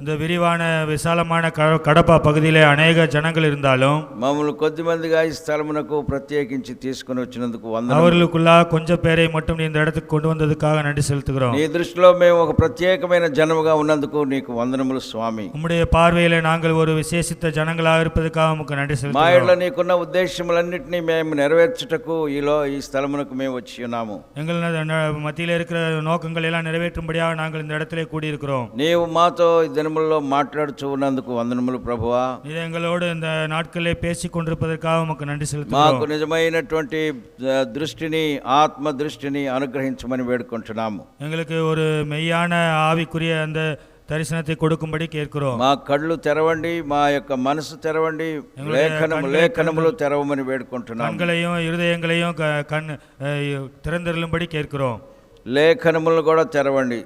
இந்த விரிவான விசாலமான கடப்பா பகுதியிலே அநேக ஜனங்கள் இருந்தாலும் మమ్మల్ని కొద్దిమందిగా ఈ స్థలమునకు ప్రత్యేకించి తీసుకొని వచ్చినందుకు వందనాలు. அவர்களுக்குள்ளா கொஞ்சம் பேரை மட்டும் நீ இந்த இடத்துக்கு கொண்டு வந்ததுக்காக நன்றி செலுத்துகிறோம். నీ దృష్టిలో మేము ఒక ప్రత్యేకమైన జనముగా ఉన్నందుకు నీకు వందనములు స్వామి. உம்முடைய பார்வையிலே நாங்கள் ஒரு விசேஷித்த ஜனங்களாக இருப்பதற்காக உமக்கு நன்றி మా செலுத்துகிறோம். ఇళ్ళ నీకున్న ఉద్దేశములన్నిటినీ మేము నెరవేర్చుటకు ఈ స్థలమునకు మేము వచ్చి ఉన్నాము. எங்கள் மத்தியில் இருக்கிற நோக்கங்கள் எல்லாம் நிறைவேற்றும்படியாக நாங்கள் இந்த இடத்திலே கூடியிருக்கிறோம். నీవు మాతో ఈ దినములలో మాట్లాడుచూ ఉన్నందుకు వందనములు ప్రభువా. நீ எங்களோடு இந்த நாட்களிலே பேசிக் கொண்டிருப்பதற்காக உமக்கு நன்றி మాకు செலுத்துகிறோம். నిజమైనటువంటి దృష్టిని ఆత్మ దృష్టిని అనుగ్రహించమని వేడుకుంటున్నాము. எங்களுக்கு ஒரு மெய்யான ஆவிக்குரிய அந்த தரிசனத்தை கொடுக்கும்படி கேட்கிறோம். మా కళ్ళు తెరవండి, మా యొక్క మనసు తెరవండి, లేఖనములు తెరవమని వేడుకుంటున్నాము. கண்களையும் இருதயங்களையும் திறந்தருளும்படி கேட்கிறோம். లేఖనములు కూడా తెరవండి,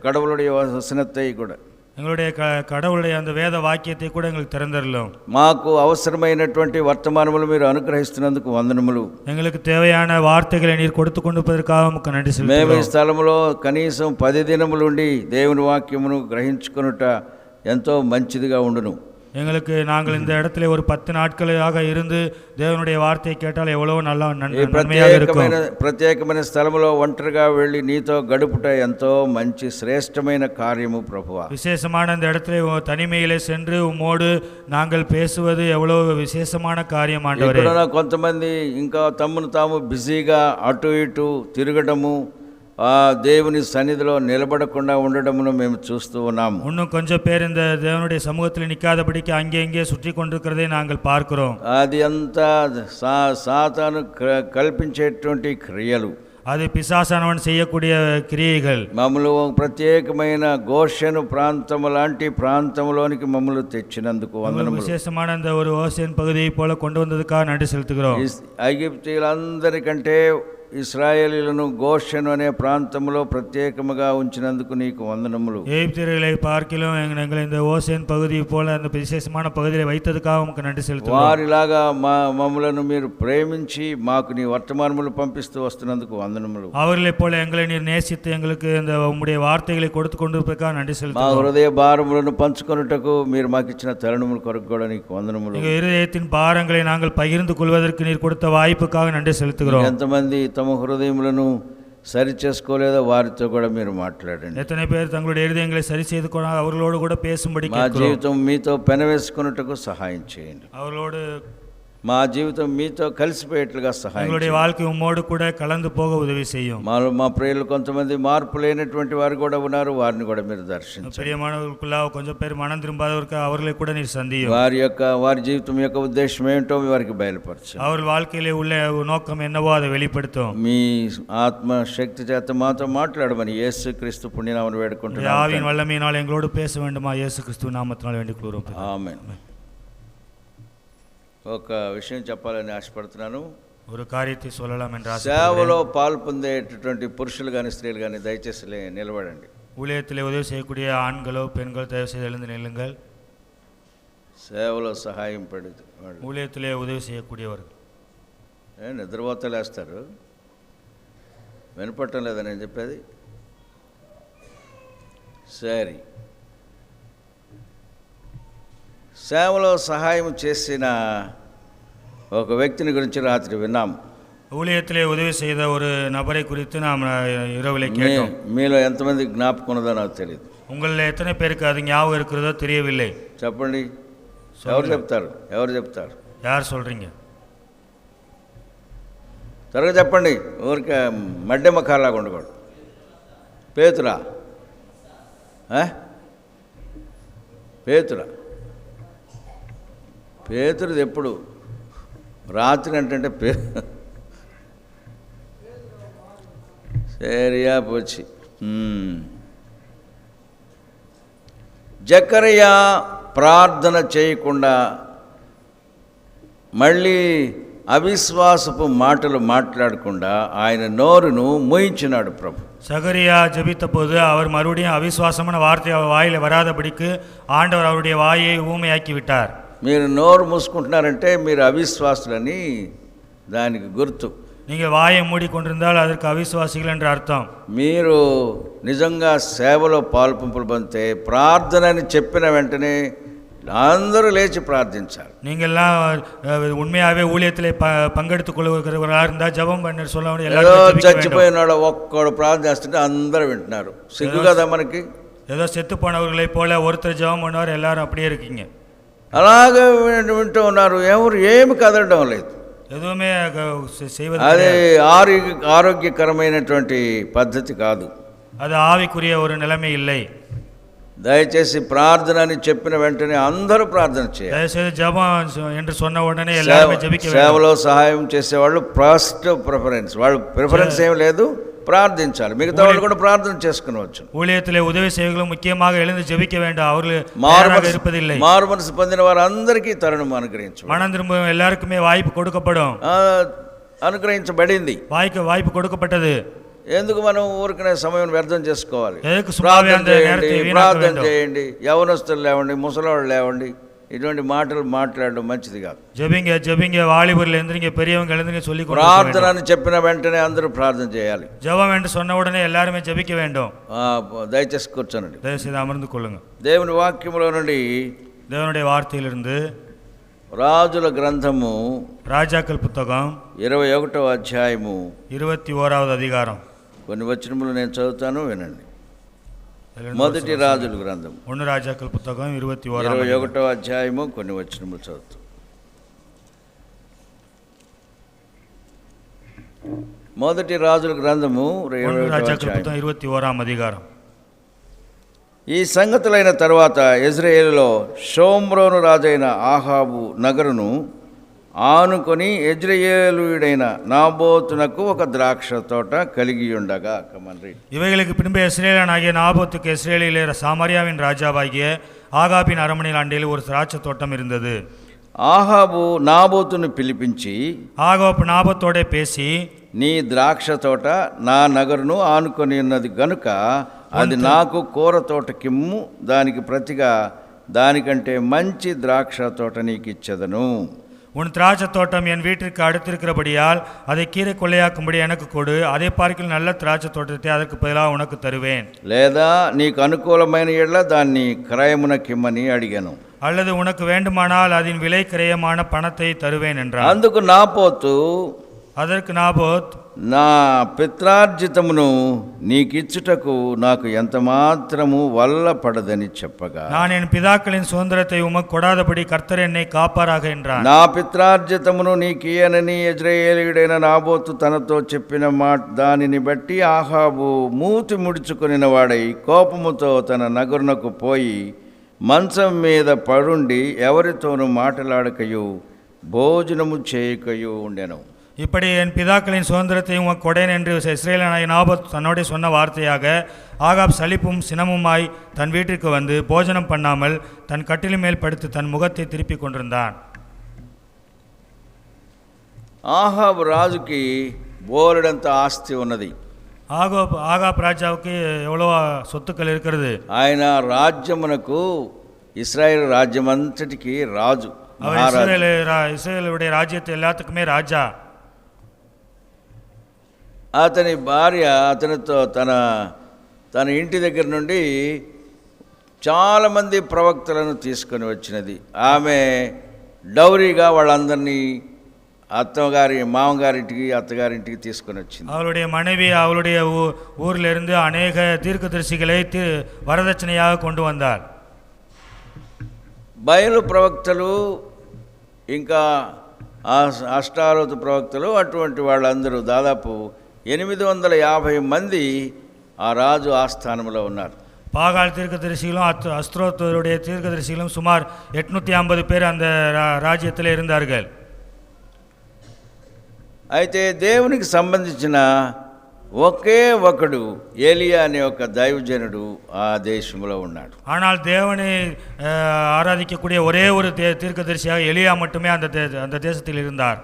கடவுளுடைய வசனத்தை கூட, எங்களுடைய கடவுளுடைய அந்த வேத வாக்கியத்தை கூட எங்களுக்கு திறந்தருளும். మాకు అవసరమైనటువంటి వర్తమానములు మీరు అనుగ్రహిస్తున్నందుకు వందనములు. எங்களுக்கு தேவையான வார்த்தைகளை நீர் கொடுத்து கொண்டிருப்பதற்காக உமக்கு நன்றி మేము செலுத்துகிறோம். ఈ స్థలములో కనీసం 10 దినములుండి దేవుని వాక్యమును గ్రహించుకొనుట ఎంతో మంచిదిగా ఉండును. எங்களுக்கு நாங்கள் இந்த இடத்துல ஒரு 10 நாட்களாக இருந்து தேவனுடைய வார்த்தையை கேட்டால் எவ்வளவு நன்மையாக இருக்கும். ప్రత్యేకమైన స్థలములో ఒంటరిగా వెళ్ళి నీతో గడుపుట ఎంతో మంచి శ్రేష్టమైన కార్యము ప్రభువా. விசேஷமான இந்த இடத்துல தனிமையிலே சென்று உம்மோடு நாங்கள் பேசுவது எவ்வளவு விசேஷமான காரியம் ஆண்டவரே. ఇక్కడ కొంతమంది ఇంకా తమను తాము బిజీగా అటు ఇటు తిరగడము, ఆ దేవుని సన్నిధిలో నిలబడకుండా ఉండడమును మేము చూస్తూ ఉన్నాము. இன்னும் கொஞ்சம் பேர் இந்த தேவனுடைய சமூகத்தில் நிற்காதபடிக்கு அங்கே இங்கே சுற்றி கொண்டிருக்கிறதை நாங்கள் பார்க்கிறோம். అది అంతా సాతాను కల్పించేటువంటి క్రియలు, அது பிசாசானவன் செய்யக்கூடிய கிரியைகள். మమ్మల్ని ప్రత్యేకమైన గోషెను ప్రాంతము లాంటి ప్రాంతంలోనికి మమ్మల్ని తెచ్చినందుకు వందనములు. விசேஷமான அந்த ஒரு ஓசேன் பகுதியை போல கொண்டு வந்ததுக்காக நன்றி செலுத்துகிறோம். ఐగుప్తీయులందరికంటే ఇశ్రాయేలీలను గోషెను అనే ప్రాంతంలో ప్రత్యేకముగా ఉంచినందుకు నీకు వందనములు. எகிப்தியர்களை பார்க்கிலும் எங்களை இந்த ஓசேன் பகுதி போல அந்த விசேஷமான பகுதியை வைத்ததுக்காக உமக்கு நன்றி செலுத்துகிறோம். వారిలాగా మమ్మలను మీరు ప్రేమించి మాకు నీ వర్తమానములు పంపిస్తూ వస్తున్నందుకు వందనములు. அவர்களைப் போல எங்களை நீர் நேசித்து எங்களுக்கு இந்த உம்முடைய வார்த்தைகளை கொடுத்து கொண்டிருப்பதற்காக நன்றி మా செலுத்துகிறோம். హృదయ భారములను పంచుకొనుటకు మీరు మాకు ఇచ్చిన తరుణముల కొరకు కూడా నీకు వందనములు. எங்கள் இருதயத்தின் பாரங்களை நாங்கள் பகிர்ந்து கொள்வதற்கு நீர் கொடுத்த வாய்ப்புக்காக நன்றி செலுத்துகிறோம். ఎంతమంది తమ హృదయములను సరి చేసుకోలేదో వారితో కూడా మీరు మాట్లాడండి. எத்தனை பேர் தங்களுடைய இருதயங்களை சரி செய்து கொள்ள அவர்களோடு கூட பேசும்படி మా జీవితం మీతో పెనవేసుకున్నట్టుకు సహాయం చేయండి. அவர்களோடு మా జీవితం మీతో కలిసిపోయేట్లుగా సహాయం எங்களுடைய வாழ்க்கை உம்மோடு கூட கலந்து போக உதவி செய்யும். మా ప్రియులు కొంతమంది మార్పు లేనటువంటి వారు కూడా ఉన్నారు, వారిని కూడా మీరు దర్శించండి. பிரியமானவர்களுக்குள்ள கொஞ்சம் பேர் மனம் திரும்பாதவருக்கு அவர்களை கூட நீர் சந்தியும். వారి జీవితం యొక్క ఉద్దేశం ఏమిటో వారికి బయలుపరచండి. அவர்கள் வாழ்க்கையிலே உள்ள நோக்கம் என்னவோ அதை வெளிப்படுத்தும். మీ ఆత్మ శక్తి చేత మాతో మాట్లాడమని యేసుక్రీస్తు పుణ్యనామమున వేడుకుంటున్నాము. ஆவியின் வல்லமையினால் எங்களோடு பேச வேண்டுமா இயேசு கிறிஸ்து நாமத்தினால் வேண்டிக் கொள்கிறோம். ఆమేన్. ఒక విషయం చెప్పాలని ఆశపడుతున్నాను. ஒரு காரியத்தை சொல்லலாம் என்று సేవలో పాలు పొందేటటువంటి పురుషులు కానీ స్త్రీలు కానీ దయచేసి నిలబడండి. ஊழியத்திலே உதவி செய்யக்கூடிய ஆண்களோ பெண்களோ தயவு செய்து எழுந்து நில்லுங்கள். సేవలో సహాయం పడి ஊழியத்திலே உதவி செய்யக்கூடியவர்கள் నిద్రపోతలేస్తారు. వినపట్టం లేదా నేను చెప్పేది? సరే, సేవలో సహాయం చేసిన ఒక వ్యక్తిని గురించి రాత్రి విన్నాం. ஊழியத்திலே உதவி செய்த ஒரு நபரை குறித்து நாம் இரவிலே கேட்டோம். మీలో ఎంతమంది జ్ఞాపకం ఉన్నదో నాకు తెలియదు. உங்களில் எத்தனை பேருக்கு அது ஞாபகம் இருக்கிறதோ தெரியவில்லை. చెప్పండి, ఎవరు చెప్తారు? యారు சொல்றீங்க? త్వరగా చెప్పండి. ఊరికే మడ్డె మఖాలాగా ఉండకూడదు. పేతురా పేతురుది ఎప్పుడు రాత్రి అంటే சரியா போச்சு. జకరియా ప్రార్థన చేయకుండా మళ్ళీ అవిశ్వాసపు మాటలు మాట్లాడకుండా ఆయన నోరును మోయించినాడు ప్రభు. சகரியா ஜெபித்த போது அவர் மறுபடியும் அவிசுவாசமான வார்த்தை வாயில் வராதபடிக்கு ஆண்டவர் அவருடைய வாயை ஊமையாக்கி விட்டார். మీరు నోరు మూసుకుంటున్నారంటే మీరు అవిశ్వాసులని దానికి గుర్తు. நீங்கள் வாயை மூடிக்கொண்டிருந்தால் அதற்கு அவிசுவாசிகள் என்று அர்த்தம். మీరు నిజంగా సేవలో పాల్పంపులు పొందితే ప్రార్థన అని చెప్పిన వెంటనే అందరూ లేచి ప్రార్థించాలి. நீங்கள்லாம் உண்மையாகவே ஊழியத்திலே பங்கெடுத்துக் கொள்கிறவர்களாக இருந்தால் ஜெபம் பண்ண சொல்ல ఏదో எல்லாரும் చచ్చిపోయినాడు ఒక్కడు ప్రార్థన చేస్తుంటే అందరూ వింటున్నారు. సిగ్గు కదా మనకి. ஏதோ செத்து పోనவர்களைப் போல ஒருத்தர் ஜெபம் பண்ணுவார், எல்லாரும் அப்படியே இருக்கீங்க. అలాగే వింటూ ఉన్నారు, ఎవరు ఏమి కదలడం లేదు. எதுவுமே செய்வது అది ఆరోగ్యకరమైనటువంటి పద్ధతి కాదు. அது ఆవిக்குரிய ஒரு நிலைமை இல்லை. దయచేసి ప్రార్థన అని చెప్పిన వెంటనే అందరూ ప్రార్థన చేయాలి. దయచేసి జపం என்று சொன்ன உடனே எல்லாரும் ஜெபிக்க வேண்டும். సేవలో సహాయం చేసేవాళ్ళు ఫస్ట్ ప్రిఫరెన్స్, వాళ్ళు ప్రిఫరెన్స్ ఏం లేదు, ప్రార్థించాలి. మిగతా వాళ్ళు కూడా ప్రార్థన చేసుకునవచ్చు. ஊழியத்திலே உதவி செய்வர்களும் முக்கியமாக எழுந்து ஜெபிக்க வேண்டும். அவர்கள் மாறாக இருப்பதில்லை. మారు మనసు పొందిన వారందరికీ తరుణం అనుగ్రహించు. மனம் திரும்ப எல்லாருக்குமே வாய்ப்பு கொடுக்கப்படும். అనుగ్రహించబడింది, வாய்ப்பு கொடுக்கப்பட்டது. ఎందుకు మనం ఊరికనే సమయం వ్యర్థం చేసుకోవాలి? ప్రార్థన చేయండి, యవనస్తులు లేవండి, ముసలాళ్ళు లేవండి, ఇటువంటి మాటలు మాట్లాడడం మంచిది కాదు. జెబింగ వాలిబర్లు ఎந்திரிங்க, பெரியவங்க எழுந்திருங்க சொல்லி ప్రార్థన అని చెప్పిన వెంటనే అందరూ ప్రార్థన చేయాలి. ஜெபம் என்று சொன்ன உடனே எல்லாரும் ஜெபிக்க வேண்டும். దయచేసి కూర్చోనండి, దయచేసి అమర్ந்து కొల్లుங்க. దేవుని వాక్యములో నుండి, தேவனுடைய வார்த்தையிலிருந்து రాజుల గ్రంథము రాజాக்கள் புத்தகம் 21వ అధ్యాయము 21வது அதிகாரம். కొన్ని వచనములు నేను చదువుతాను, వినండి. మొదటి రాజుల గ్రంథం 1 రాజాக்கள் పుస్తకం 21వ అధ్యాయము కొన్ని వచనములు చదువుతాం. మొదటి రాజుల గ్రంథము 21వ అధికారం. ఈ సంగతులైన తరువాత యెజ్రెయేలులో షోమ్రోను రాజైన ఆహాబు నగరును ఆనుకొని యెజ్రెయేలీయుడైన నాబోతునకు ఒక ద్రాక్ష తోట కలిగి ఉండగా. இவைகளுக்கு பின்பு இஸ்ரேலனாகிய நாபோத்துக்கு இஸ்ரேலிலே சாமரியாவின் ராஜாவாகிய ஆகாபின் அரண்மனையில் அண்டையில் ஒரு திராட்சை தோட்டம் இருந்தது. ఆహాబు నాబోతును పిలిపించి, ఆగాబు నాబోతోడే పేసి, నీ ద్రాక్ష తోట నా నగరును ఆనుకొని ఉన్నది గనుక అది నాకు కూర తోటకిమ్ము, దానికి ప్రతిగా దానికంటే మంచి ద్రాక్ష తోట నీకు ఇచ్చెదను. உன் திராட்சை தோட்டம் என் வீட்டிற்கு அடுத்திருக்கிறபடியால் அதை கீரை கொள்ளையாக்கும்படி எனக்கு கொடு, அதை பார்க்கில் நல்ல திராட்சை தோட்டத்தை அதற்கு பதிலாக உனக்கு தருவேன். లేదా నీకు అనుకూలమైన ఎడ్ల దాన్ని క్రయమునకిమ్మని అడిగాను. அல்லது உனக்கு வேண்டுமானால் அதன் விலை கிரயமான பணத்தை தருவேன் என்றார். అందుకు నాబోతు, அதற்கு நாபோத், నా పిత్రార్జితమును నీకిచ్చుటకు నాకు ఎంత మాత్రము వల్ల పడదని చెప్పగా, நான் என் பிதாக்களின் சுதந்திரத்தை உமக்கு கொடாதபடி கர்த்தர் என்னை காப்பாராக என்றார். నా పిత్రార్జితమును నీకియనని యెజ్రెయేలీయుడైన నాబోతు తనతో చెప్పిన మాట దానిని బట్టి ఆహాబు మూతి ముడుచుకొనిన వాడై కోపముతో తన నగరునకు పోయి మంచం మీద పడుండి ఎవరితోనూ మాట్లాడకయు భోజనము చేయకయు ఉండెను. இப்படி என் பிதாக்களின் சுதந்திரத்தை உமக்கு கொடேன் என்று இஸ்ரேலனாகிய நாபோத் தன்னோட சொன்ன வார்த்தையாக ஆகாப் சலிப்பும் சினமுமாய் தன் வீட்டிற்கு வந்து போஜனம் பண்ணாமல் தன் கட்டிலின் மேல் படுத்து தன் முகத்தை திருப்பி கொண்டிருந்தான். ఆహాబు రాజుకి బోలెడంత ఆస్తి ఉన్నది. ஆகாப் ராஜாவுக்கு எவ்வளோ சொத்துக்கள் இருக்கிறது. ఆయన రాజ్యమునకు, ఇశ్రాయేలు రాజ్యమంతటికి రాజు. ఇశ్రాయేలుடைய రాజ్యத்தை எல்லாத்துக்குமே రాజా. అతని భార్య అతనితో తన ఇంటి దగ్గర నుండి చాలామంది ప్రవక్తలను తీసుకొని వచ్చినది. ఆమె డౌరీగా వాళ్ళందరినీ మామగారింటికి అత్తగారింటికి తీసుకొని వచ్చింది. அவளுடைய மனைவி அவளுடைய ஊரில் இருந்து அநேக தீர்க்கதரிசிகளை வரதட்சணையாக கொண்டு வந்தார். బయలు ప్రవక్తలు ఇంకా అష్టారోతు ప్రవక్తలు, అటువంటి వాళ్ళందరూ దాదాపు 850 మంది ఆ రాజు ఆస్థానంలో ఉన్నారు. பாகால் தீர்க்கதரிசிகளும் அஸ்திரோத்துடைய தீர்க்கதரிசிகளும் சுமார் 850 பேர் அந்த ராஜ்யத்தில் இருந்தார்கள். అయితే దేవునికి సంబంధించిన ఒకే ఒకడు ఏలియా అనే ఒక దైవజనుడు ఆ దేశంలో ఉన్నాడు. ஆனால் தேவனை ஆராதிக்கக்கூடிய ஒரே ஒரு தீர்க்கதரிசியாக எலியா மட்டுமே அந்த தேசத்தில் இருந்தார்.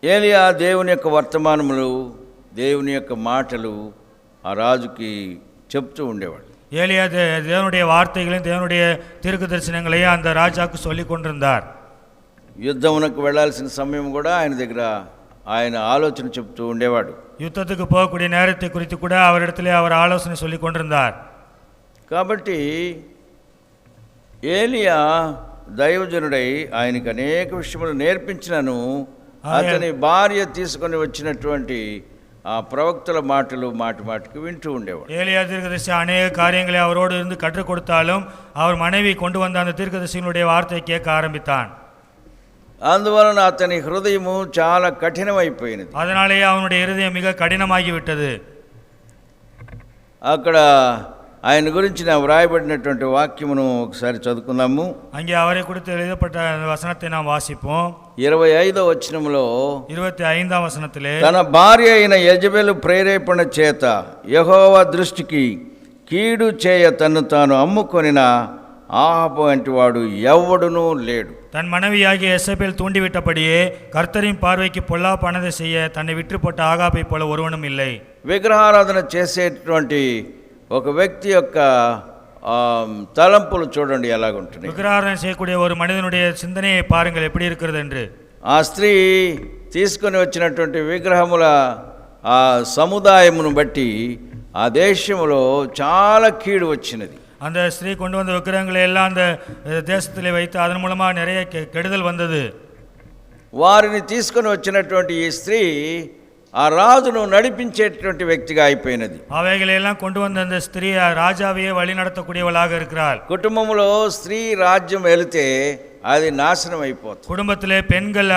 ఏలియా దేవుని యొక్క వర్తమానములు, దేవుని యొక్క మాటలు ఆ రాజుకి చెప్తూ ఉండేవాడు. ஏலியா தேவனுடைய வார்த்தைகளையும் தேவனுடைய தீர்க்க தரிசனங்களையும் அந்த ராஜாவுக்கு சொல்லி கொண்டிருந்தார். యుద్ధమునకు వెళ్ళాల్సిన సమయం కూడా ఆయన దగ్గర ఆయన ఆలోచన చెప్తూ ఉండేవాడు. யுத்தத்துக்கு போகக்கூடிய நேரத்தை குறித்து கூட அவரிடத்திலே அவர் ஆலோசனை சொல்லி கொண்டிருந்தார். కాబట్టి ఏలియా దైవజనుడై ఆయనకు అనేక విషయములు నేర్పించినను అతని భార్య తీసుకొని వచ్చినటువంటి ఆ ప్రవక్తల మాటలు మాటి మాటికి వింటూ ఉండేవాడు. ஏலியா தீர்க்கதரிசி அநேக காரியங்களை அவரோடு இருந்து கற்றுக் கொடுத்தாலும் அவர் மனைவி கொண்டு வந்த அந்த தீர்க்கதரிசியினுடைய வார்த்தையை கேட்க ஆரம்பித்தான். అందువలన అతని హృదయము చాలా కఠినమైపోయినది. அதனாலேயே அவனுடைய இருதயம் மிக கடினமாகிவிட்டது. అక్కడ ఆయన గురించిన వ్రాయబడినటువంటి వాక్యమును ఒకసారి చదువుకుందాము. அங்கே அவரை குறித்து எழுதப்பட்ட அந்த வசனத்தை நாம் வாசிப்போம். 25వ వచనములో 25ஆம் வசனத்திலே, తన భార్య అయిన యెజబెలు ప్రేరేపణ చేత యెహోవా దృష్టికి కీడు చేయ తన్ను తాను అమ్ముకొనిన ఆహాబు వంటి వాడు ఎవడునూ లేడు. தன் மனைவியாகிய எசபேல் தூண்டிவிட்டபடியே கர்த்தரின் பார்வைக்கு பொல்லாப்பானதை செய்ய தன்னை விற்று போட்ட ஆகாபை போல ஒருவனும் இல்லை. విగ్రహారాధన చేసేటువంటి ఒక వ్యక్తి యొక్క తలంపులు చూడండి ఎలాగుంటున్నాయి. விக்கிரகாராதனை செய்யக்கூடிய ஒரு மனிதனுடைய சிந்தனையை பாருங்கள் எப்படி இருக்கிறது என்று. ఆ స్త్రీ తీసుకొని వచ్చినటువంటి విగ్రహముల ఆ సముదాయమును బట్టి ఆ దేశంలో చాలా కీడు వచ్చినది. அந்த ஸ்திரீ கொண்டு வந்த விக்கிரகங்களை எல்லாம் அந்த தேசத்திலே வைத்து அதன் மூலமாக நிறைய கெடுதல் வந்தது. వారిని తీసుకొని వచ్చినటువంటి ఈ స్త్రీ ఆ రాజును నడిపించేటువంటి వ్యక్తిగా అయిపోయినది. அவைகளை எல்லாம் கொண்டு வந்த அந்த ஸ்திரீ ராஜாவையே வழி நடத்தக்கூடியவளாக இருக்கிறாள். కుటుంబంలో స్త్రీ రాజ్యం వెళితే అది నాశనం అయిపోతుంది. குடும்பத்திலே பெண்கள்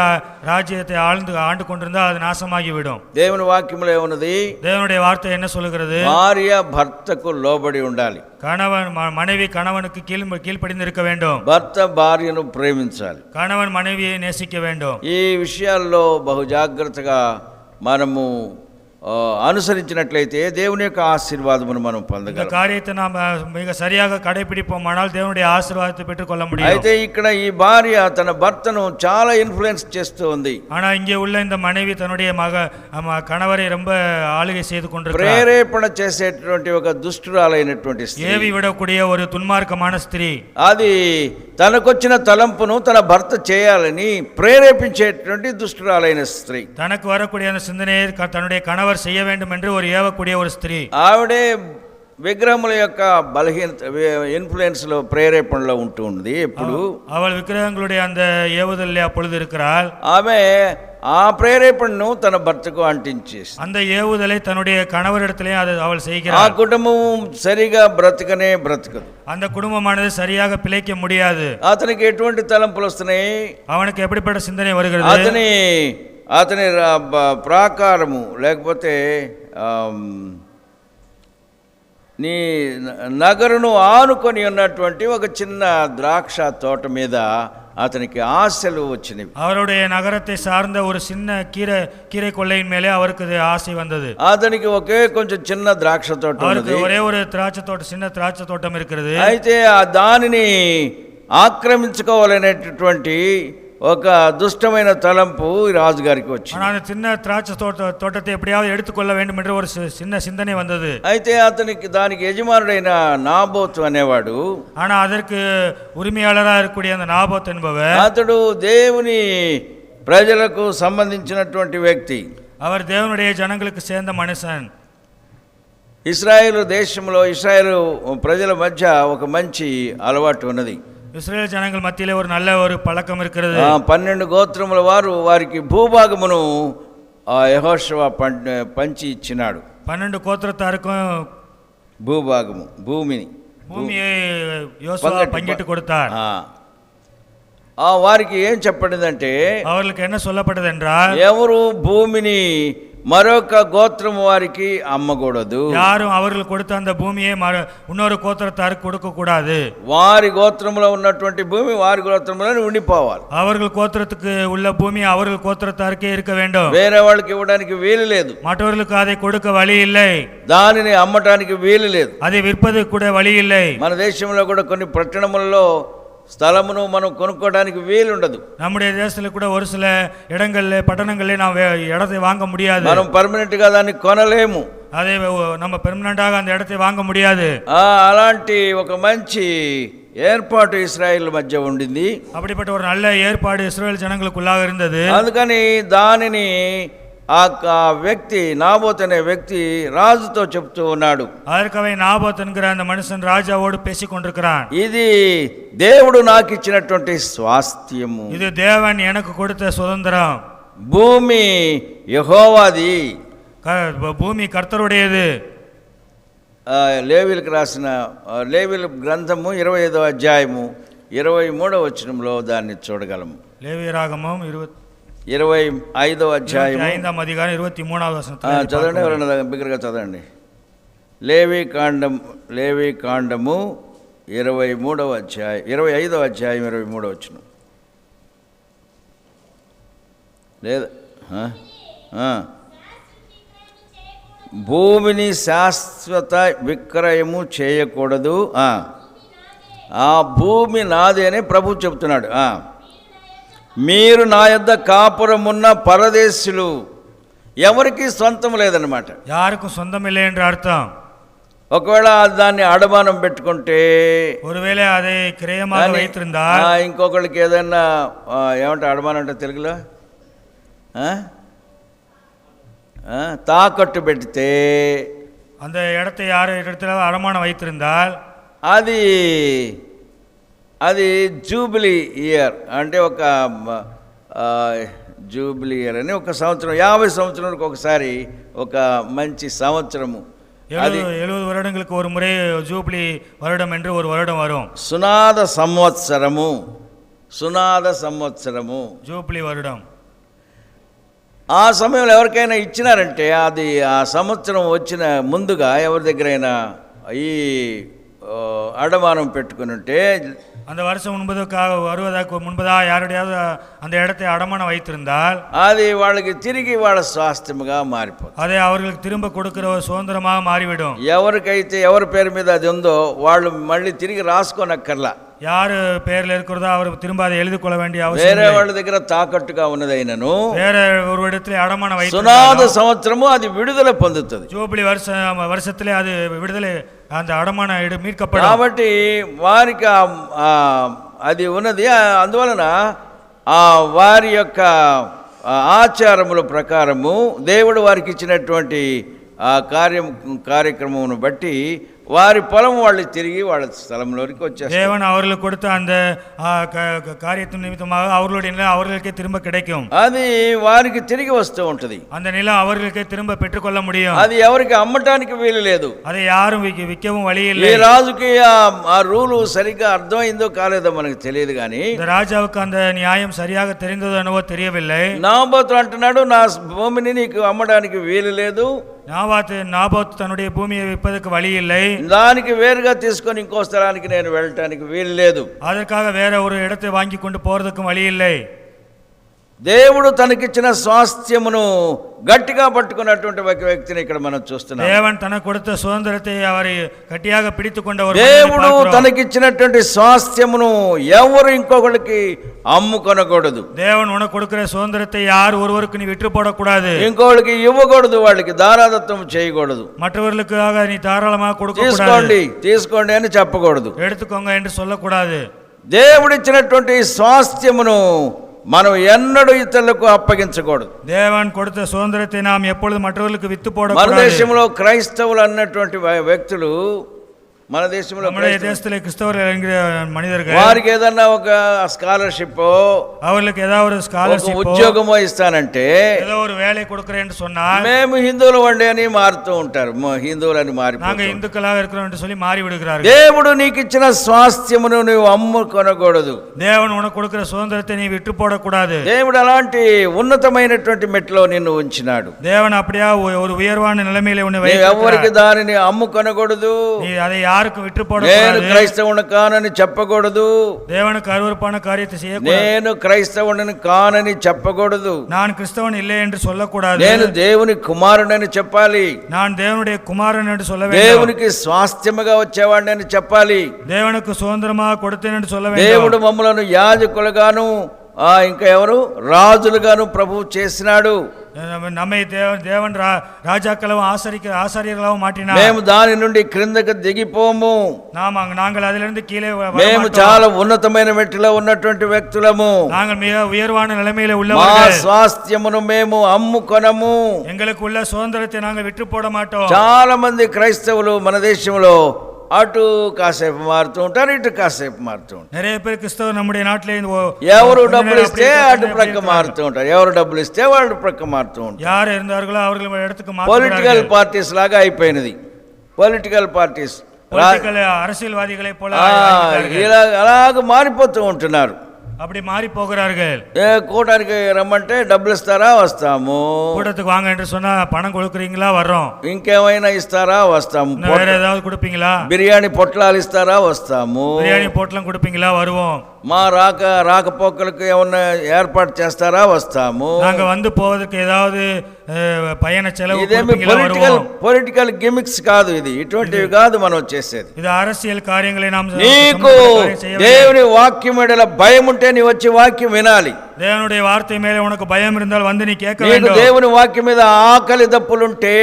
ராஜ்யத்தை ஆண்டு கொண்டிருந்தால் அது நாசமாகிவிடும். దేవుని వాక్యములో ఏమున్నది? தேவனுடைய வார்த்தை என்ன சொல்லுகிறது? భార్య భర్తకు లోబడి ఉండాలి. கணவன் மனைவி கணவனுக்கு கீழ்ப்படிந்து இருக்க வேண்டும். భర్త భార్యను ప్రేమించాలి. கணவன் மனைவியை நேசிக்க வேண்டும். ఈ విషయాల్లో బహు జాగ్రత్తగా మనము అనుసరించినట్లయితే దేవుని యొక్క ఆశీర్వాదమును మనం పొందగలం. இந்த காரியத்தை நாம் மிக சரியாக கடைபிடிப்போமானால் தேவனுடைய ஆசீர்வாதத்தை பெற்றுக்கொள்ள முடியும். అయితే ఇక్కడ ఈ భార్య తన భర్తను చాలా ఇన్ఫ్లుయెన్స్ చేస్తూ ఉంది. ஆனா இங்கே உள்ள இந்த மனைவி தன்னுடைய கணவரை ரொம்ப ஆளுகை செய்து கொண்டிருக்கிறார். ప్రేరేపణ చేసేటువంటి ఒక దుష్టురాలైనటువంటి స్త్రీ, ஏவி விடக்கூடிய ஒரு துன்மார்க்கமான ஸ்திரீ, అది తనకొచ్చిన తలంపును తన భర్త చేయాలని ప్రేరేపించేటువంటి దుష్టురాలైన స్త్రీ, தனக்கு வரக்கூடிய அந்த சிந்தனையை தன்னுடைய கணவர் செய்ய வேண்டும் என்று ஒரு ஏவக்கூடிய ஒரு ஸ்திரீ. ఆవిడే విగ్రహముల యొక్క బలహీనత ఇన్ఫ్లుయెన్స్ లో ప్రేరేపణలో ఉంటూ ఉంది. ఎప్పుడు அவள் விக்கிரகங்களுடைய அந்த ஏவுதலில் அப்பொழுது இருக்கிறாள். ఆమె ఆ ప్రేరేపణను తన భర్తకు అంటించేసి அந்த ஏவுதலை தன்னுடைய கணவரிடத்திலே அவள் ఆ செய்கிறாள். కుటుంబం సరిగా బ్రతకనే బ్రతకదు. அந்த குடும்பமானது சரியாக பிழைக்க முடியாது. అతనికి ఎటువంటి తలంపులు వస్తున్నాయి? அவனுக்கு எப்படிப்பட்ட சிந்தனை வருகிறது? అతని ప్రాకారము లేకపోతే నీ నగరును ఆనుకొని ఉన్నటువంటి ఒక చిన్న ద్రాక్ష తోట మీద అతనికి ఆశలు వచ్చినవి. அவருடைய நகரத்தை சார்ந்த ஒரு சின்ன கீரை கொள்ளையின் மேலே அவருக்கு ஆசை வந்தது. అతనికి ఒకే కొంచెం చిన్న ద్రాక్ష తోట அவருக்கு ஒரே ஒரு திராட்சை தோட்டம், சின்ன திராட்சை తోటం இருக்கிறது. అయితే ఆ దానిని ఆక్రమించుకోవాలనేటటువంటి ఒక దుష్టమైన తలంపు రాజుగారికి వచ్చింది. அந்த சின்ன திராட்சை தோட்டத்தை எப்படியாவது எடுத்துக்கொள்ள வேண்டும் என்ற ஒரு சின்ன சிந்தனை வந்தது. అయితే దానికి యజమానుడైన నాబోతు అనేవాడు, ஆனா அதற்கு உரிமையாளராக இருக்கக்கூடிய அந்த நாபோத் என்பவர், అతడు దేవుని ప్రజలకు సంబంధించినటువంటి వ్యక్తి. அவர் தேவனுடைய ஜனங்களுக்கு சேர்ந்த மனுஷன். ఇశ్రాయేలు దేశంలో ఇశ్రాయేలు ప్రజల మధ్య ఒక మంచి అలవాటు ఉన్నది. இஸ்ரேல் ஜனங்கள் மத்தியிலே ஒரு நல்ல ஒரு பழக்கம் இருக்கிறது. 12 గోత్రముల వారు వారికి భూభాగమును యెహోషువ పంచి ఇచ్చినాడు. 12 கோத்திரத்தாருக்கும் భూభాగము பூமியை யோசுவா பங்கிட்டு கொடுத்தார். వారికి ఏం చెప్పబడిందంటే, அவர்களுக்கு என்ன சொல்லப்பட்டது என்றால், ఎవరు భూమిని మరొక గోత్రము వారికి అమ్మకూడదు. யாரும் அவர்கள் கொடுத்த அந்த பூமியை இன்னொரு கோத்திரத்தாருக்கு கொடுக்க கூடாது. వారి గోత్రములో ఉన్నటువంటి భూమి వారి గోత్రములో ఉండిపోవాలి. அவர்கள் கோத்திரத்துக்கு உள்ள பூமி அவர்கள் கோத்திரத்தாருக்கே இருக்க வேண்டும். వేరే వాళ్ళకి ఇవ్వడానికి వీలు లేదు. மற்றவர்களுக்கு அதை கொடுக்க வழி இல்லை. దానిని అమ్మటానికి వీలు లేదు. அதை விற்பது கூட வழி இல்லை. మన దేశంలో కూడా కొన్ని పట్టణములలో స్థలమును మనం కొనుక్కోవడానికి వీలు ఉండదు. நம்முடைய தேசத்துல கூட ஒரு சில இடங்கள்ல பட்டணங்கள்ல நாம் இடத்தை வாங்க முடியாது. మనం పర్మనెంట్ గా దాన్ని కొనలేము. அதை நம்ம பெர்மனண்டாக அந்த இடத்தை வாங்க முடியாது. అలాంటి ఒక మంచి ఏర్పాటు ఇశ్రాయేల్ మధ్య ఉండింది. அப்படிப்பட்ட ஒரு நல்ல ஏற்பாடு இஸ்ரவேல் ஜனங்களுக்குள்ளாக இருந்தது. అందుకని దానిని ఆ వ్యక్తి నాబోత్ అనే వ్యక్తి రాజుతో చెప్తూ ఉన్నాడు. அதற்கவே நாபோத் என்கிற அந்த மனுஷன் ராஜாவோடு பேசிக் கொண்டிருக்கிறான். ఇది దేవుడు నాకు ఇచ్చినటువంటి స్వాస్థ్యము, இது தேவன் எனக்கு கொடுத்த சுதந்திரம். భూమి యెహోవాది. பூமி கர்த்தருடையது. లేవీయులకు రాసిన లేవీయుల గ్రంథము 25వ అధ్యాయము 23వ వచనంలో దాన్ని చూడగలము. லேவியராகமம் 25వ అధ్యాయము 25వ అధికారం 23వ వచనం చదవండి. ఎవరైనా బిగ్గరగా చదవండి. లేవీ కాండము 25వ అధ్యాయం 23వ వచనం. లేదా భూమిని శాశ్వత విక్రయము చేయకూడదు. ఆ భూమి నాదే అని ప్రభు చెప్తున్నాడు. మీరు నా యొద్ద కాపురమున్న పరదేశులు, ఎవరికి సొంతం లేదన్నమాట. யாருக்கும் சொந்தம் இல்லை என்று அர்த்தம். ఒకవేళ దాన్ని అడమానం పెట్టుకుంటే, ஒருவேளை அதை கிரயமாக வைத்திருந்தால், ఇంకొకళ్ళకి ఏదైనా ఏమంటే అడమానం అంటే తెలుగులో తాకట్టు పెడితే, அந்த இடத்தை யார் இடத்துல அடமானம் வைத்திருந்தால் అది జూబిలీ ఇయర్ అంటే ఒక జూబిలీ ఇయర్ అని ఒక సంవత్సరం 50 సంవత్సరాలకు ఒకసారి ఒక మంచి సంవత్సరము. 70 வருடங்களுக்கு ஒரு முறை ஜூபிலி வருடம் என்று ஒரு வருடம் வரும். సునాద సంవత్సరము ஜூபிலி வருடம். ఆ సమయంలో ఎవరికైనా ఇచ్చినారంటే అది ఆ సంవత్సరం వచ్చిన ముందుగా ఎవరి దగ్గరైనా ఈ అడమానం పెట్టుకుని ఉంటే, அந்த வருஷம் வருவதற்கு முன்பதாக யாருடையாவது அந்த இடத்தை அடமானம் வைத்திருந்தால் అది వాళ్ళకి తిరిగి వాళ్ళ స్వాస్థ్యముగా మారిపోతుంది. அதை அவர்களுக்கு திரும்ப கொடுக்கிற ஒரு சுதந்திரமாக மாறிவிடும். ఎవరికైతే ఎవరి పేరు మీద అది ఉందో వాళ్ళు మళ్ళీ తిరిగి రాసుకోనక్కర్లా. யாரு பேர்ல இருக்கிறதோ அவர் திரும்ப அதை எழுதி கொள்ள வேண்டிய அவசியம் వేరే వాళ్ళ దగ్గర తాకట్టుగా ఉన్నదైనను வேற ஒரு இடத்துல அடமானம் வைத்து సునాద సంవత్సరము అది విడుదల పొందుతుంది. ஜூபிலி வருஷத்திலே அது విడుదల அந்த అడమాన మీట్కపడం. కాబట్టి వారికి అది ఉన్నది. అందువలన వారి యొక్క ఆచారముల ప్రకారము దేవుడు వారికి ఇచ్చినటువంటి ఆ కార్యక్రమమును బట్టి వారి పొలం వాళ్ళు తిరిగి వాళ్ళ స్థలంలోకి వచ్చేస్తారు. தேவன் அவர்களுக்கு கொடுத்த அந்த காரியத்தின் நிமித்தமாக அவர்களுடைய நிலம் அவர்களுக்கே திரும்ப கிடைக்கும். అది వారికి తిరిగి వస్తూ ఉంటుంది. அந்த நிலம் அவர்களுக்கே திரும்ப பெற்றுக்கொள்ள முடியும். అది ఎవరికి అమ్మటానికి వీలు లేదు. அதை யாரும் விற்கவும் வழி இல்லை. ఈ రాజుకి ఆ రూలు సరిగ్గా అర్థమైందో కాలేదో మనకు తెలియదు కానీ, இந்த ராஜாவுக்கு அந்த நியாயம் சரியாக தெரிந்ததோ என்னவோ தெரியவில்லை. నాబోతు అంటున్నాడు, నా భూమిని నీకు అమ్మడానికి వీలు లేదు. నాబోతు తన్నుடைய భూమిயை விற்பதற்கு வழி இல்லை. దానికి వేరుగా తీసుకొని ఇంకో స్థలానికి నేను వెళ్ళటానికి వీలు లేదు. அதற்காக வேற ஒரு இடத்தை வாங்கி கொண்டு போறதுக்கும் வழி இல்லை. దేవుడు తనకిచ్చిన స్వాస్థ్యమును గట్టిగా పట్టుకున్నటువంటి ఒక వ్యక్తిని ఇక్కడ మనం చూస్తున్నాం. தேவன் தனக்கு கொடுத்த சுதந்திரத்தை அவர் கட்டியாக பிடித்துக்கொண்ட ஒரு దేవుడు తనకిచ్చినటువంటి స్వాస్థ్యమును ఎవరు ఇంకొకరికి అమ్ముకొనకూడదు. தேவன் உனக்கு கொடுக்கிற சுதந்திரத்தை யார் ஒருவருக்கு நீ விற்று போடக்கூடாது. ఇంకొకరికి ఇవ్వకూడదు, వాళ్ళకి దారాదత్వం చేయకూడదు. மற்றவர்களுக்காக நீ தாராளமாக கொடுக்க కూడదు. తీసుకోండి అని చెప్పకూడదు. எடுத்துக்கோங்க என்று சொல்லக்கூடாது. దేవుడిచ్చినటువంటి స్వాస్థ్యమును మనం ఎన్నడూ ఇతరులకు అప్పగించకూడదు. தேவன் கொடுத்த சுதந்திரத்தை நாம் எப்பொழுது மற்றவர்களுக்கு வித்து போடக்கூடாது. మన దేశంలో క్రైస్తవులు అన్నటువంటి వ్యక్తులు, మన దేశంలో தேசத்திலே கிறிஸ்தவர்கள் என்கிற மனிதர்கள், వారికి ఏదన్నా ఒక స్కాలర్షిప్, அவர்களுக்கு ஏதாவது ஒரு ஸ்காலர்ஷிப், ఉద్యోగమో ఇస్తానంటే, ఏదో ஒரு வேலை கொடுக்கிறேன் என்று சொன்னால் మేము హిందువులు వండి అని మారుతూ ఉంటారు. హిందువులని మారి நாங்க இந்துக்களாக இருக்கிறோம் என்று சொல்லி மாறி விடுகிறார்கள். దేవుడు నీకు ఇచ్చిన స్వాస్థ్యమును నువ్వు అమ్ముకొనకూడదు. தேவன் உனக்கு கொடுக்கிற சுதந்திரத்தை நீ விட்டு போடக்கூடாது. దేవుడు అలాంటి ఉన్నతమైనటువంటి మెట్లో నిన్ను ఉంచినాడు. தேவன் அப்படியே ஒரு உயர்வான நிலைமையிலே உன்னை வைத்திருக்கிறார். ఎవరికి దానిని అమ్ముకొనకూడదు. நீ அதை யாருக்கு விட்டு போடக்கூடாது. నేను క్రైస్తవుని కానని చెప్పకూడదు. தேவனுக்கு அருவருப்பான காரியத்தை செய்யக்கூடாது. నేను క్రైస్తవుని కానని చెప్పకూడదు. நான் கிறிஸ்தவன் இல்லை என்று சொல்லக்கூடாது. నేను దేవుని కుమారుడని చెప్పాలి. நான் தேவனுடைய குமாரன் என்று சொல்ல வேண்டும். దేవునికి స్వాస్థ్యముగా వచ్చేవాడిని అని చెప్పాలి. தேவனுக்கு சுதந்திரமாக கொடுத்தேன் என்று சொல்ல வேண்டும். దేవుడు మమ్మలను యాజకులుగాను ఇంకా ఎవరు రాజులుగాను ప్రభువు చేసినాడు. நம்மை தேவன் ராஜாக்களும் ஆசாரியர்களாகவும் மாற்றினார். మేము దాని నుండి క్రిందకు దిగిపోము. நாங்கள் அதிலிருந்து கீழே మేము చాలా ఉన్నతమైన మెట్టులో ఉన్నటువంటి వ్యక్తులము. நாங்கள் மிக உயர்வான நிலைமையில మా உள்ளவர்கள். స్వాస్థ్యమును మేము అమ్ముకొనము. எங்களுக்கு உள்ள சுதந்திரத்தை நாங்கள் விட்டு போட மாட்டோம். చాలా మంది క్రైస్తవులు మన దేశంలో అటు కాసేపు మారుతూ ఉంటారు, ఇటు కాసేపు మారుతూ ఉంటారు. நிறைய பேர் கிறிஸ்தவர் நம்முடைய நாட்டிலே ఎవరు డబ్బులు ఇస్తే అటు ప్రక్క మారుతూ ఉంటారు, ఎవరు డబ్బులు ఇస్తే వాళ్ళు ప్రక్క మారుతూ ఉంటారు. யார் இருந்தார்களோ அவர்கள் இடத்துக்கு పొలిటికల్ పార్టీస్ లాగా అయిపోయినది. పొలిటికల్ పార్టీస్ அரசியல்வாதிகளை போல అలాగ మారిపోతూ ఉంటున్నారు. அப்படி மாறி போகிறார்கள். కూటానికి రమ్మంటే డబ్బులు ఇస్తారా, వస్తాము. கூட்டத்துக்கு வாங்க என்று சொன்னா பணம் கொடுக்குறீங்களா, வர்றோம். ఇంకేమైనా ఇస్తారా, వస్తాము. வேற ஏதாவது கொடுப்பீங்களா, బిర్యానీ పొట్లాలు ఇస్తారా, వస్తాము. బిర్యానీ పొట్లం கொடுப்பீங்களா, வருவோம். మా రాకపోకలకు ఏమన్నా ఏర్పాటు చేస్తారా, వస్తాము. நாங்க வந்து போவதற்கு ஏதாவது பயண செலவு ఇదేమి పొలిటికల్ గిమిక్స్ కాదు, ఇది ఇటువంటివి కాదు మనం చేసేది. ఇది அரசியல் కార్యங்களை நாம் నీకు దేవుని వాక్యం ఎడల భయం ఉంటే నీ వచ్చి వాక్యం వినాలి. தேவனுடைய வார்த்தை மேலே உனக்கு பயம் இருந்தால் வந்து நீ கேட்க வேண்டும். నీకు దేవుని వాక్యం మీద ఆకలి దప్పులుంటే,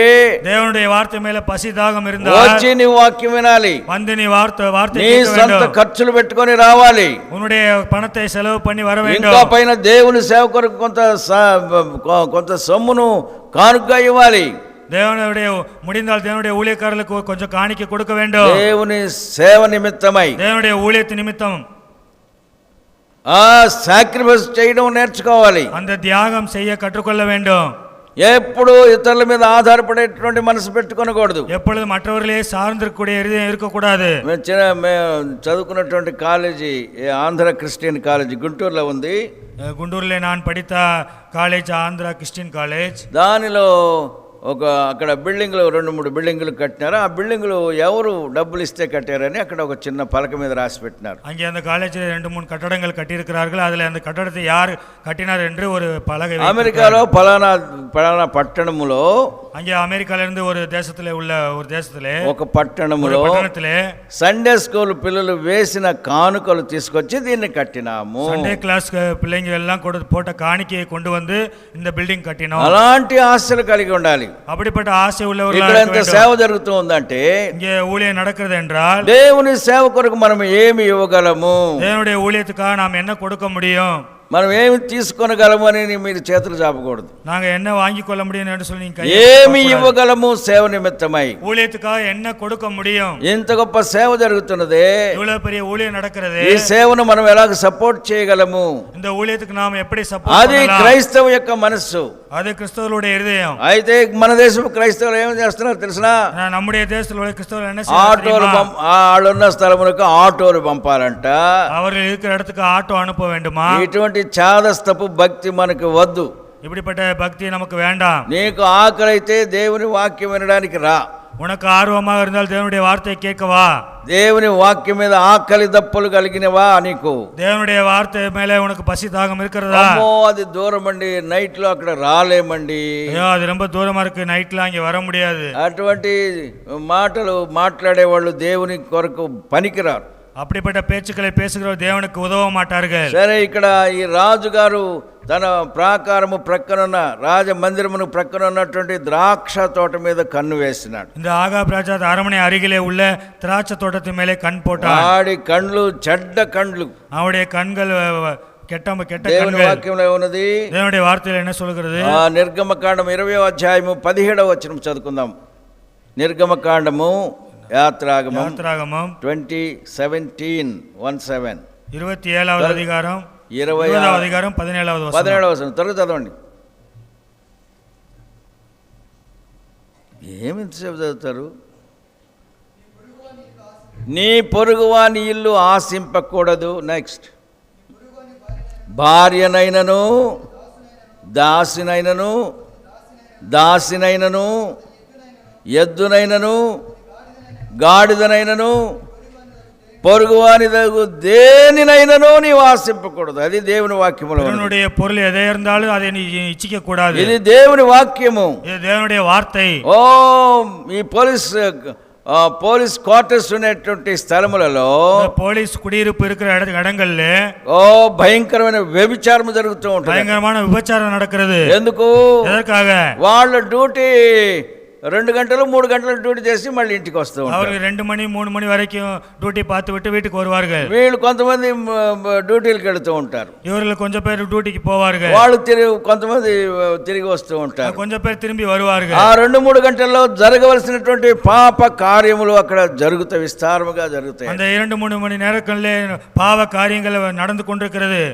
தேவனுடைய வார்த்தை மேலே பசி தாகம் இருந்தால் వచ్చి నీ వాక్యం వినాలి. வந்து நீ వార్த்தை నీ సొంత ఖర్చులు పెట్టుకొని రావాలి. உன்னுடைய பணத்தை செலவு பண்ணி வர வேண்டும். ఇంకా పైన దేవుని సేవకులకు కొంత సొమ్మును కానుకగా ఇవ్వాలి. தேவனுடைய முடிந்தால் தேவனுடைய ஊழியக்காரர்களுக்கு கொஞ்சம் காணிக்க கொடுக்க வேண்டும். దేవుని సేవ నిమిత్తమై, தேவனுடைய ஊழியத்து நிமித்தம் సాక్రిఫైస్ చేయడం నేర్చుకోవాలి. அந்த தியாகம் செய்ய கற்றுக்கொள்ள வேண்டும். ఎప్పుడు ఇతరుల మీద ఆధారపడేటువంటి మనసు పెట్టుకోకూడదు. எப்பொழுது மற்றவர்களே சார்ந்திருக்கக்கூடிய இதயம் இருக்கக்கூடாது. మేము చదువుకున్నటువంటి కాలేజీ ఆంధ్ర క్రిస్టియన్ కాలేజీ గుంటూరులో ఉంది. గుంటూరులో நான் படித்த కాలేజ్ ఆంధ్ర క్రిస్టియన్ కాలేజ్. దానిలో అక్కడ బిల్డింగ్లు 2-3 బిల్డింగులు కట్టినారు. ఆ బిల్డింగులు ఎవరు డబ్బులు ఇస్తే కట్టారని అక్కడ ఒక చిన్న పలక మీద రాసి పెట్టినారు. அங்கே அந்த காலேஜில் 2-3 கட்டடங்கள் கட்டியிருக்கிறார்கள். அதில் அந்த கட்டடத்தை யார் கட்டினார் என்று ஒரு பலகை. అమెరికాలో పలానా పట్టణములో, அங்கே அமெரிக்காலிருந்து ஒரு தேசத்திலே உள்ள ஒரு தேசத்திலே ఒక పట్టణములో సండే స్కూల్ పిల్లలు వేసిన కానుకలు తీసుకొచ్చి దీన్ని కట్టినాము. సండే క్లాస్ పిల్లங்க எல்லாம் போட்ட காணிக்கையை கொண்டு வந்து இந்த பில்டிங் கட்டினோம். అలాంటి ఆశలు కలిగి ఉండాలి. அப்படிப்பட்ட ஆசை உள்ளவர்களாக ఇక్కడ ఎంత సేవ జరుగుతూ ఉందంటే, இங்கே ஊழியம் நடக்கிறது என்றால் దేవుని సేవ కొరకు మనం ఏమి ఇవ్వగలము, தேவனுடைய ஊழியத்துக்காக நாம் என்ன கொடுக்க முடியும், మనం ఏమి తీసుకొనగలము అని మీరు చేతులు చాపకూడదు. நாங்க என்ன வாங்கி கொள்ள முடியும் என்று சொல்லி ఏమి ఇవ్వగలము సేవ నిమిత్తమై, ஊழியத்துக்காக என்ன கொடுக்க முடியும். ఇంత గొప్ప సేవ జరుగుతున్నదే, இவ்வளவு பெரிய ஊழியம் நடக்கிறது. ఈ సేవను మనం ఎలాగ సపోర్ట్ చేయగలము, இந்த ஊழியத்துக்கு நாம் எப்படி సపోర్ట్ అది క్రైస్తవ యొక్క మనస్సు, அது கிறிஸ்தவர்களுடைய இதயம். అయితే మన దేశం క్రైస్తవులు ఏం చేస్తున్నారు తెలుసునా? நம்முடைய தேசத்தில் உள்ள கிறிஸ்தவர்கள் என்ன ఆటోలు ఆడున్న స్థలములకు ఆటోలు పంపాలంట. அவர்கள் இருக்கிற இடத்துக்கு ஆட்டோ அனுப்ப வேண்டுமா? ఇటువంటి చాదస్తపు భక్తి మనకు వద్దు. இப்படிப்பட்ட பக்தி நமக்கு வேண்டாம். నీకు ఆకలి అయితే దేవుని వాక్యం వినడానికి రా. உனக்கு ஆர்வமாக இருந்தால் தேவனுடைய வார்த்தையை கேட்கவா. దేవుని వాక్యం మీద ఆకలి దప్పులు కలిగినవా నీకు? தேவனுடைய வார்த்தை மேலே உனக்கு பசி தாகம் இருக்கிறதா? అమ్మో అది దూరం అండి, నైట్ లో అక్కడ రాలేమండి. ஐயோ அது ரொம்ப தூரமா இருக்கு, నైట్ లో அங்கே வர முடியாது. అటువంటి మాటలు మాట్లాడే వాళ్ళు దేవుని కొరకు పనికిరారు. அப்படிப்பட்ட பேச்சுக்களை பேசுகிறவர் தேவனுக்கு உதவ மாட்டார்கள். సరే, ఇక్కడ ఈ రాజుగారు తన ప్రాకారము ప్రక్కనున్న రాజమందిరమును ప్రక్కన ఉన్నటువంటి ద్రాక్ష తోట మీద కన్ను వేసినాడు. இந்த ஆகாப் ராஜா அரண்மனை அருகிலே உள்ள திராட்சை தோட்டத்தின் மேலே கண் போட்டான். ఆడి కండ్లు చెడ్డ కండ్లు. அவருடைய கண்கள் கெட்ட దేవుని వాక్యంలో ఉన్నది. தேவனுடைய வார்த்தையில் என்ன சொல்கிறது? నిర్గమకాండం 20వ అధ్యాయము 17వ వచనం చదువుకుందాం. నిర్గమకాండము యాత్రాగమం 20:17 27వ అధికారం 20వ అధికారం 17వ వచనం త్వరగా చదవండి. ఏమింతసేపు చదువుతారు? నీ పొరుగువాని ఇల్లు ఆశింపకూడదు. నెక్స్ట్, భార్యనైనను దాసినైనను ఎద్దునైనను గాడిదనైనను పొరుగువాని దేనినైనను నీవు ఆశింపకూడదు. అది దేవుని వాక్యములో. உன்னுடைய பொருள் எதை இருந்தாலும் அதை நீ இச்சிக்க கூடாது. ఇది దేవుని వాక్యము, இது தேவனுடைய வார்த்தை. ఓ ఈ పోలీస్ పోలీస్ క్వార్టర్స్ ఉన్నటువంటి స్థలములలో போலீஸ் குடியிருப்பு இருக்கிற இடங்கள்ல భయంకరమైన వ్యభిచారం జరుగుతూ ఉంటుంది. பயங்கரமான விபச்சாரம் நடக்கிறது. ఎందుకు? எதற்காக? వాళ్ళ డ్యూటీ 2 గంటలు 3 గంటలు డ్యూటీ చేసి మళ్ళీ ఇంటికి వస్తూ ఉంటారు. அவர்கள் 2 மணி 3 மணி வரைக்கும் டியூட்டி பார்த்து விட்டு வீட்டுக்கு வருவார்கள். వీళ్ళు కొంతమంది డ్యూటీలకు వెళ్తూ ఉంటారు. இவர்கள் கொஞ்சம் பேர் டியூட்டிக்கு போவார்கள். వాళ్ళు కొంతమంది తిరిగి వస్తూ ఉంటారు. కొంచెం పేరు తిరిగి வருவார்கள். ఆ 2-3 గంటల్లో జరగవలసినటువంటి పాప కార్యములు అక్కడ జరుగుతాయి, విస్తారముగా జరుగుతాయి. அந்த 2-3 மணி நேரங்களிலே பாவ காரியங்கள் நடந்து கொண்டிருக்கிறது.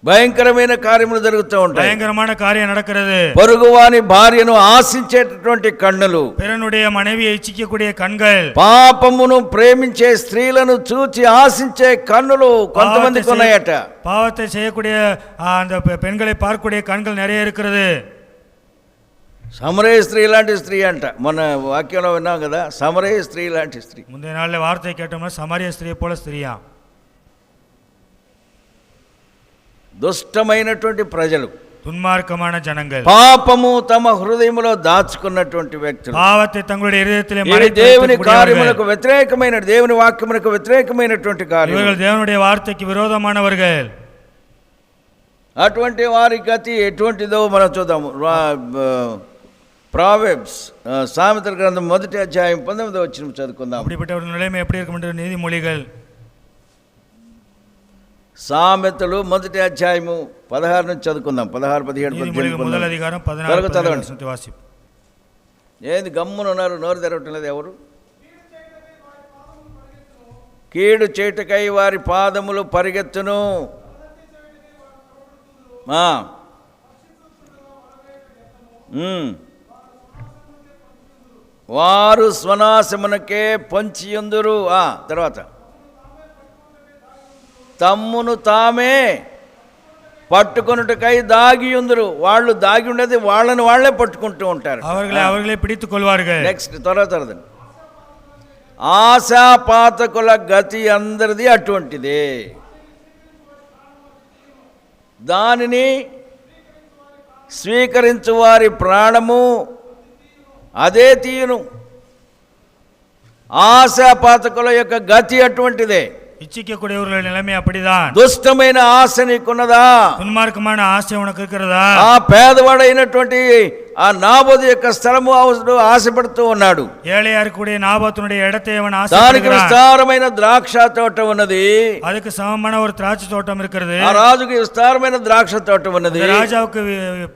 భయంకరమైన కార్యములు జరుగుతూ ఉంటాయి. భయంకరమైన కార్యం நடக்கிறது. పొరుగువాని భార్యను ఆశించేటటువంటి కన్నులు, பிறனுடைய மனைவியை இச்சிக்கக்கூடிய கண்கள், పాపమును ప్రేమించే స్త్రీలను చూచి ఆశించే కన్నులు కొంతమందికి ఉన్నాయట. பாவத்தை செய்யக்கூடிய அந்த பெண்களை பார்க்கக்கூடிய கண்கள் நிறைய இருக்கிறது. సమరయ స్త్రీ లాంటి స్త్రీ అంట. మొన్న వాక్యంలో విన్నాం కదా, సమరయ స్త్రీ లాంటి స్త్రీ. ముందే నాళ్ళ వార్త కేட்டோம்னா சமாரிய ஸ்திரியை போல ஸ்திரியா. దుష్టమైనటువంటి ప్రజలు, துன்மார்க்கமான ஜனங்கள், పాపము తమ హృదయములో దాచుకున్నటువంటి వ్యక్తులు, పావத்தை తங்களுடைய హృదయத்திலே మறைத்து దేవుని కార్యములకు వ్యతిరేకమైన, దేవుని వాక్యములకు వ్యతిరేకమైనటువంటి కార్యములు, இவர்கள் தேவனுடைய வார்த்தைக்கு விரோதமானவர்கள். అటువంటి వారి గతి ఎటువంటిదో మనం చూద్దాము. ప్రావెబ్స్, సామెతల గ్రంథం 1వ అధ్యాయం 19వ వచనం చదువుకుందాం. அப்படிப்பட்டவர்கள் நிலைமை எப்படி இருக்கும்? நீதிமொழிகள், సామెతలు 1వ అధ్యాయము 16 నుంచి చదువుకుందాం. 16, 17 முதல் அதிகாரம் 16 వాసి. ఏంది గమ్మున ఉన్నారు? నోరు తెరవటం లేదు ఎవరు? కీడు చేటుకై వారి పాదములు పరిగెత్తును, వారు స్వనాశమునకే పొంచియుందురు. తర్వాత తమ్మును తామే పట్టుకొనుటకై దాగియుందురు. వాళ్ళు దాగి ఉండేది వాళ్ళని వాళ్ళే పట్టుకుంటూ ఉంటారు. அவர்களே பிடித்துக் கொள்வார்கள். నెక్స్ట్ తర్వాత ఆశాపాతకుల గతి అందరిది అటువంటిదే. దానిని స్వీకరించు వారి ప్రాణము అదే తీయును. ఆశాపాతకుల యొక్క గతి అటువంటిదే. இச்சிக்கக்கூடியவர்கள் நிலைமை அப்படிதான். దుష్టమైన ఆశ నీకున్నదా? துன்மார்க்கமான ஆசை உனக்கு இருக்கிறதா? ఆ పేదవాడైనటువంటి ఆ నాబోతు యొక్క స్థలము ఆశపడుతూ ఉన్నాడు. ఏలియా இருக்கக்கூடிய நாபோத்துடைய இடத்தை அவன் దానికి ஆசைப்படுகிறான். విస్తారమైన ద్రాక్ష తోట ఉన్నది. அதுக்கு சமமான ஒரு திராட்சை தோட்டம் இருக்கிறது. ఆ రాజుకి విస్తారమైన ద్రాక్ష తోట ఉన్నది. ராஜாவுக்கு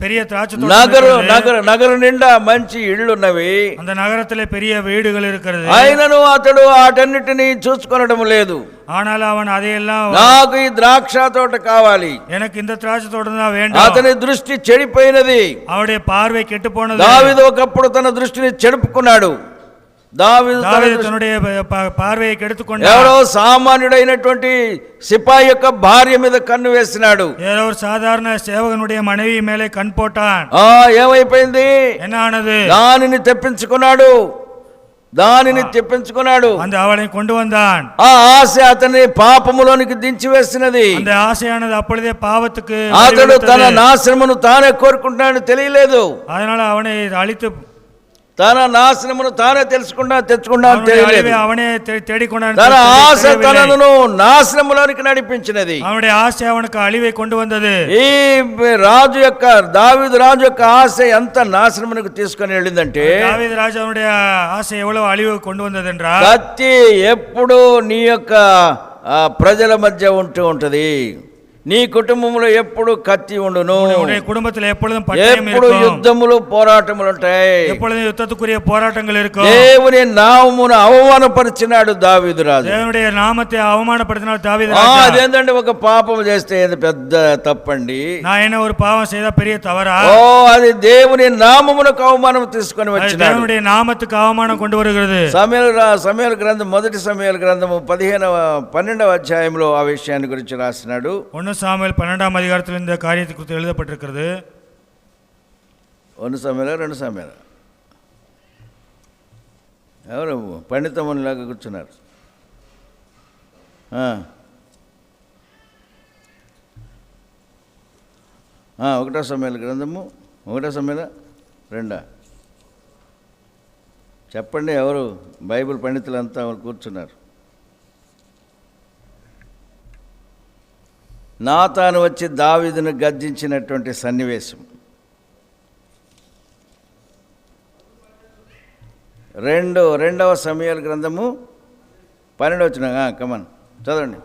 பெரிய திராட்சை தோட்டம். నగరు నిండా మంచి ఇళ్ళున్నవి. அந்த நகரத்திலே பெரிய வீடுகள் இருக்கிறது. అయినను అతడు వాటన్నిటిని చూసుకొనడం లేదు. ஆனால் அவன் அதையெல்லாம், నాకు ఈ ద్రాక్ష తోట కావాలి, எனக்கு இந்த திராட்சை தோட்டம் தான் வேண்டும். అతని దృష్టి చెడిపోయినది. அவருடைய பார்வை கெட்டு போனது. దావీదు ఒకప్పుడు తన దృష్టిని చెడుపుకున్నాడు. దావీదు தன்னுடைய பார்வையை கெடுத்துக்கொண்டார். ఎవరో సామాన్యుడైనటువంటి సిపాయి యొక్క భార్య మీద కన్ను వేసినాడు. ஏதோ ஒரு சாதாரண சேவகனுடைய மனைவி மேலே கண் போட்டான். ఏమైపోయింది? என்ன ஆனது? దానిని తెప్పించుకున్నాడు. அந்த அவளை கொண்டு வந்தான். ఆ ఆశ అతని పాపములోనికి దించివేసినది. அந்த ఆశయానది అప్పుడే పాపத்துக்கு, అతడు తన నాశనమును తానే కోరుకుంటున్నాడు, తెలియలేదు. அதனால அவனை அழித்து, తన నాశనమును తానే తెచ్చుకున్నాడు, తెలియలేదు. அவனே தேடிக்கொண்டான். తన ఆశ తనను నాశనములోనికి నడిపించినది. அவனுடைய ஆசை அவனுக்கு அழிவை கொண்டு வந்தது. ఈ రాజు యొక్క, దావీదు రాజు యొక్క ఆశ ఎంత నాశనమునకు తీసుకొని వెళ్ళిందంటే, దావీదు రాజు அவனுடைய ஆசை எவ்வளவு அழிவு கொண்டு வந்தது என்றால், కత్తి ఎప్పుడు నీ యొక్క ప్రజల మధ్య ఉంటూ ఉంటది. నీ కుటుంబంలో ఎప్పుడు కత్తి ఉండును. కుటుంబத்தில் எப்பொழுதும் ఎప్పుడు యుద్ధములు పోరాటములు ఉంటాయి. எப்பொழுதும் யுத்தத்துக்குரிய போராட்டங்கள் இருக்கும். దేవుని నామమును అవమానపరిచినాడు దావీదు రాజు. దేవుని నామத்தை అవమానపరిచినాడు దావీదు రాజు. అదేంటంటే ఒక పాపం చేస్తే పెద్ద తప్పండి. நான் என்ன ஒரு பாவம் செய்தா பெரிய தவறா? అది దేవుని నామమునకు అవమానం తీసుకొని వచ్చినాడు. దేవుని నామத்துக்கு అవమానం கொண்டு வருகிறது. సమూయేలు గ్రంథం, 1 సమూయేలు గ్రంథము 12వ అధ్యాయంలో ఆ విషయాన్ని గురించి రాసినాడు. 1 சாமுவேல் 12ஆம் அதிகாரத்தில் இந்த காரியத்தை குறித்து எழுதப்பட்டிருக்கிறது. 1 సమూయేలు 2 సమూయేలు. ఎవరు పండితమునిలాగా కూర్చున్నారు? 1 సమూయేలు గ్రంథము 1 సమూయేలు 2. చెప్పండి, ఎవరు బైబిల్ పండితులంతా కూర్చున్నారు. నాతాను వచ్చి దావీదును గద్దించినటువంటి సన్నివేశం. రెండవ సమూయేలు గ్రంథము 12 కమన్ చదవండి.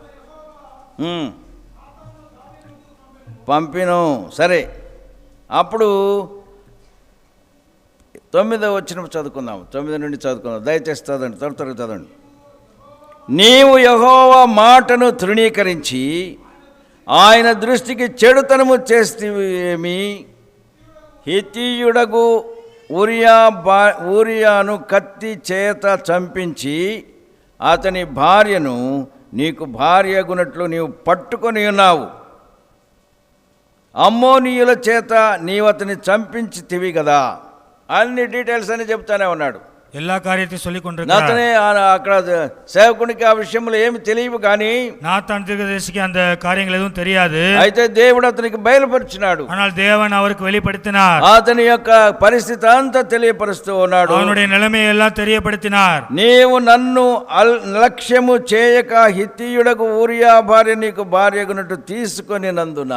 పంపిను, సరే. అప్పుడు 9వ వచనం చదువుకుందాం, 9 నుండి చదువుకుందాం. దయచేసి చదవండి, త్వరగా చదవండి. నీవు యెహోవా మాటను తృణీకరించి ఆయన దృష్టికి చెడుతనము చేస్తేమి, హిత్తీయుడగు ఊరియాను కత్తి చేత చంపించి అతని భార్యను నీకు భార్యగునట్లు నీవు పట్టుకొని ఉన్నావు. అమ్మోనీయుల చేత నీవు అతని చంపించితివి కదా. అన్ని డీటెయిల్స్ అని చెప్తానే ఉన్నాడు. எல்லா காரியத்தையும் சொல்லிக் கொண்டிருக்கிறார். అతనే అక్కడ సేవకునికి ఆ విషయంలో ఏమి తెలియవు, కానీ நாத்தான் தீர்க்கதரிசிக்கு அந்த காரியங்கள் எதுவும் தெரியாது. అయితే దేవుడు అతనికి బయలుపరిచినాడు. ஆனால் தேவன் அவருக்கு வெளிப்படுத்தினார். అతని యొక్క పరిస్థితి అంతా తెలియపరుస్తూ ఉన్నాడు. அவனுடைய நிலைமையை எல்லாம் தெரியப்படுத்தினார். నీవు నన్ను లక్ష్యము చేయక హిత్తీయుడకు ఊరియా భార్య నీకు భార్యగునట్టు తీసుకొని నందున,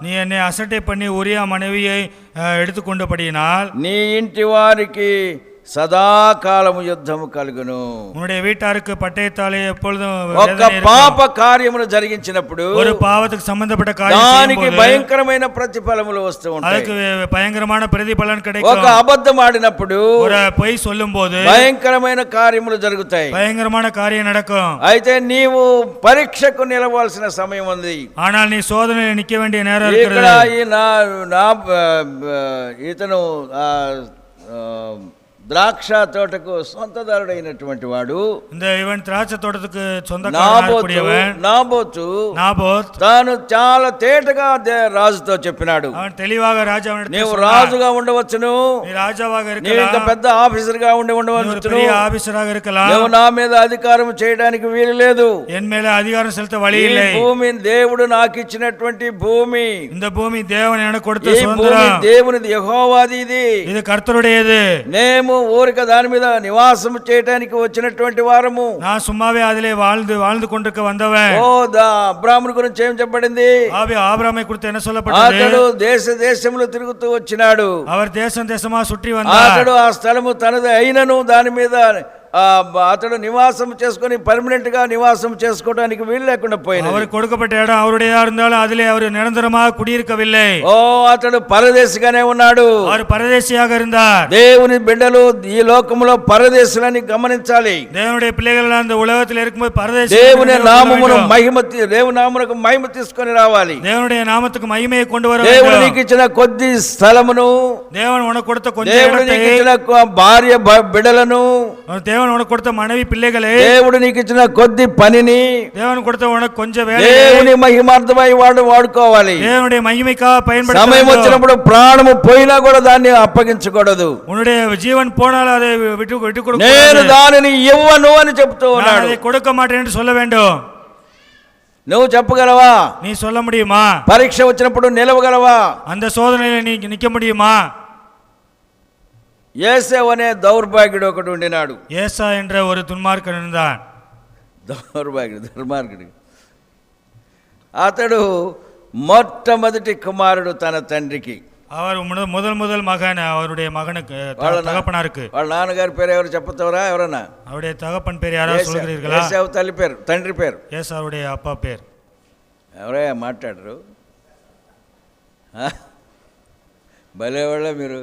நீ என்னை அசட்டை பண்ணி உரியா மனைவியை எடுத்துக்கொண்டபடியினால் నీ ఇంటి వారికి సదాకాలము యుద్ధము కలుగును. உன்னுடைய வீட்டாருக்கு பட்டயத்தாலே எப்பொழுதும் ఒక పాప కార్యమును జరిగించినప్పుడు ஒரு பாவத்துக்கு சம்பந்தப்பட்ட காரியம் దానికి భయంకరమైన ప్రతిఫలములు వస్తూ ఉంటాయి. அதுக்கு பயங்கரமான பிரதிபலன் கிடைக்கும். ఒక అబద్ధం ఆడినప్పుడు, ஒரு பொய் சொல்லும்போது భయంకరమైన కార్యములు జరుగుతాయి. பயங்கரமான காரியம் நடக்கும். అయితే నీవు పరీక్షకు నిలవాల్సిన సమయం ఉంది. ஆனால் நீ சோதனையில் நிக்க வேண்டிய நேரம் ఇక్కడ இருக்கிறது. ఇతను ద్రాక్ష తోటకు సొంతదారుడైనటువంటి వాడు. இந்த இவன் திராட்சை தோட்டத்துக்கு சொந்தக்காரனாகக்கூடியவன் நாபோத் తాను చాలా తేటగా రాజుతో చెప్పినాడు. அவன் தெளிவாக ராஜாவினிடத்தில் నీవు రాజుగా ఉండవచ్చును, நீ రాజాவாக నీవు ఇంకా இருக்கலாம், పెద్ద ఆఫీసర్ గా ఉండవచ్చును, பெரிய ஆபீசராக இருக்கலாம், నువ్వు నా మీద అధికారం చేయడానికి వీలు లేదు. என் மேல அதிகாரம் செலுத்த வழி இல்லை. భూమి దేవుడు నాకు ఇచ్చినటువంటి భూమి, இந்த பூமி தேவன் எனக்கு கொடுத்த ఈ భూమి சுதந்திரம், దేవునిది, యెహోవాది. ఇది இது కర్తరుடையது. మేము ఊరిక దాని మీద నివాసం చేయడానికి వచ్చినటువంటి వారము. நான் சும்மாவே அதிலே வாழ்ந்து கொண்டிருக்க வந்தவன். అబ్రాహాము గురించి ఏం చెప్పబడింది? ஆபிரகாமை குறித்து என்ன சொல்லப்பட்டது? అతడు దేశములు తిరుగుతూ వచ్చినాడు. அவர் தேசமா சுற்றி வந்தார். అతడు ఆ స్థలము తనది అయినను దాని మీద అతడు నివాసం చేసుకొని పర్మనెంట్ గా నివాసం చేసుకోవడానికి వీలు లేకుండా పోయింది. அவருக்கு கொடுக்கப்பட்ட இடம் அவருடையதா இருந்தாலும் அதிலே அவர் நிரந்தரமாக குடியிருக்கவில்லை. అతడు పరదేశిగానే ఉన్నాడు. அவர் పరదేశిயாக இருந்தார். దేవుని బిడ్డలు ఈ లోకములో పరదేశులని గమనించాలి. దేవుடைய பிள்ளைகள் அந்த உலகத்தில் இருக்கும்போது பரதேசி, దేవుని నామమునకు మహిమ తీసుకొని రావాలి. దేవుடைய నామத்துக்கு మహిమயை கொண்டு வர దేవుడు வேண்டும். నీకు ఇచ్చిన కొద్ది స్థలమును, தேவன் உனக்கு கொடுத்த கொஞ்சம் దేవుడు నీకు இடத்தை, ఇచ్చిన భార్య బిడ్డలను, தேவன் உனக்கு கொடுத்த மனைவி பிள்ளைகளை, దేవుడు నీకు ఇచ్చిన కొద్ది పనిని தேவன் கொடுத்த உனக்கு கொஞ்சம் வேலை, దేవుని మహిమార్థమై వాడుకోవాలి. தேவனுடைய మహిமைக்காக பயன்படுத்த సమయం வேண்டும். వచ్చినప్పుడు ప్రాణము పోయినా కూడా దాన్ని అప్పగించకూడదు. உன்னுடைய ஜீவன் போனாலும் அதை விட்டு கொடுக்க నేను கூடாது. దానిని ఇవ్వను అని చెప్తూ நான் ఉన్నాడు. அதை கொடுக்க மாட்டேன் என்று சொல்ல வேண்டும். నువ్వు చెప్పగలవా? நீ சொல்ல முடியுமா? పరీక్ష వచ్చినప్పుడు నిలవగలవా? அந்த சோதனையில நீ நிக்க முடியுமா? యేసేవు అనే దౌర్భాగ్యుడు ఒకడు ఉండినాడు. ஏசா என்ற ஒரு துன்மார்க்கன் இருந்தான். దుర్మార్గుడు. అతడు మొట్టమొదటి కుమారుడు తన తండ్రికి. அவர் முதல் மகன் அவருடைய மகனுக்கு தகப்பனாருக்கு. వాళ్ళ నాన్నగారి పేరు ఎవరు చెప్తారా? ఎవరన్నా? அவருடைய தகப்பன் பேர் யாராவது சொல்கிறீர்களா? యేసేవు తల్లి పేరు, తండ్రి పేరు. ஏசாவுடைய அப்பா பேர் ఎవరే మాట్లాడరు? భలేవాళ్ళ మీరు.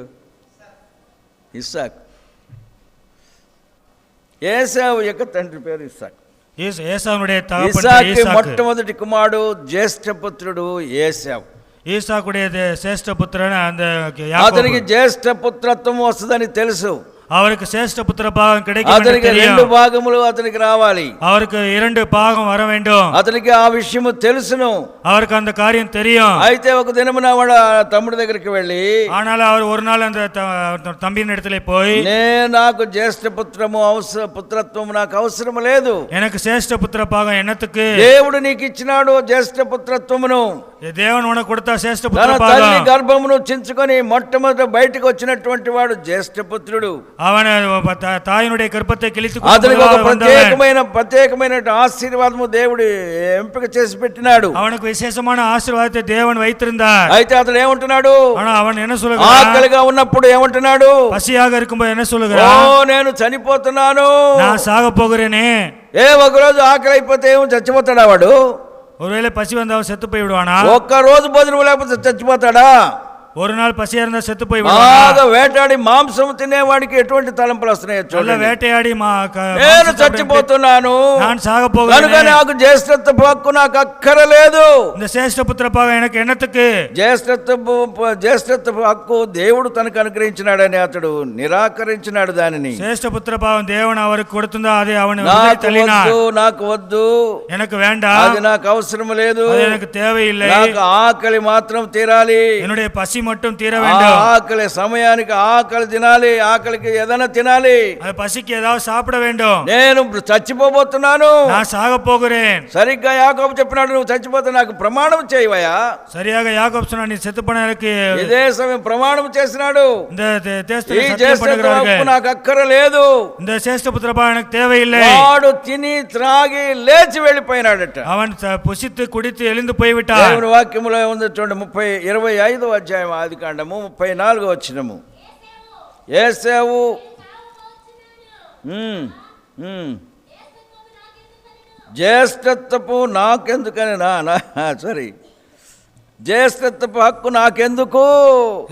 ఇస్సాక్. యేసేవు యొక్క తండ్రి పేరు ఇస్సాక్. ஏசாவுடைய தகப்பன் ఇస్సాకు ஈசாக்கு. మొట్టమొదటి కుమారుడు జ్యేష్ఠపుత్రుడు యేసేవు. ஈசாக்குடைய சிரேஷ்ட புத்திரன் அந்த అతనికి జ్యేష్ఠ పుత్రత్వం వస్తుందని తెలుసు. அவருக்கு சிரேஷ்ட புத்திர பாகம் கிடைக்கும் என்று అతనికి தெரியும். 2 భాగములు అతనికి రావాలి. அவருக்கு 2 பாகம் வர வேண்டும். అతనికి ఆ విషయము తెలుసును. அவருக்கு அந்த காரியம் தெரியும். అయితే ఒక దినమున వాడు తమ్ముడి దగ్గరికి వెళ్ళి, ஆனால் அவர் ஒரு நாள் அந்த தம்பியின் இடத்துல போய், నాకు జ్యేష్ఠ పుత్రత్వం నాకు అవసరం లేదు, எனக்கு சிரேஷ்ட புத்திர பாகம் என்னத்துக்கு? దేవుడు నీకు ఇచ్చినాడు జ్యేష్ఠ పుత్రత్వమును. தேவன் உனக்கு கொடுத்த சிரேஷ்ட తన புத்திர తల్లి பாகம். గర్భమును చించుకొని మొట్టమొదట బయటకు వచ్చినటువంటి వాడు జ్యేష్ఠ పుత్రుడు. அவன் தாயினுடைய கர்ப்பத்தை கிழித்து అతనికి ఒక ప్రత్యేకమైన ఆశీర్వాదము దేవుడు ఎంపిక చేసి పెట్టినాడు. அவனுக்கு விசேஷமான ஆசீர்வாதத்தை தேவன் வைத்திருந்தார். అయితే అతడు ఏమంటున్నాడు? ஆனா அவன் என்ன சொல்லுகிறான்? ఆకలిగా ఉన్నప్పుడు ఏమంటున్నాడు? பசியாக இருக்கும்போது என்ன சொல்லுகிறான்? ఓ నేను చనిపోతున్నాను, நான் சாக போகிறேனே. ఒకరోజు ఆకలి అయిపోతే ఏమో చచ్చిపోతాడా వాడు? ஒருவேளை பசி வந்தா அவன் செத்து போய் விடுவானா? ఒక్క రోజు భోజనం లేకపోతే చచ్చిపోతాడా? ஒரு நாள் பசியா இருந்தா செத்து போய் బాగా వేటాడి మాంసం తినేవాడికి ఎటువంటి తలంపులు వస్తున్నాయో చూడండి. వేటయాడి నేను చచ్చిపోతున్నాను కనుక నాకు జ్యేష్ఠత్వపు హక్కు నాకు అక్కరలేదు. இந்த சேஷ்ட புத்திரபாகம் எனக்கு என்னத்துக்கு? జ్యేష్ఠత్వపు హక్కు దేవుడు తనకు అనుగ్రహించినాడని అతడు నిరాకరించినాడు దానిని. சேஷ்ட புத்திரபாகம் தேவன் அவருக்கு கொடுத்திருந்தா அதை அவன் నాకు వద్దు, எனக்கு வேண்டாம், అది నాకు అవసరం లేదు, எனக்கு தேவையில்லை, నాకు ఆకలి మాత్రం తీరాలి, என்னுடைய பசி மட்டும் தீர வேண்டும். ఆకలి సమయానికి ఆకలి తినాలి, ఆకలికి ఏదైనా తినాలి, పసికి ఏதாவது సాப்பிட வேண்டும். నేను చచ్చిపోబోతున్నాను, நான் சாக போகிறேன். సరిగ్గా యాకోబు చెప్పినాడు, నువ్వు చచ్చిపోతే నాకు ప్రమాణం చేయవయ్యా. சரியாக யாக்கோபு சொன்னான், நீ செத்து போனதற்கு ఇదే సమయం ప్రమాణం చేసినాడు. இந்த தேசத்துல சத்தியம் பண்ணுகிறார்கள், నాకు అక్కరలేదు, இந்த சேஷ்ட புத்திரபாகம் எனக்கு தேவையில்லை. వాడు తిని త్రాగి లేచి వెళ్ళిపోయినాడట. அவன் புசித்து குடித்து எழுந்து போய்விட்டான். దేవుని వాక్యములో ఉంది చూడండి, 25వ అధ్యాయం ఆదికాండము 34వ వచనము. ఏశావు జ్యేష్ఠత్వపు నాకెందుకని జ్యేష్ఠత్వపు హక్కు నాకెందుకు?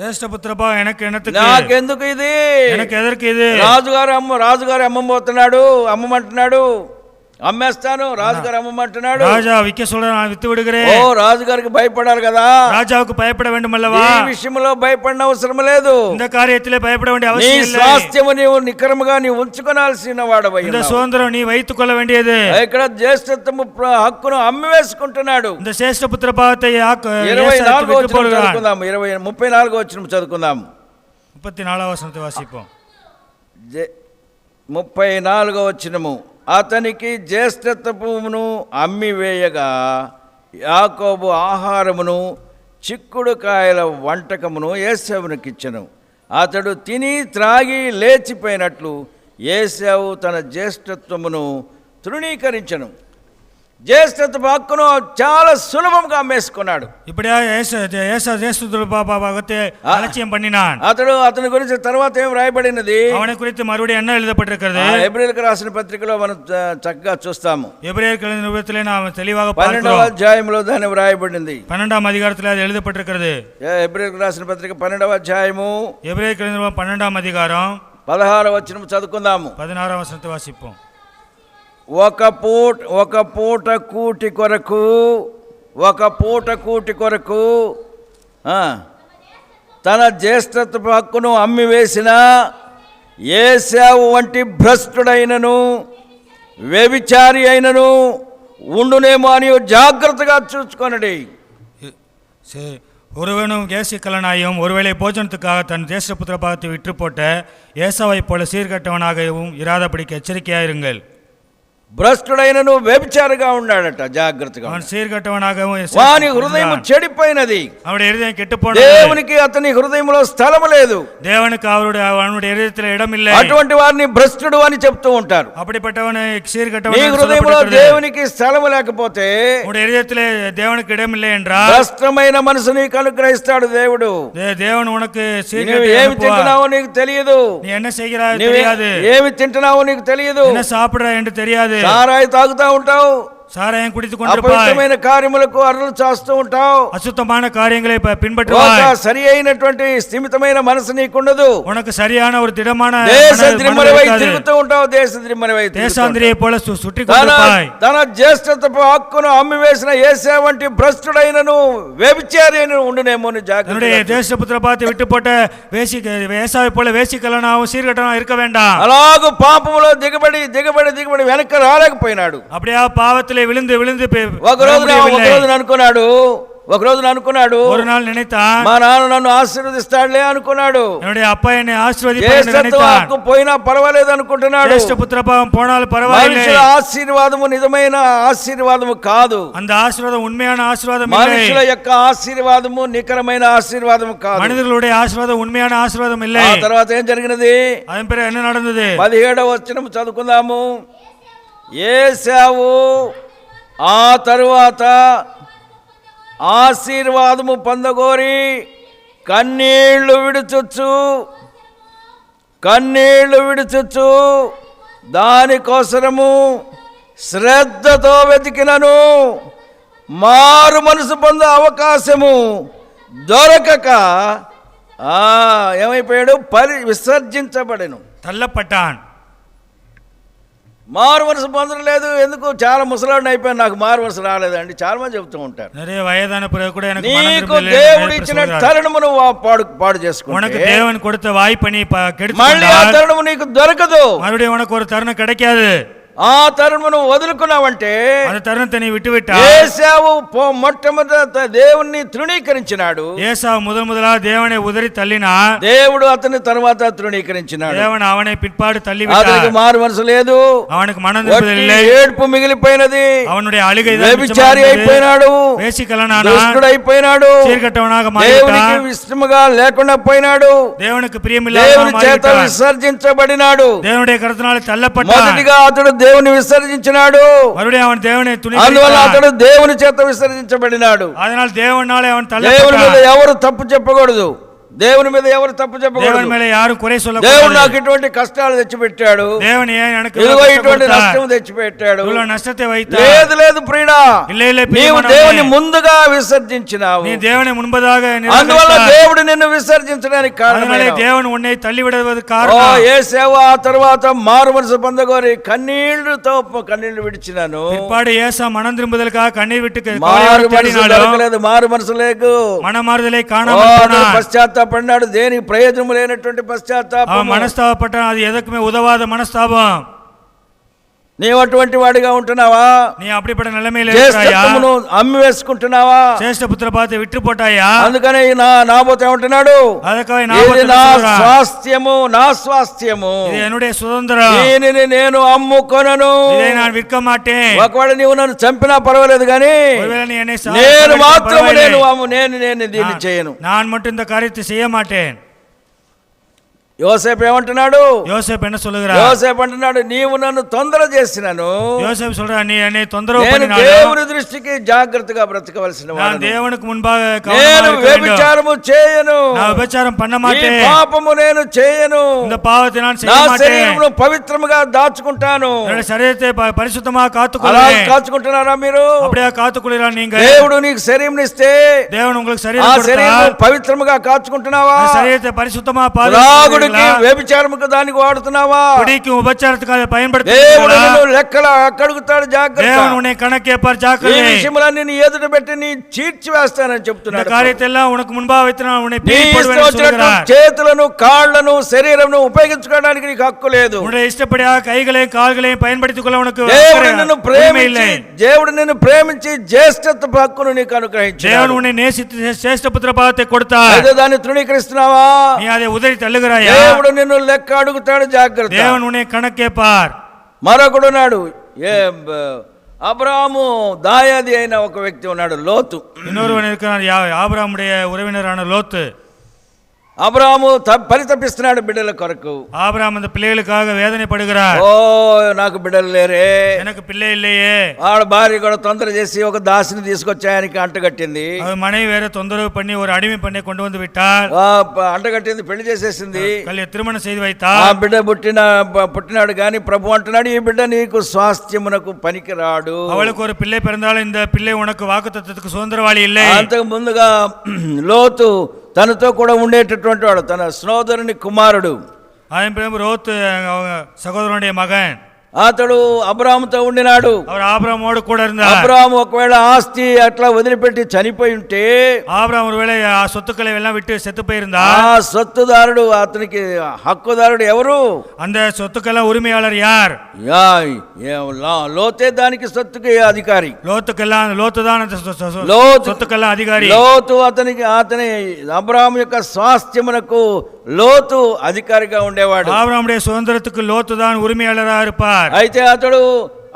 జ్యేష్ఠ పుత్రభావం எனக்கு என்னத்துக்கு? నాకెందుకు ఇది? எனக்கு ఎదరికి ఇది? రాజుగారు అమ్మబోతున్నాడు, అమ్మమంటున్నాడు, అమ్మేస్తాను, రాజుగారు అమ్మమంటున్నాడు. రాజా విక్క சொல்ற நான் வித்து விடுகிறேன். ఓ రాజుగారికి భయపడాలి కదా, రాజాவுக்கு பயப்பட வேண்டும் அல்லவா? ఈ విషయంలో భయపడిన అవసరం లేదు, இந்த காரியத்திலே பயப்பட வேண்டிய அவசியம் இல்லை. నీ స్వాస్థ్యము నీవు నికరముగా నీవు ఉంచుకోవాల్సిన వాడవై இந்த சுதந்திரம் நீ வைத்துக் கொள்ள வேண்டியது. ఇక్కడ జ్యేష్ఠత్వము హక్కును అమ్మి వేసుకుంటున్నాడు. இந்த சேஷ்ட పుత్ర భాగத்தை 34వ వచనం చదువుకుందాం. 34వ వచనం చదువుకుందాం. 34వ వచనం వాసిపోం. 34వ వచనము. అతనికి జ్యేష్ఠత్వమును అమ్మివేయగా యాకోబు ఆహారమును చిక్కుడుకాయల వంటకమును ఏశావునికిచ్చెను. అతడు తిని త్రాగి లేచిపోయినట్లు ఏశావు తన జ్యేష్ఠత్వమును తృణీకరించెను. జ్యేష్ఠత్వ హక్కును చాలా సులభంగా అమ్మేసుకున్నాడు. இப்படியா జ్యేష్ఠత్వத்தை அலட்சியம் பண்ணினான். అతని గురించి తర్వాత ఏం రాయబడినది? அவனை குறித்து மறுபடியும் என்ன எழுதப்பட்டிருக்கிறது? హెబ్రీయులకు రాసిన పత్రికలో మనం చక్కగా చూస్తాము. எபிரேயருக்கு எழுதின நிருபத்திலே நாம் தெளிவாக 12వ అధ్యాయంలో దాని రాయబడింది. 12వ அதிகாரத்தில் அது எழுதப்பட்டிருக்கிறது. హెబ్రీయులకు రాసిన పత్రిక 12వ అధ్యాయము, எபிரேயருக்கு எழுதின 12వ அதிகாரம் 16వ వచనం చదువుకుందాము. 16వ వచనத்தை వాసిపోం. ఒక పూట కూటి కొరకు తన జ్యేష్ఠత్వ హక్కును అమ్మివేసిన ఏశావు వంటి భ్రష్టుడైనను వ్యభిచారి అయినను ఉండునేమో అని జాగ్రత్తగా చూసుకొనడి. ஒருவனும் கேசிக்கலனாயும் ஒருவேளை போஜனத்துக்காக தன் ஜேஷ்ட புத்திர பாகத்தை விற்று போட்ட ஏசாவை போல சீர்கட்டவனாகவும் இராதபடிக்கு எச்சரிக்கையாயிருங்கள். భ్రష్టుడైనను వ్యభిచారిగా ఉన్నాడట, జాగ్రత్తగా. వాని హృదయం చెడిపోయినది, அவருடைய இருதயம் கெட்டுப்போனது. దేవునికి అతని హృదయంలో స్థలము లేదు, தேவனுக்கு அவருடைய இதயத்தில் இடம் இல்லை. అటువంటి వారిని భ్రష్టుడు అని చెప్తూ ఉంటారు. அப்படிப்பட்டவனை சீர்கட்டவன். నీ హృదయంలో దేవునికి స్థలము లేకపోతే, உடைய இதயத்திலே தேவனுக்கு இடம் இல்லை என்றால், భ్రష్టమైన మనసు నీకు అనుగ్రహిస్తాడు దేవుడు. தேவன் உனக்கு ఏమి తింటున్నావో నీకు తెలియదు, நீ என்ன செய்கிறாய் தெரியாது, ఏమి తింటున్నావో నీకు తెలియదు, என்ன சாப்பிடுறாய் என்று தெரியாது, సారాయి తాగుతా ఉంటావు, சாராயம் குடித்துக் கொண்டிருப்பாய், అపవిత్రమైన కార్యములకు అరులు చేస్తూ ఉంటావు, అశుద్ధమైన కార్యங்களை பின்பற்றுவாய், సరి అయినటువంటి స్థిమితమైన మనసు నీకుండదు, உனக்கு சரியான ஒரு திடமான దేశద్రిమ్మలవై తిరుగుతూ ఉంటావు, దేశాంధ్రిயை போல சுற்றி கொண்டிருப்பாய். తన జ్యేష్ఠత్వపు హక్కును అమ్మివేసిన ఏశావు వంటి భ్రష్టుడైనను వ్యభిచారి అయినను ఉండునేమో అని జాగ్రత్త. జ్యేష్ఠ పుత్ర పాతి விட்டு போட்ட ஏசாவை போல வேசிக்கலனாவும் சீர்கட்டனாவும் இருக்க வேண்டாம். అలాగూ పాపములో దిగబడి వెనక్కి రాలేకపోయినాడు. அப்படியே பாவத்திலே விழுந்து ఒక రోజు అనుకున్నాడు, ఒకరోజు అనుకున్నాడు, ஒரு நாள் நினைத்தான், మా నాన్న నన్ను ఆశీర్వదిస్తాడులే అనుకున్నాడు. என்னுடைய அப்பா என்னை ஆசீர்வதிப்பார் என்று జ్యేష్ఠత్వ நினைத்தான். హక్కు పోయినా పర్వాలేదు అనుకుంటున్నాడు. జ్యేష్ఠ పుత్రభావం పోనాலும் పర్వాలేదు. మనుషుల ఆశీర్వాదము నిజమైన ఆశీర్వాదము కాదు. அந்த ஆசீர்வாதம் உண்மையான ஆசீர்வாதம் இல்லை. మనుషుల యొక్క ఆశీర్వాదము నికరమైన ఆశీర్వాదము కాదు. மனிதர்களுடைய ஆசீர்வாதம் உண்மையான ஆசீர்వాదம் இல்லை. ఆ తర్వాత ఏం జరిగినది? அதன் பிறகு என்ன நடந்தது? 17వ వచనం చదువుకుందాము. ఏశావు ఆ తరువాత ఆశీర్వాదము పొందగోరి కన్నీళ్లు విడుచుచు దానికోసరము శ్రద్ధతో వెతికినను మారు మనసు పొందే అవకాశము దొరకక ఏమైపోయాడు? విసర్జించబడెను, తల్లపట్టాన్. మారు మనసు పొందలేదు. ఎందుకు? చాలా ముసలాడిని అయిపోయాను, నాకు మారు మనసు రాలేదండి. చాలా మంది చెప్తూ ఉంటారు. నీకు దేవుడు ఇచ్చిన తరుణమును పాడు చేసుకుంటే దేవుని కొడుత వాய்ப்பని మళ్ళీ ఆ తరుణము నీకు దొరకదు. మறுபடியும் உனக்கு ஒரு தருணம் கிடைக்காது. ఆ తరుణమును వదులుకున్నావంటే அந்த தருணத்தை நீ விட்டுவிட்டாய். ఏశావు మొట్టమొదట దేవుణ్ణి తృణీకరించినాడు. ஏசாவு முதலா தேவனை உதறி தள்ளினான். దేవుడు అతని తర్వాత తృణీకరించినాడు. தேவன் அவனை பிற்பாடு தள்ளிவிட்டார். అతనికి మారు మనసు లేదు, அவனுக்கு மனம் திரும்புதலில்லை. ఏడ్పు మిగిలిపోయినది. அவனுடைய అழுகை వ్యభిచారి అయిపోయినాడు, వేశ్యకలనాడు, దుష్టుడు అయిపోయినాడు, చీకటవనాగ దేవునికి ఇష్టముగా లేకుండా పోయినాడు, దేవునికి ప్రియమిల్లాத దేవుని చేత విసర్జించబడినాడు. దేవుடைய కరతనాల తల్లపట్టాడు. మొదటిగా అతడు దేవుని విసర్జించినాడు, అందువల్ల అతడు దేవుని చేత విసర్జించబడినాడు. దేవుని మీద ఎవరు తప్పు చెప్పకూడదు. దేవుని మీద ఎవరు తప్పు చెప్పకూడదు. దేవుడు నాకు ఇటువంటి కష్టాలు తెచ్చిపెట్టాడు, ఇదిగో ఇటువంటి నష్టం తెచ్చిపెట్టాడు. లేదు లేదు ప్రియుడా, నీవు దేవుని ముందుగా విసర్జించినావు, అందువల్ల దేవుడు నిన్ను విసర్జించడానికి కారణం. యేసేవ ఆ తర్వాత మారు మనసు పొందగోరి కన్నీళ్లతో కన్నీళ్లు విడిచినాను. మారు మనసు లేదు, పశ్చాత్తాపడినాడు. దేనికి ప్రయోజనం లేనటువంటి పశ్చాత్తాపం, మనస్తాపం. అది ఎదకమే ఉదవాద మనస్తాపం. నీవు అటువంటి వాడిగా ఉంటున్నావా? నీ அப்படிப்பட்ட நிலைமையில జ్యేష్ఠత్వమును అమ్మి వేసుకుంటున్నావా? జ్యేష్ఠ పుత్ర పాత్ర విట్టు పోటాయా? అందుకనే నాబోతు ఏమంటున్నాడు? ఇది నా స్వాస్థ్యము, నా స్వాస్థ్యము, ఇది என்னுடைய சுதந்திரம், దీనిని నేను అమ్ముకొనను, ఇదే నేను విற்க మాటేన్. ఒకవేళ నీవు నన్ను చంపినా పర్వాలేదు కానీ నేను మాత్రము నేను దీన్ని చేయను. நான் மட்டும் இந்த காரியத்தை செய்ய மாட்டேன். யோசேப்பு ఏమంటున్నాడు? యోసేపు என்ன சொல்லுகிறார்? యోసేపు అంటున్నాడు, నీవు నన్ను తొందర చేసినాను. యోసేపు சொல்றார், நீ என்னை தொந்தரவு నేను பண்ணினாலும் దేవుని దృష్టికి జాగ్రత్తగా బ్రతకవలసిన వాడు. நான் தேவனுக்கு முன்பாக నేను వ్యభిచారము చేయను, நான் விபச்சாரம் பண்ண ఈ மாட்டேன், పాపము నేను చేయను, இந்த பாவத்தை நான் செய்ய నా மாட்டேன், శరీరమును పవిత్రముగా దాచుకుంటాను. என்னுடைய శరీరத்தை పరిశుద్ధமாக అలా காத்துக்கொள்வேன். కాచుకుంటున్నారా మీరు? அப்படியே కాத்துకొల్లిరా நீங்கள்? దేవుడు నీకు శరీరం ఇస్తే దేవుడు உங்களுக்கு ఆ శరీరం శరీరం கொடுத்தார், పవిత్రముగా కాచుకుంటున్నావా? శరీరத்தை పరిశుద్ధமாக రాగుడికి பாதுகாக்கிறீங்களா? వ్యభిచారముకు దానికి వాడుతున్నావా? குடிக்கும் உபச்சாரத்துக்காக దేవుడు பயன்படுத்துகிறீங்களா? నిన్ను లెక్కల అక్కడుగుతాడు, జాగ్రత్త. தேவன் உன்னை கணக்கேப்பார், ఈ ஜாக்கிரதை. విషయములన్నీ నీ ఎదుట పెట్టి నీ చీల్చి వేస్తానని இந்த చెప్తున్నాడు. காரியத்தை எல்லாம் உனக்கு முன்பாக வைத்து நான் உன்னை నీ பீறி ఇష్టం போடுவேன் என்று వచ్చినట్టు சொல்கிறார். చేతులను, కాళ్లను, శరీరంను ఉపయోగించుకోవడానికి నీకు హక్కు లేదు. உன்னுடைய இஷ்டப்படியாக கைகளையும் கால்களையும் பயன்படுத்திக் கொள்ள உனக்கு దేవుడు నిన్ను உரிமை ప్రేమించి இல்லை. జ్యేష్ఠత్వ హక్కును నీకు అనుగ్రహించాడు. தேவன் உன்னை நேசித்து శ్రేష్ఠ పుత్ర పాదத்தை கொடுத்தார். అయితే దాన్ని తృణీకరిస్తున్నావా? நீ அதை ఉదరి తల్లుகிறாయా? దేవుడు నిన్ను లెక్క అడుగుతాడు, జాగ్రత్త. தேவன் உன்னை கணக்கேப்பார். మరొకడు ఉన్నాడు, అబ్రాహాము దాయాది అయిన ఒక వ్యక్తి ఉన్నాడు, లోతు. இன்னொருவன் இருக்கிறான், ஆபிரகாமுடைய உறவினரான லோத்து. అబ్రాహాము పరితపిస్తున్నాడు బిడ్డల కొరకు. ஆபிரகாம் அந்த பிள்ளைகளுக்காக வேதனைப்படுகிறார். ఓ నాకు బిడ్డలు లేరే, எனக்கு பிள்ளை இல்லையே. ఆడ భార్య కూడా తొందర చేసి ఒక దాసిని తీసుకొచ్చి ఆయనకి అంటగట్టింది. மனைவி வேற தொந்தரவு பண்ணி ஒரு அடிமை பண்ணி கொண்டு வந்து விட்டார். అంటగట్టింది, పెళ్లి చేసేసింది, திருமணம் செய்து வைத்தார். ఆ బిడ్డ పుట్టినాడు కానీ ప్రభు అంటున్నాడు, ఈ బిడ్డ నీకు స్వాస్థ్యమునకు పనికిరాడు. அவளுக்கு ஒரு பிள்ளை பிறந்தாலும் இந்த பிள்ளை உனக்கு வாக்குத்தத்தத்துக்கு சுதந்திரவாளி இல்லை. అంతకు ముందుగా లోతు తనతో కూడా ఉండేటటువంటి వాడు, తన సోదరుని కుమారుడు. அதன் பிறகு ரோத்து அவங்க சகோதரனுடைய மகன். అతడు అబ్రాముతో ఉండినాడు. அவர் ஆபிரகாமோடு கூட இருந்தார். అబ్రాము ఒకవేళ ఆస్తి అట్లా వదిలిపెట్టి చనిపోయి ఉంటే ஆபிரகாம் ஒருவேளை சொத்துக்களை எல்லாம் விட்டு செத்து ఆ போயிருந்தார். సొత్తుదారుడు అతనికి హక్కుదారుడు ఎవరు? அந்த சொத்துக்கெல்லாம் உரிமையாளர் யார்? లోతే దానికి సొత్తుకి అధికారి. லோத்து தான் அந்த లోతు சொத்துக்கெல்லாம் அதிகாரி. లోతు అతని అబ్రాము యొక్క స్వాస్థ్యమునకు లోతు అధికారిగా ఉండేవాడు. ஆபிரகாமுடைய சுதந்திரத்துக்கு லோத்து தான் உரிமையாளராக இருப்பார். అయితే అతడు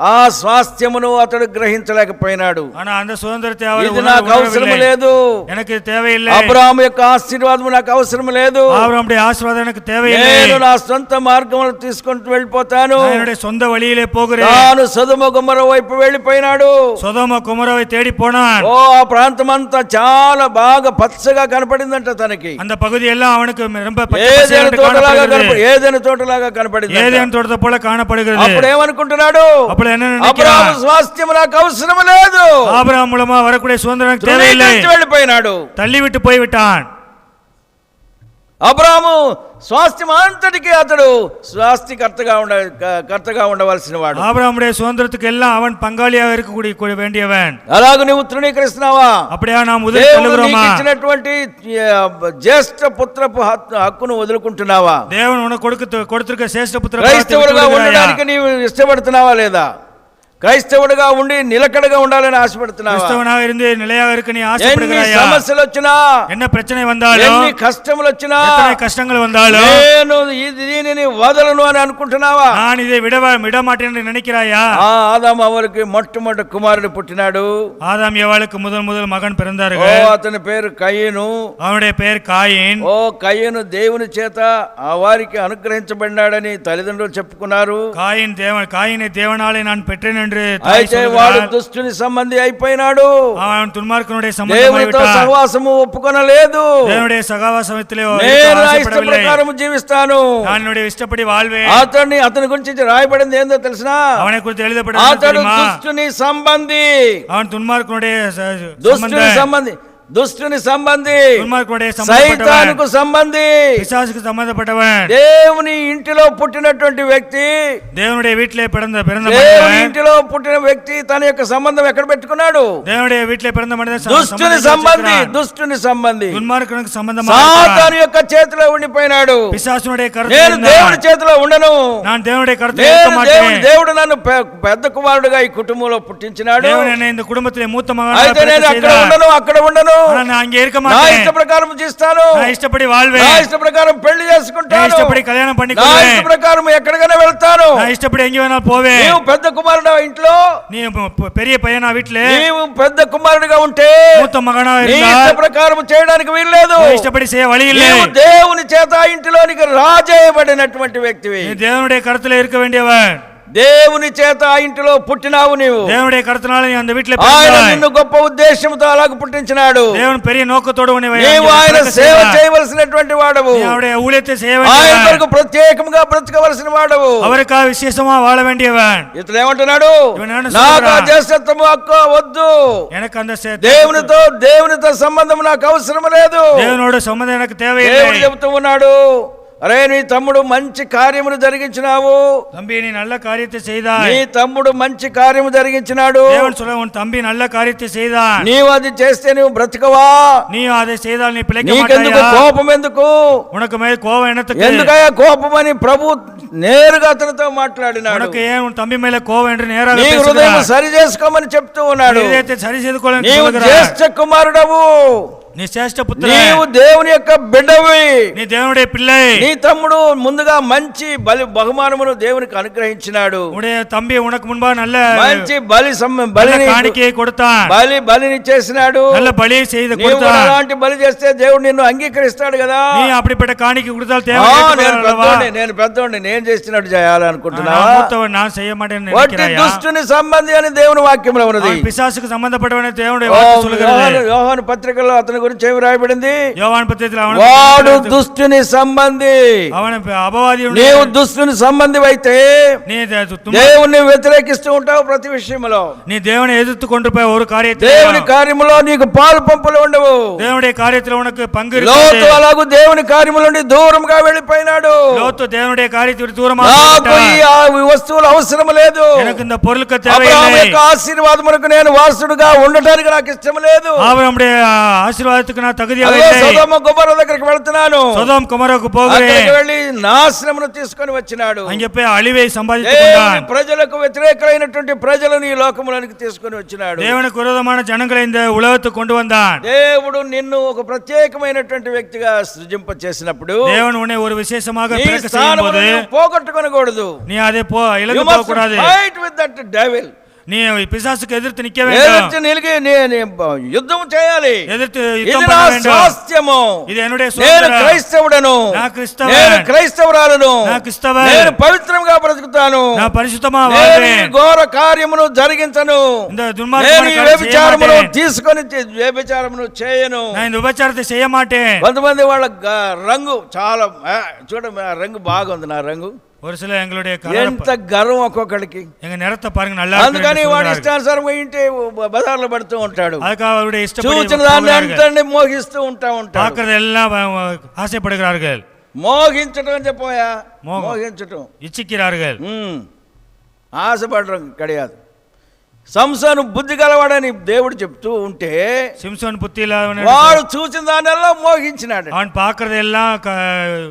ఆ స్వాస్థ్యమును అతడు గ్రహించలేకపోయినాడు. ஆனா அந்த சுதந்திரத்தை அவர் ఇది నాకు అవసరం లేదు, எனக்கு தேவையில்லை. అబ్రాము యొక్క ఆశీర్వాదం నాకు అవసరం లేదు, ஆபிரகாமுடைய ஆசீர்வாதம் எனக்கு தேவையில்லை. నేను నా సొంత మార్గమును తీసుకుంటూ వెళ్ళిపోతాను. நான் என்னுடைய சொந்த வழியிலே போகிறேன். తాను సొదొమ గొమొర వైపు వెళ్ళిపోయినాడు. సొదొమ గొమొరவை தேடி போனான். ఓ ఆ ప్రాంతం అంతా చాలా బాగా పచ్చగా కనపడిందంట తనకి. அந்த పகுதி எல்லாம் அவனுக்கு ரொம்ப ఏదైనా తోటలాగా కనపడింది. ஏதேன் தோட்டத்தை போல காணப்படுகிறது. అప్పుడు ఏమనుకుంటున్నాడు? అబ్రాము స్వాస్థ్యం నాకు అవసరం లేదు, ஆபிரகாம் மூலமா வரக்கூடிய சுதந்திரம் எனக்கு தேவையில்லை. వెళ్ళిపోయినాడు, தள்ளிவிட்டு போய்விட்டான். అబ్రాము స్వాస్థ్యం అంతటికి అతడు స్వాస్థ్యకర్తగా ఉండవలసిన వాడు. ஆபிரகாமுடைய சுதந்திரத்துக்கு எல்லாம் அவன் பங்காளியாக இருக்கக்கூடிய வேண்டியவன். అలాగే నువ్వు తృణీకరిస్తున్నావా? அப்படியே நாம் உதவிக்கிறோமா? ఇచ్చినటువంటి జ్యేష్ఠ పుత్రపు హక్కును వదులుకుంటున్నావా? దేవుని ఉనకు கொடுத்திருக்க శ్రేష్ఠ పుత్ర క్రైస్తవుడిగా ఉండడానికి నీవు ఇష్టపడుతున్నావా లేదా? క్రైస్తవుడిగా ఉండి నిలకడగా ఉండాలని ఆశపడుతున్నావా? క్రైస్తవనాக இருந்து நிலையாக இருக்க நீ ஆசைப்படுகிறாயா? ఎన్ని సమస్యలు వచ్చినా, என்ன பிரச்சனை வந்தாலும், ఎన్ని కష్టములు వచ్చినా, எத்தனை கஷ்டங்கள் வந்தாலும் నేను దీనిని వదలను అని అనుకుంటున్నావా? நான் இதை விட மாட்டேன் என்று நினைக்கிறாயா? ఆదాము అవరికి మొట్టమొదటి కుమారుడు పుట్టినాడు. ஆதாம் ஏவாளுக்கு முதல் மகன் ఓ பிறந்தார்கள். అతని పేరు కయీను. அவனுடைய பெயர் కాయిన్. ఓ కయీను దేవుని చేత ఆ వారికి అనుగ్రహించబడినాడని తల్లిదండ్రులు చెప్పుకున్నారు. కాయిனை தேவனாலே நான் பெற்றேன். అయితే వాడు దుష్టుని సంబంధి అయిపోయినాడు. அவன் துன்மார்க்கனுடைய సంబంధం దేవునితో సహవాసము ఒప్పుకొనలేదు. దేవుடைய సహవాసத்திலே నేను ఇష్ట ప్రకారం జీవిస్తాను, என்னுடைய ఇష్టపడి வாழ்வே. అతని గురించి రాయబడింది ఏందో తెలుసా? அவனை குறித்து எழுதப்பட்டது అతడు దుష్టుని సంబంధి. அவன் துன்மார்க்கனுடைய దుష్టుని సంబంధి, துன்மார்க்கனுடைய సైతానుకు సంబంధి, పిశాచుకు సంబంధపட்டவன். దేవుని ఇంటిలో పుట్టినటువంటి వ్యక్తి, దేవునుடைய వీటిలో பிறந்த దేవుని ఇంటిలో పుట్టిన వ్యక్తి తన యొక్క సంబంధం ఎక్కడ పెట్టుకున్నాడు? దేవునుடைய వీటిలో பிறந்த మనిషి దుష్టుని సంబంధి துன்மார்க்கனுக்கு సంబంధం. సాతాను యొక్క చేతిలో ఉండిపోయినాడు. పిశాచునుடைய కర్త. నేను దేవుని చేతిలో ఉండను, நான் தேவனுடைய கருத்தை ஏற்க மாட்டேன். దేవుడు నన్ను పెద్ద కుమారుడుగా ఈ కుటుంబంలో పుట్టించినాడు. దేవుడు என்னை இந்த కుటుంబத்திலே మూత మగனாக అయితే నేను అక్కడ ఉండను, நான் அங்கே இருக்க నా மாட்டேன். ఇష్ట ప్రకారం జీస్తాను, నా ఇష్టపడి வாழ்வே, నా ఇష్ట ప్రకారం పెళ్లి చేసుకుంటాను, నా ఇష్టపడి కళ్యాణం నా பண்ணிக்குவேன், ఇష్ట ప్రకారం ఎక్కడికైనా వెళ్తాను. నా ఇష్టపడి எங்கே வேணாலும் போவேன். నీవు పెద్ద కుమారుడు ఇంట్లో, நீ பெரிய பையனா வீட்டிலே, నీవు పెద్ద కుమారుడిగా ఉంటే மூத்த மகனா నీ ఇష్ట இருந்தால் ప్రకారం చేయడానికి వీల్లేదు. நீ ఇష్టపడి செய்ய வழி இல்லை. నీవు దేవుని చేత ఇంటిలోనికి రాజేయబడినటువంటి వ్యక్తివి. நீ தேவனுடைய கருத்துல இருக்க வேண்டியவன். దేవుని చేత ఆ ఇంటిలో పుట్టినావు నీవు. தேவனுடைய கருத்தினால நீ அந்த வீட்டிலே ఆయన பிறந்தாய். నిన్ను గొప్ప ఉద్దేశంతో అలాగ పుట్టించినాడు. தேவன் பெரிய நோக்கத்தோடு உன்னை నీవు ఆయన సేవ చేయవలసినటువంటి వాడవు. நீ அவருடைய ஊழியத்தை செய்ய ఆయన வேண்டியவன். కొరకు ప్రత్యేకంగా బ్రతకవలసిన వాడవు. அவருக்காக விசேஷமா வாழ வேண்டியவன். ఇతడు ఏమంటున్నాడు? ఇవన్నీ ఏమన్నా నాకు ఆ சொல்றான்? జ్యేష్ఠత్వము హక్కు వద్దు, எனக்கு அந்த దేవునితో సంబంధం నాకు అవసరం లేదు. தேவனோட சம்மதம் எனக்கு தேவையில்லை. దేవుడు చెబుతూ ఉన్నాడు, అరే నీ తమ్ముడు మంచి కార్యమును జరిగించినావు, தம்பி நீ நல்ல காரியத்தை செய்தாய். నీ తమ్ముడు మంచి కార్యము జరిగించినాడు, தேவன் சொல்ல உன் தம்பி நல்ல காரியத்தை செய்தான். నీవు అది చేస్తే నువ్వు బ్రతకవా? நீ அதை செய்தால் நீ பிழைக்க నీకెందుకు மாட்டாயா? కోపం ఎందుకు? உனக்கு மேல் கோபம் என்னத்துக்கு? ఎందుకయ్యా కోపం అని ప్రభు నేరుగా అతనితో మాట్లాడినాడు. உனக்கு ஏன் உன் தம்பி மேல கோபம் என்று நேராக నీ హృదయం సరి చేసుకోమని చెప్తూ ఉన్నాడు. இதயத்தை சரி செய்து கொள்ள నీవు జ్యేష్ఠ కుమారుడవు, நீ சேஷ்ட புத்திரன், నీవు దేవుని యొక్క బిడ్డవి, நீ தேவனுடைய பிள்ளை. నీ తమ్ముడు ముందుగా మంచి బహుమానమును దేవునికి అనుగ్రహించినాడు. உடைய தம்பி உனக்கு முன்பாக நல்ல మంచి காணிக்கையை கொடுத்தான், బలిని చేసినాడు. நல்ல பலியை செய்து నీవు கொடுத்தான். అలాంటి బలి చేస్తే దేవుడు నిన్ను అంగీకరిస్తాడు కదా. நீ அப்படிப்பட்ட காணிக்கை கொடுத்தால் నేను పెద్దోడిని, నేను చేసినట్టు చేయాలనుకుంటున్నావా? நான் செய்ய மாட்டேன்னு వాటి நினைக்கிறாயா? దుష్టుని సంబంధి అని దేవుని వాక్యంలో ఉన్నది. பிசாசுக்கு சம்பந்தப்பட்டவனே தேவனுடைய வார்த்தை சொல்லுகிறது. యోహాను పత్రికలో అతని గురించి ఏమి రాయబడింది? యోవాను పత్రికలో వాడు దుష్టుని సంబంధి. అవన అపవాది నీవు దుష్టుని సంబంధి అయితే దేవుణ్ణి వ్యతిరేకిస్తూ ఉంటావు ప్రతి విషయంలో. நீ தேவனை எதிர்த்து கொண்டு போய் ஒரு காரியத்தை దేవుని కార్యములో నీకు పాలు పంపులు ఉండవు. தேவனுடைய காரியத்துல உனக்கு பங்கு లోతు இருக்கிறது. అలాగూ దేవుని కార్యముల నుండి దూరంగా వెళ్ళిపోయినాడు. லோத்து தேவனுடைய காரியத்தை விட்டு தூரமாக నాకు ఈ விட்டான். వస్తువులు అవసరం లేదు. எனக்கு இந்த பொருளுக்கு అబ్రహాము தேவையில்லை. యొక్క ఆశీర్వాదమునకు నేను వారసుడుగా ఉండటానికి నాకు ఇష్టం లేదు. ஆபிரகாமுடைய ஆசீர்வாதத்துக்கு நான் தகுதியாக అదే இல்லை. సొదొమ గొమొర్ర దగ్గరికి వెళ్తున్నాను. சோதோம் கொமோராவுக்கு போகிறேன். అక్కడికి వెళ్ళి నాశనమును తీసుకొని వచ్చినాడు. அங்கே போய் அழிவை சம்பாதித்துக் దేవుని கொண்டான். ప్రజలకు వ్యతిరేకమైనటువంటి ప్రజలను ఈ లోకములోనికి తీసుకొని వచ్చినాడు. தேவனுக்கு விரோதமான ஜனங்களை இந்த உலகத்துக்கு கொண்டு வந்தான். దేవుడు నిన్ను ఒక ప్రత్యేకమైనటువంటి వ్యక్తిగా సృజింప చేసినప్పుడు தேவன் உன்னை ஒரு விசேஷமாக నీ பிறக்க செய்யும் స్థానమును போது నీవు పోగొట్టుకొనకూడదు. நீ அதை இழந்து You போக must கூடாது. fight with that devil. நீ பிசாசுக்கு எதிர்த்து நிக்க வேண்டும். ఎదుర్చి నిలిగి యుద్ధం చేయాలి. எதிர்த்து ఇది யுத்தம் నా பண்ண வேண்டும். స్వాస్థ్యము. இது என்னுடைய నేను சுதந்திரம். క్రైస్తవుడను. నా క్రైస్తవన్. నేను క్రైస్తవురాలను. నా క్రైస్తవన్. నేను పవిత్రంగా బ్రతుకుతాను. நான் பரிசுத்தமா నేను ఈ வாழ்வேன். ఘోర కార్యమును జరిగించను. இந்த నేను துன்மார்க்கமான ఈ காரியத்தை செய்ய వ్యభిచారమును மாட்டேன். తీసుకొని వ్యభిచారమును చేయను. நான் இந்த விபச்சாரத்தை செய்ய மாட்டேன். కొంతమంది వాళ్ళ రంగు చాలా చూడ రంగు బాగుంది. నా రంగు ஒரு சில எங்களுடைய ఎంత గర్వం ఒక్కొక్కడికి. எங்க நிறத்தை பாருங்க நல்லா இருக்கு అందుకని என்று వాడు சொல்கிறார்கள். ఇష్టానుసారంగా ఇంటి బజార్లో పడుతూ ఉంటాడు. அதுக்காக அவருடைய చూచిన இஷ்டப்படி దాన్ని போகிறார்கள். అంతని మోహిస్తూ ఉంటాడు. பார்க்கிறது எல்லாம் ஆசைப்படுகிறார்கள். మోహించటం అని చెప్పోయా, మోహం. మోహించటం இச்சிக்கிறார்கள். ఆశపడడం கிடையாது. సంసోను బుద్ధి గలవాడని దేవుడు చెప్తూ ఉంటే சிம்சோன் புத்தியில వాడు చూసిన దానిలో మోహించినాడు. அவன் பார்க்கறது எல்லாம்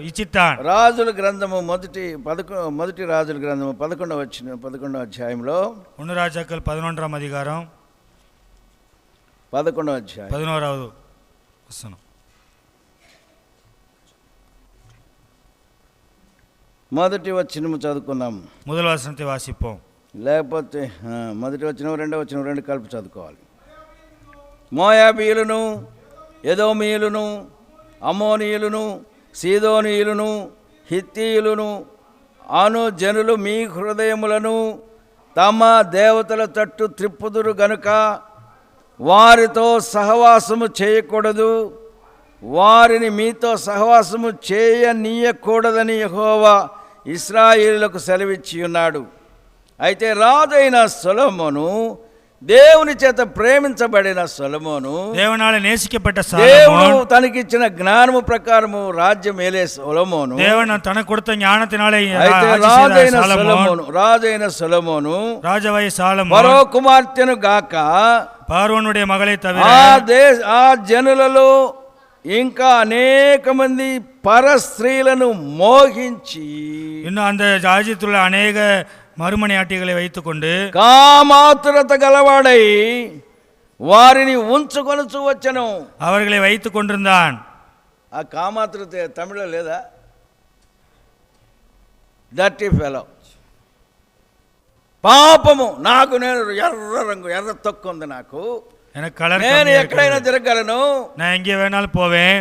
இச்சித்தான். రాజుల గ్రంథము మొదటి రాజుల గ్రంథము 11వ అధ్యాయంలో 1 ராஜாக்கள் 11ஆம் அதிகாரம் 11వ అధ్యాయం 11வது வசனம். మొదటి వచనము చదువుకున్నాం. முதல் வசனத்தை வாசிப்போம். లేకపోతే మొదటి వచనం రెండో వచనం రెండు కలిపి చదువుకోవాలి. మోయాబీయులను, ఎదోమీయులను, అమ్మోనీయులను, సీదోనీయులను, హిత్తీయులను అను జనులు మీ హృదయములను తమ దేవతల తట్టు త్రిప్పుదురు గనుక వారితో సహవాసము చేయకూడదు. వారిని మీతో సహవాసము చేయనీయకూడదని యెహోవా ఇశ్రాయేలులకు సెలవిచ్చి ఉన్నాడు. అయితే రాజైన సొలొమోను, దేవుని చేత ప్రేమించబడిన సొలొమోను, தேவனால நேசிக்கப்பட்ட దేవుడు சாலமோன், తనకిచ్చిన జ్ఞానము ప్రకారము రాజ్యం ఏలే సొలొమోను. தேவன் தனக்கு கொடுத்த ஞானத்தினாலே అయితే రాజైన సొలొమోను ராஜாவாய் சாலமோன் మరో కుమార్తెను గాక பார்வோனுடைய மகளை தவிர ఆ జనులలో ఇంకా అనేక మంది పర స్త్రీలను మోహించి இன்னும் அந்த ராஜ்யத்தில் உள்ள அநேக மறுமனையாட்டிகளை வைத்துக்கொண்டு కామాతురత గలవాడై వారిని ఉంచుకొనుచు వచ్చెను. அவர்களை வைத்துக் கொண்டிருந்தான். ఆ కామాతురత తమిళ లేదా? Dirty fellow. పాపము. నాకు నేను ఎర్ర తొక్కు ఉంది. నాకు எனக்கு கலர் నేను கம்மியா ఎక్కడైనా இருக்கிறது. తిరగలను. நான் எங்கே வேணாலும் போவேன்.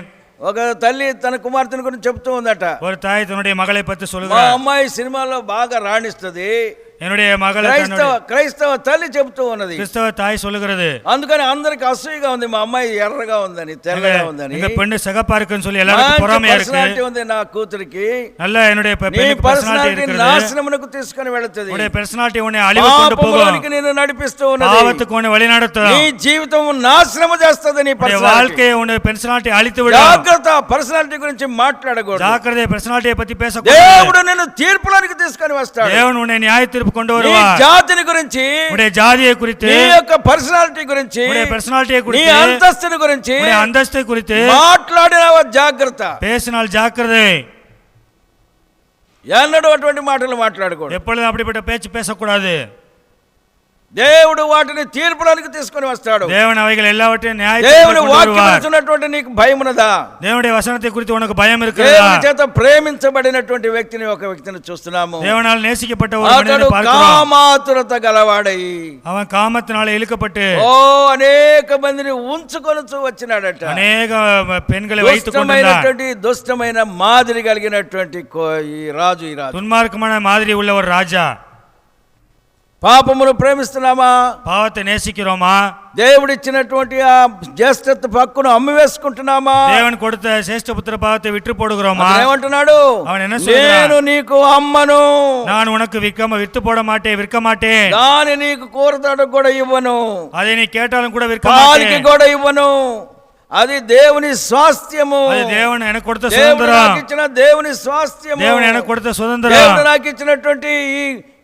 ఒక తల్లి తన కుమార్తెను గురించి చెప్తూ ఉందట. ஒரு தாய் தன்னுடைய மகளை பற்றி మా சொல்லுகிறார். అమ్మాయి సినిమాలో బాగా రాణిస్తుంది. என்னுடைய மகளை క్రైస్తవ తల్లి చెప్తూ ఉన్నది. கிறிஸ்தவ தாய் சொல்லுகிறது. అందుకని అందరికి అసూయగా ఉంది. మా అమ్మాయి ఎర్రగా ఉందని, తెల్లగా ఉందని. எங்க பெண்ணு சிகப்பா இருக்குன்னு சொல்லி எல்லாருக்கும் பொறாமையா இருக்கு. ఉంది నా కూతురికి. நல்ல என்னுடைய பெண்ணுக்கு పర్సనాలిటీ இருக்கிறது. నాశనమునకు తీసుకొని వెళుతుంది. உன்னுடைய పర్సనాలిటీ உன்னை அழிவு கொண்டு போகும். పాపములోనికి నిన్ను నడిపిస్తూ ఉన్నది. பாவத்துக்கு உன்னை வழிநடத்தும். నీ జీవితం నాశనము చేస్తుంది. నీ வாழ்க்கையை உன்னுடைய పర్సనాలిటీ అழித்து విடும். జాగ్రత్త. పర్సనాలిటీ గురించి మాట్లాడకూడదు. జాగ్రత్త. పర్సనాలిటీ పத்தி பேசக்கூடாது. దేవుడు నిన్ను తీర్పులోనికి తీసుకొని వస్తాడు. దేవుడు உன்னை நியாய தீர்ப்பு கொண்டு வருவார். జాతిని గురించి, உன்னுடைய ஜாதியை குறித்து, నీ యొక్క పర్సనాలిటీ గురించి, உன்னுடைய పర్సనాలిటీ నీ குறித்து, అంతస్తుని గురించి, உன்னுடைய அந்தஸ்தை குறித்து మాట్లాడినవా జాగ్రత్త. பேசினால் ஜாக்கிரதை. ఎన్నడూ అటువంటి మాటలు మాట్లాడకూడదు. எப்பொழுதும் அப்படிப்பட்ட பேச்சு பேசக்கூடாது. దేవుడు వాటిని తీర్పులోనికి తీసుకొని వస్తాడు. தேவன் அவைகள் எல்லாவற்றையும் దేవుని వాక్యమున్నటువంటి నీకు భయమున్నదా? தேவனுடைய வசனத்தை குறித்து உனக்கு பயம் இருக்கிறதா? దేవుని చేత ప్రేమించబడినటువంటి వ్యక్తిని, ఒక వ్యక్తిని చూస్తున్నాము. தேவனால் நேசிக்கப்பட்ட ஒரு மனிதனை అతడు பார்க்கிறோம். కామాతురత గలవాడై அவன் కామத்தினால இழுக்கப்பட்டு అనేక మందిని ఉంచుకొనుచు వచ్చినాడట. అనేక பெண்களை வைத்துக் கொண்டிருந்தான். దుష్టమైన మాదిరి కలిగినటువంటి ఈ రాజు. துன்மார்க்கமான மாதிரி உள்ள ஒரு ராஜா. పాపమును ప్రేమిస్తున్నామా? பாவத்தை நேசிக்கிறோமா? దేవుడిచ్చినటువంటి ఆ జ్యేష్ఠత్వ హక్కును అమ్మివేసుకుంటున్నామా? தேவன் கொடுத்த சேஷ்டபுத்திர பாவத்தை விற்று போடுகிறோமா? అతను ఏమంటున్నాడు? அவன் என்ன சொல்றான்? నేను నీకు అమ్మను, நான் உனக்கு விற்க போட மாட்டேன், விற்க மாட்டேன். దాని నీకు కూరతోట కూడా ఇవ్వను, அதை நீ கேட்டாலும் கூட விற்க పాలికి மாட்டேன். కూడా ఇవ్వను. అది దేవుని స్వాస్థ్యము. அது தேவன் எனக்கு கொடுத்த దేవుడు சுதந்திரம். నాకు ఇచ్చిన దేవుని స్వాస్థ్యము. தேவன் எனக்கு கொடுத்த దేవుడు சுதந்திரம். నాకు ఇచ్చినటువంటి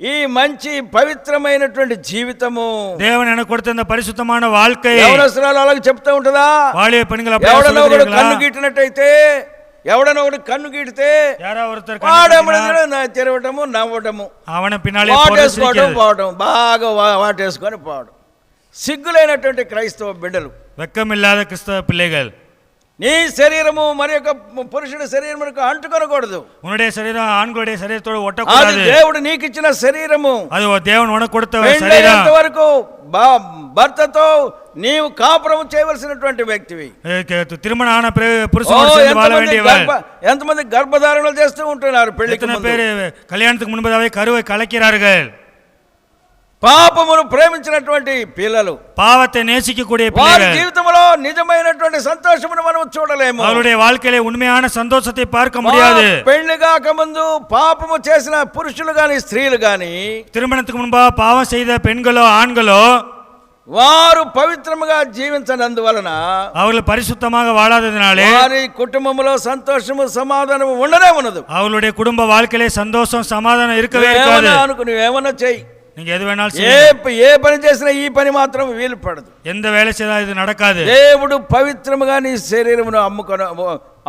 ఈ మంచి పవిత్రమైనటువంటి జీవితము. தேவன் எனக்கு கொடுத்த இந்த பரிசுத்தமான வாழ்க்கை. యవనస్తురాలు అలాగే చెప్తూ ఉంటుందా? வாலிய பெண்கள் அப்படி ఎవడనో ఒకడు சொல்லுகிறார்களா? కన్ను గీటినట్టయితే, ఎవడనో ఒకడు కన్ను గీటితే யாரோ ஒருத்தர் తిరగటము, నవ్వటము, அவனை பின்னாலே వాటేసుకోవడం, పోవడం, బాగా వాటేసుకొని పోవడం. సిగ్గులైనటువంటి క్రైస్తవ బిడ్డలు, வெக்கமில்லாத கிறிஸ்தவ பிள்ளைகள், నీ శరీరము మరి యొక్క పురుషుడి శరీరమునకు అంటుకొనకూడదు. உன்னுடைய சரீரம் ஆண்களுடைய சரீரத்தோடு అది ஒட்டக்கூடாது. దేవుడు నీకు ఇచ్చిన శరీరము. அது தேவன் உனக்கு கொடுத்த పెళ్ళయ్యేంత சரீரம். వరకు భర్తతో నీవు కాపురం చేయవలసినటువంటి వ్యక్తివి. திருமணம் ஆன புருஷனோடு சேர்ந்து வாழ வேண்டியவள். ఎంతమంది గర్భధారణలు చేస్తూ ఉంటున్నారు పెళ్లికి எத்தனை ముందు. பேர் கல்யாணத்துக்கு முன்பதாவே கருவை கலக்கிறார்கள். పాపమును ప్రేమించినటువంటి పిల్లలు, பாவத்தை நேசிக்கக்கூடிய వారి பிள்ளைகள், జీవితంలో నిజమైనటువంటి సంతోషమును మనం చూడలేము. அவருடைய வாழ்க்கையிலே உண்மையான சந்தோஷத்தை பார்க்க முடியாது. పెళ్లి కాక ముందు పాపము చేసిన పురుషులు గాని స్త్రీలు గాని, திருமணத்துக்கு முன்பாக பாவம் செய்த பெண்களோ ஆண்களோ వారు పవిత్రముగా జీవించనందువలన அவர்கள் பரிசுத்தமாக வாழாததினாலே వారి కుటుంబంలో సంతోషము సమాధానము ఉండనే ఉండదు. அவர்களுடைய குடும்ப வாழ்க்கையிலே சந்தோஷம் சமாதானம் இருக்கவே இருக்காது. ఏమన్నా అనుకు, నువ్వేమన్నా చెయ్యి, நீங்க எது வேணாலும் ఏ செய்யுங்க. ఏ పని చేసినా ఈ పని మాత్రం వీలు పడదు. எந்த வேலை செய்தாலும் இது நடக்காது. దేవుడు పవిత్రముగా నీ శరీరమును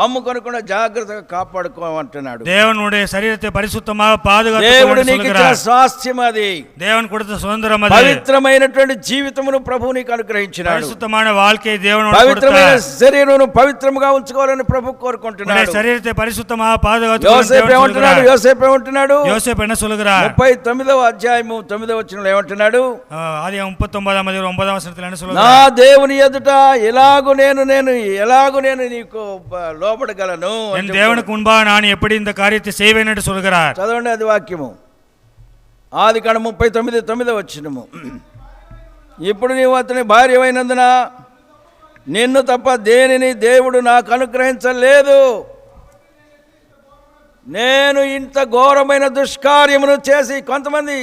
అమ్ముకొనకుండా జాగ్రత్తగా కాపాడుకోమంటున్నాడు. தேவனுடைய சரீரத்தை பரிசுத்தமாக దేవుడు பாதுகாத்து నీకు ఇచ్చిన స్వాస్థ్యం అది. தேவன் கொடுத்த சுதந்திரம் அது. పవిత్రమైనటువంటి జీవితమును ప్రభువు నీకు అనుగ్రహించినాడు. பரிசுத்தமான வாழ்க்கையை தேவன் పవిత్రమైన கொடுத்தார். శరీరమును పవిత్రముగా ఉంచుకోవాలని ప్రభు కోరుకుంటున్నాడు. சரீரத்தை பரிசுத்தமாக பாதுகாத்து యోసేపు ఏమంటున్నాడు? యోసేపు ఏమంటున్నాడు? யோசேப்பு என்ன சொல்லுகிறார்? 39వ అధ్యాయము 9వ వచనంలో ఏమంటున్నాడు? ஆதி 39ஆம் அதிகாரம் 9ஆம் வசனத்தில் என்ன నా சொல்லுகிறார்? దేవుని ఎదుట ఎలాగు నేను నీకు లోబడగలను. என் தேவனுக்கு முன்பாக நான் எப்படி இந்த காரியத்தை செய்வேன் என்று சொல்கிறார். చదవండి అది వాక్యము. ఆదికాండం 39:9 వచనము. ఇప్పుడు నీవు అతని భార్యమైనందున నిన్ను తప్ప దేనిని దేవుడు నాకు అనుగ్రహించలేదు. నేను ఇంత ఘోరమైన దుష్కార్యమును చేసి, కొంతమంది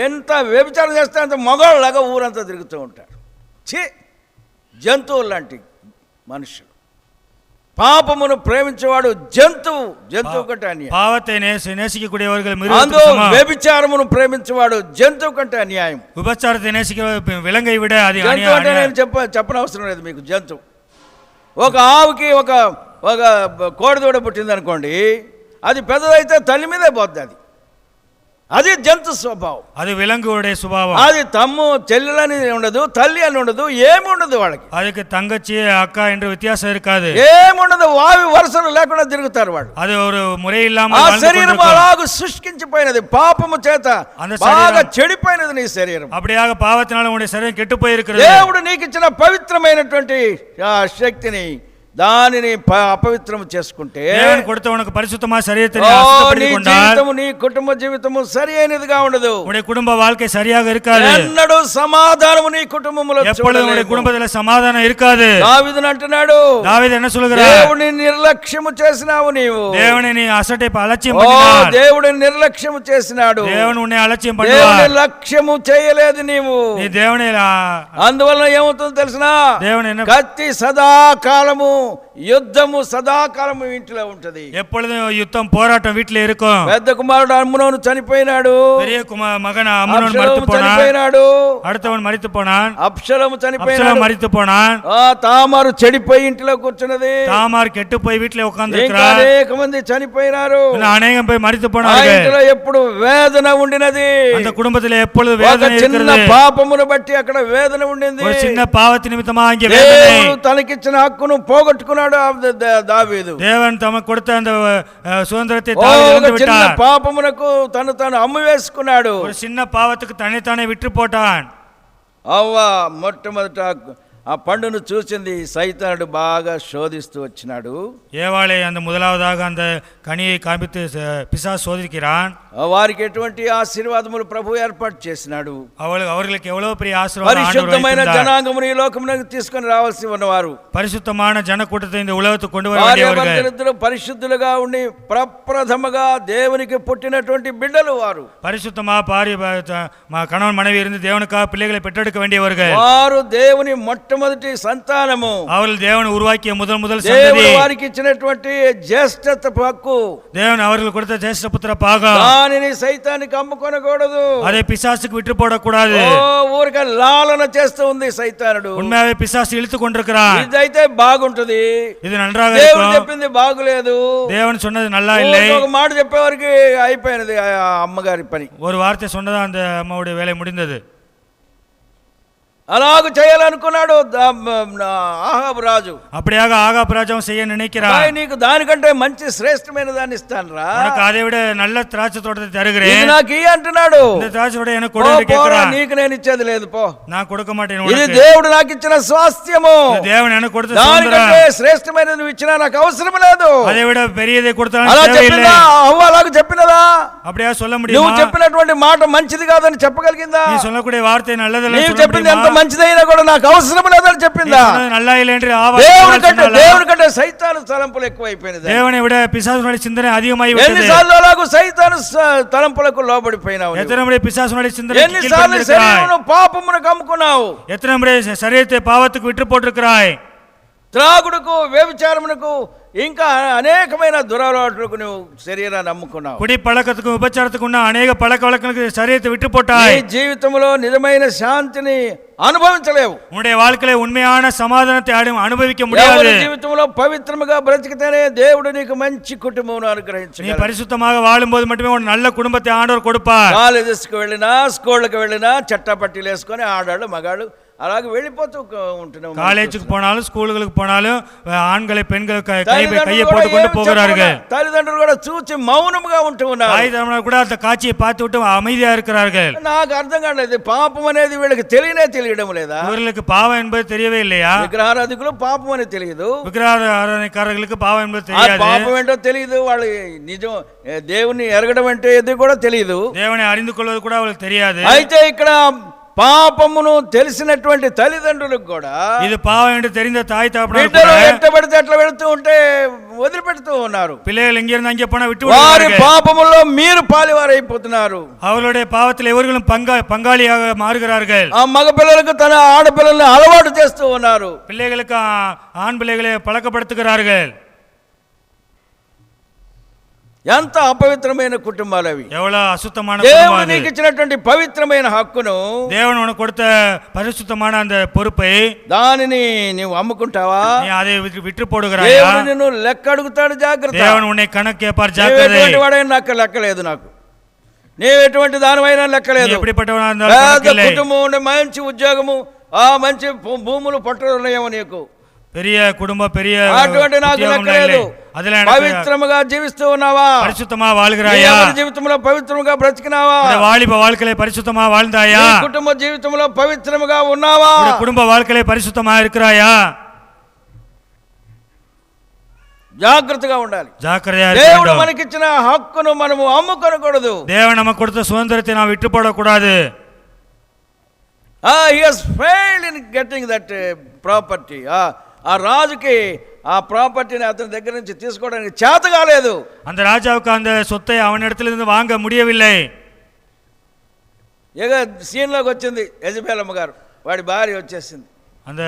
ఎంత వ్యభిచారం చేస్తే అంత మగవాళ్ళలాగా ఊరంతా తిరుగుతూ ఉంటారు. జంతువులు లాంటి మనుషులు. పాపమును ప్రేమించేవాడు జంతువు కంటే అన్యాయం. பாவத்தை நேசிக்கக்கூடியவர்கள் అందులో மிருகத்துக்கு சமம். వ్యభిచారమును ప్రేమించేవాడు జంతువు కంటే అన్యాయం. விபச்சாரத்தை நேசிக்கிற விலங்கை விட அது జంతువు అంటే அநியாயம். నేను చెప్పనవసరం లేదు మీకు. జంతువు, ఒక ఆవుకి ఒక కోడిదూడ పుట్టింది అనుకోండి, అది పెద్దదైతే తల్లి మీదే పోద్ది. అది జంతు స్వభావం. அது விலங்குடைய சுபாவம். అది చెల్లెలని ఉండదు, తల్లి అని ఉండదు, ఏముండదు వాళ్ళకి. அதுக்கு தங்கச்சி அக்கா என்று வித்தியாசம் இருக்காது. ఏముండదు, వావి వరుసలు లేకుండా తిరుగుతారు వాళ్ళు. அது ஒரு మురే ఇల్లాமல் ఆ வாழ்ந்து శరీరం கொண்டிருக்கும். అలాగ శుష్కించిపోయినది, పాపము చేత அந்த బాగా శరీరం చెడిపోయినది నీ శరీరం. அப்படியாக பாவத்தினால உங்களுடைய சரீரம் கெட்டு போயிருக்கிறது. దేవుడు నీకు ఇచ్చిన పవిత్రమైనటువంటి ఆ శక్తిని, దానిని అపవిత్రం చేసుకుంటే, தேவன் கொடுத்த உனக்கு பரிசுத்தமான சரீரத்தை நீ నీ அசுத்தப்படுத்திக் கொண்டால் జీవితము, నీ కుటుంబ జీవితము సరి అయినదిగా ఉండదు. உன்னுடைய குடும்ப வாழ்க்கை சரியாக இருக்காது. ఎన్నడూ సమాధానము నీ కుటుంబంలో எப்பொழுது உன்னுடைய చూడలేము. குடும்பத்துல சமாதானம் இருக்காது. దావీదును అంటున్నాడు, தாவீது என்ன சொல்லுகிறார்? దేవుని నిర్లక్ష్యము చేసినావు నీవు. தேவனை நீ అసட்டை అలక్ష్యం ఓ பண்ணினார். దేవుడిని నిర్లక్ష్యము చేసినాడు. தேவன் உன்னை అలక్ష్యం దేవుని பண்ணுவார். లక్ష్యము చేయలేదు నీవు. நீ தேவனை అందువల్ల ఏమవుతుందో తెలిసినా, தேவன் என்ன కత్తి సదాకాలము, యుద్ధము సదాకాలము ఇంటిలో ఉంటది. எப்பொழுதும் யுத்தம் போராட்டம் வீட்டில் இருக்கும். పెద్ద కుమారుడు అమ్నోను చనిపోయినాడు. பெரிய மகன் அம்னோன் மரித்து అబ్షలోము போனான். చనిపోయినాడు. அடுத்தவன் மரித்து போனான். అబ్షలోము அப்சலோம் చనిపోయినాడు. மரித்து போனான். తామారు చెడిపోయి ఇంటిలో కూర్చున్నది. தாமார் கெட்டு போய் வீட்டில் உட்கார்ந்து ఇంకా இருக்கிறார். అనేక మంది చనిపోయినారు. அநேகம் போய் மரித்து ఆ போனார்கள். ఇంటిలో ఎప్పుడు వేదన ఉండినది. அந்த குடும்பத்தில் எப்பொழுது ఒక வேதனை చిన్న இருக்கிறது. పాపమును బట్టి అక్కడ వేదన ఉండింది. ஒரு சின்ன பாவத்து நிமித்தமா அங்கே வேதனை. దేవుడు తనకిచ్చిన హక్కును పోగొట్టుకున్నాడు దావీదు. தேவன் தமக்கு கொடுத்த அந்த சுதந்திரத்தை ఒక தாவீது చిన్న விட்டார். పాపమునకు తను అమ్మివేసుకున్నాడు. ஒரு சின்ன பாவத்துக்கு தன்னைத்தானே விற்று போட்டான். అవ్వ మొట్టమొదట ఆ పండును చూసింది సైతానుడు బాగా శోధిస్తూ వచ్చినాడు. ஏவாளை அந்த முதலாவதாக அந்த கனியை காண்பித்து பிசாசு சோதிக்கிறான். వారికి ఎటువంటి ఆశీర్వాదములు ప్రభు ఏర్పాటు చేసినాడు. அவர்களுக்கு எவ்வளவு பெரிய ஆசீர்வாదம் పరిశుద్ధమైన జనాంగమును ఈ లోకమునకు తీసుకొని రావాల్సి ఉన్నవారు, పరిశుద్ధமான జనకూటத்தை இந்த ఉలగத்துக்கு కొண்டு వர வேண்டியவர்கள், పరిశుద్ధులుగా ఉండి ప్రప్రథమగా దేవునికి పుట్టినటువంటి బిడ్డలు వారు. పరిశుద్ధமா கணவன் மனைவி இருந்து தேவனுக்காக பிள்ளைகளை பெற்றெடுக்க வேண்டியவர்கள், వారు దేవుని మొట్టమొదటి సంతానము. அவர்கள் தேவன் உருவாக்கிய முதல் దేవుడు వారికి ఇచ్చినటువంటి జ్యేష్ఠత హక్కు, தேவன் அவர்களுக்கு கொடுத்த ஜேஷ்ட புத்திர பாகம், దానిని సైతానికి అమ్ముకొనకూడదు, அதை பிசாசுக்கு விட்டு போடக்கூடாது. ఊరికే లాలన చేస్తూ ఉంది సైతానుడు. உண்மையாவே பிசாசு இழுத்து கொண்டிருக்கிறான். ఇదైతే బాగుంటుంది, ఇది నల్లగా దేవుడు చెప్పింది బాగులేదు, தேவன் சொன்னது நல்லா இல்லை, ఒక మాట చెప్పేవారికి అయిపోయినది అమ్మగారి పని. ஒரு வார்த்தை சொன்னதா அந்த அம்மாவுடைய வேலை முடிந்தது. అలాగ చేయాలనుకున్నాడు ఆహాబు రాజు. அப்படியாக ஆகாப் ராஜாவும் செய்ய நினைக்கிறார். నీకు దానికంటే మంచి శ్రేష్టమైన దాన్ని ఇస్తానురా, உனக்கு அதை விட நல்ல திராட்சை தோட்டத்தை தருகிறேன், నాకు ఇయ్యి అంటున్నాడు. இந்த திராட்சை தோட்டம் எனக்கு கொடு என்று கேக்குறான். నీకు నేను ఇచ్చేది లేదు, పో, நான் கொடுக்க மாட்டேன் ఇది உனக்கு, దేవుడు నాకు ఇచ్చిన స్వాస్థ్యము, தேவன் எனக்கு கொடுத்த దానికంటే சுதந்திரம், శ్రేష్టమైనది నువ్వు ఇచ్చినా నాకు అవసరం లేదు. அதை விட பெரியதை கொடுத்தாலும் అలా தேவையில்லை. చెప్పిందా అవ్వ? అలాగ చెప్పినదా? அப்படியா சொல்ல నువ్వు முடியுமா? చెప్పినటువంటి మాట మంచిది కాదని చెప్పగలిగిందా? நீ சொல்லக்கூடிய வார்த்தை நல்லதல்ல నీవు சொல்ல చెప్పింది ఎంత முடியுமா? మంచిదైనా కూడా నాకు అవసరం లేదని చెప్పిందా? நல்லா இல்லை என்று దేవుని కంటే సైతాను తలంపులు ఎక్కువైపోయినది. தேவனை விட பிசாசுனுடைய சிந்தனை அதிகமாகி விட்டது. ఎన్నిసార్లు అలాగూ సైతాను తలంపులకు లోబడిపోయినావు? எத்தனை முறை பிசாசுனுடைய சிந்தனை ఎన్నిసార్లు శరీరమును పాపమునకు అమ్ముకున్నావు? எத்தனை முறை சரீரத்தை பாவத்துக்கு விட்டு போட்டிருக்கிறாய்? త్రాగుడుకు, వ్యభిచారమునకు, ఇంకా అనేకమైన దురలవాట్లకు నువ్వు శరీరాన్ని అమ్ముకున్నావు. குடி பழக்கத்துக்கும் விபச்சாரத்துக்கும் அநேக பழக்க வழக்கங்களுக்கு சரீரத்தை விட்டு போட்டாய். నీ జీవితంలో నిజమైన శాంతిని అనుభవించలేవు. உன்னுடைய வாழ்க்கையில உண்மையான சமாதானத்தை அனுபவிக்க முடியாது. జీవితంలో పవిత్రముగా బ్రతికితేనే దేవుడు నీకు మంచి కుటుంబం అనుగ్రహించగలడు. நீ பரிசுத்தமாக வாழும்போது மட்டுமே ஒரு நல்ல குடும்பத்தை ஆண்டவர் கொடுப்பார். కాలేజెస్కి వెళ్ళినా, స్కూళ్ళకి వెళ్ళినా చట్టపట్టీలు వేసుకొని ఆడాళ్ళు మగాళ్ళు అలాగే వెళ్ళిపోతూ ఉంటున్నాం. காலேஜுக்கு போனாலும் ஸ்கூலுக்கு போனாலும் ஆண்களை பெண்கள் கையை போட்டு கொண்டு போகிறார்கள். తల్లిదండ్రులు కూడా చూచి మౌనముగా ఉంటూ ఉన్నారు. தாய் தகப்பனார் கூட அந்த காட்சியை பார்த்து விட்டு அமைதியா இருக்கிறார்கள். నాకు అర్థం కాలేదు, పాపం అనేది వీళ్ళకి తెలియడం లేదా? இவர்களுக்கு பாவம் என்பது தெரியவே இல்லையா? విగ్రహారాధికులు పాపం అని తెలియదు, விக்கிரகாராதனைக்காரர்களுக்கு பாவம் என்பது தெரியாது, పాపం ఏంటో తెలియదు, వాళ్ళు నిజం దేవుని ఎరగడం అంటే ఇది కూడా తెలియదు, தேவனை அறிந்து கொள்வது கூட அவர்களுக்கு தெரியாது. అయితే ఇక్కడ పాపమును తెలిసినటువంటి తల్లిదండ్రులకు కూడా ఇది పాపం என்று தெரிந்த தாய் தகப்பனார் బిడ్డలు ఎట్ట పడితే అట్లా వెళుతూ ఉంటే వదిలిపెడుతూ ఉన్నారు. பிள்ளைகள் எங்கிருந்து அங்கே போனா விட்டு వారి పాపములో మీరు పాలివారైపోతున్నారు. அவர்களுடைய பாவத்தில் எவர்களும் பங்காளியாக மாறுகிறார்கள். ఆ మగ పిల్లలకు తన ఆడపిల్లల్ని అలవాటు చేస్తూ ఉన్నారు. பிள்ளைகளுக்கு ஆண் பிள்ளைகளை பழக்கப்படுத்துகிறார்கள். ఎంత అపవిత్రమైన కుటుంబాలు అవి! எவ்வளவு அசுத்தமான దేవుడు నీకు ఇచ్చినటువంటి పవిత్రమైన హక్కును, தேவன் உனக்கு கொடுத்த பரிசுத்தமான அந்த பொறுப்பை దానిని నీవు అమ్ముకుంటావా? நீ அதை விட்டு போடுகிறாயா? దేవుడు నిన్ను లెక్క అడుగుతాడు, జాగ్రత్త. தேவன் உன்னை கணக்கு கேட்பார், ஜாக்கிரதை. ఎటువంటి వాడైనా నాకు లెక్కలేదు, నాకు నీవు ఎటువంటి దానివైనా లెక్కలేదు. எப்படிப்பட்டவனா పెద్ద இருந்தாலும் కుటుంబం ఉండే, మంచి ఉద్యోగము, ఆ మంచి భూములు పట్టులు ఉన్నాయేమో నీకు, பெரிய குடும்பம், பெரிய అటువంటి నాకు లెక్కలేదు. పవిత్రముగా జీవిస్తూ ఉన్నావా? పరిశుద్ధமா வாழ்கிறாயா? జీవితంలో పవిత్రముగా బ్రతికినావా? வாலிப வாழ்க்கையில பரிசுத்தமா வாழ்ந்தாயா? కుటుంబ జీవితంలో పవిత్రముగా ఉన్నావా? குடும்ப வாழ்க்கையில பரிசுத்தமா இருக்கிறாயா? జాగ్రత్తగా ఉండాలి, ஜாக்கிரதையா దేవుడు இருக்கணும். మనకిచ్చిన హక్కును మనము అమ్ముకొనకూడదు. தேவன் நமக்கு கொடுத்த சுதந்திரத்தை நாம் விட்டு போடக்கூடாது. he has failed in getting that property. ఆ రాజుకి ఆ ప్రాపర్టీని అతని దగ్గర నుంచి తీసుకోవడానికి చేత కాలేదు. அந்த ராஜாவுக்கு அந்த சொத்தை அவனிடத்திலிருந்து வாங்க முடியவில்லை. ఇక సీన్లోకి వచ్చింది యెజబెలమ్మ గారు, వాడి భార్య వచ్చేసింది. அந்த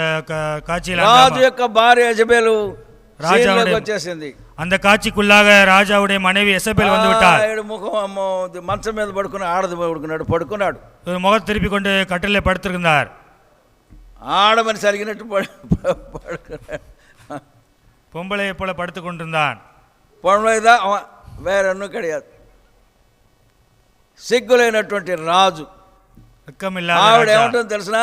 காட்சியில் రాజు యొక్క భార్య యెజబెలు సీన్లోకి వచ్చేసింది. அந்த காட்சிக்குள்ளாக ராஜாவுடைய மனைவி எசபேல் வந்து விட்டார். ముఖం అమ్మో మంచం మీద పడుకుని ఆడది పడుకున్నాడు. முகத்தை திருப்பி கொண்டு கட்டிலே படுத்திருந்தார். ஆடமனி சரிగినట్టు పడుకున్నాడు. பொம்பளை போல படுத்து கொண்டிருந்தான். పొడవైదా వేరే ఒన్ను கிடையாது. సిగ్గులేనటువంటి రాజు. ఆవిడ ఏమంటుందో తెలిసినా,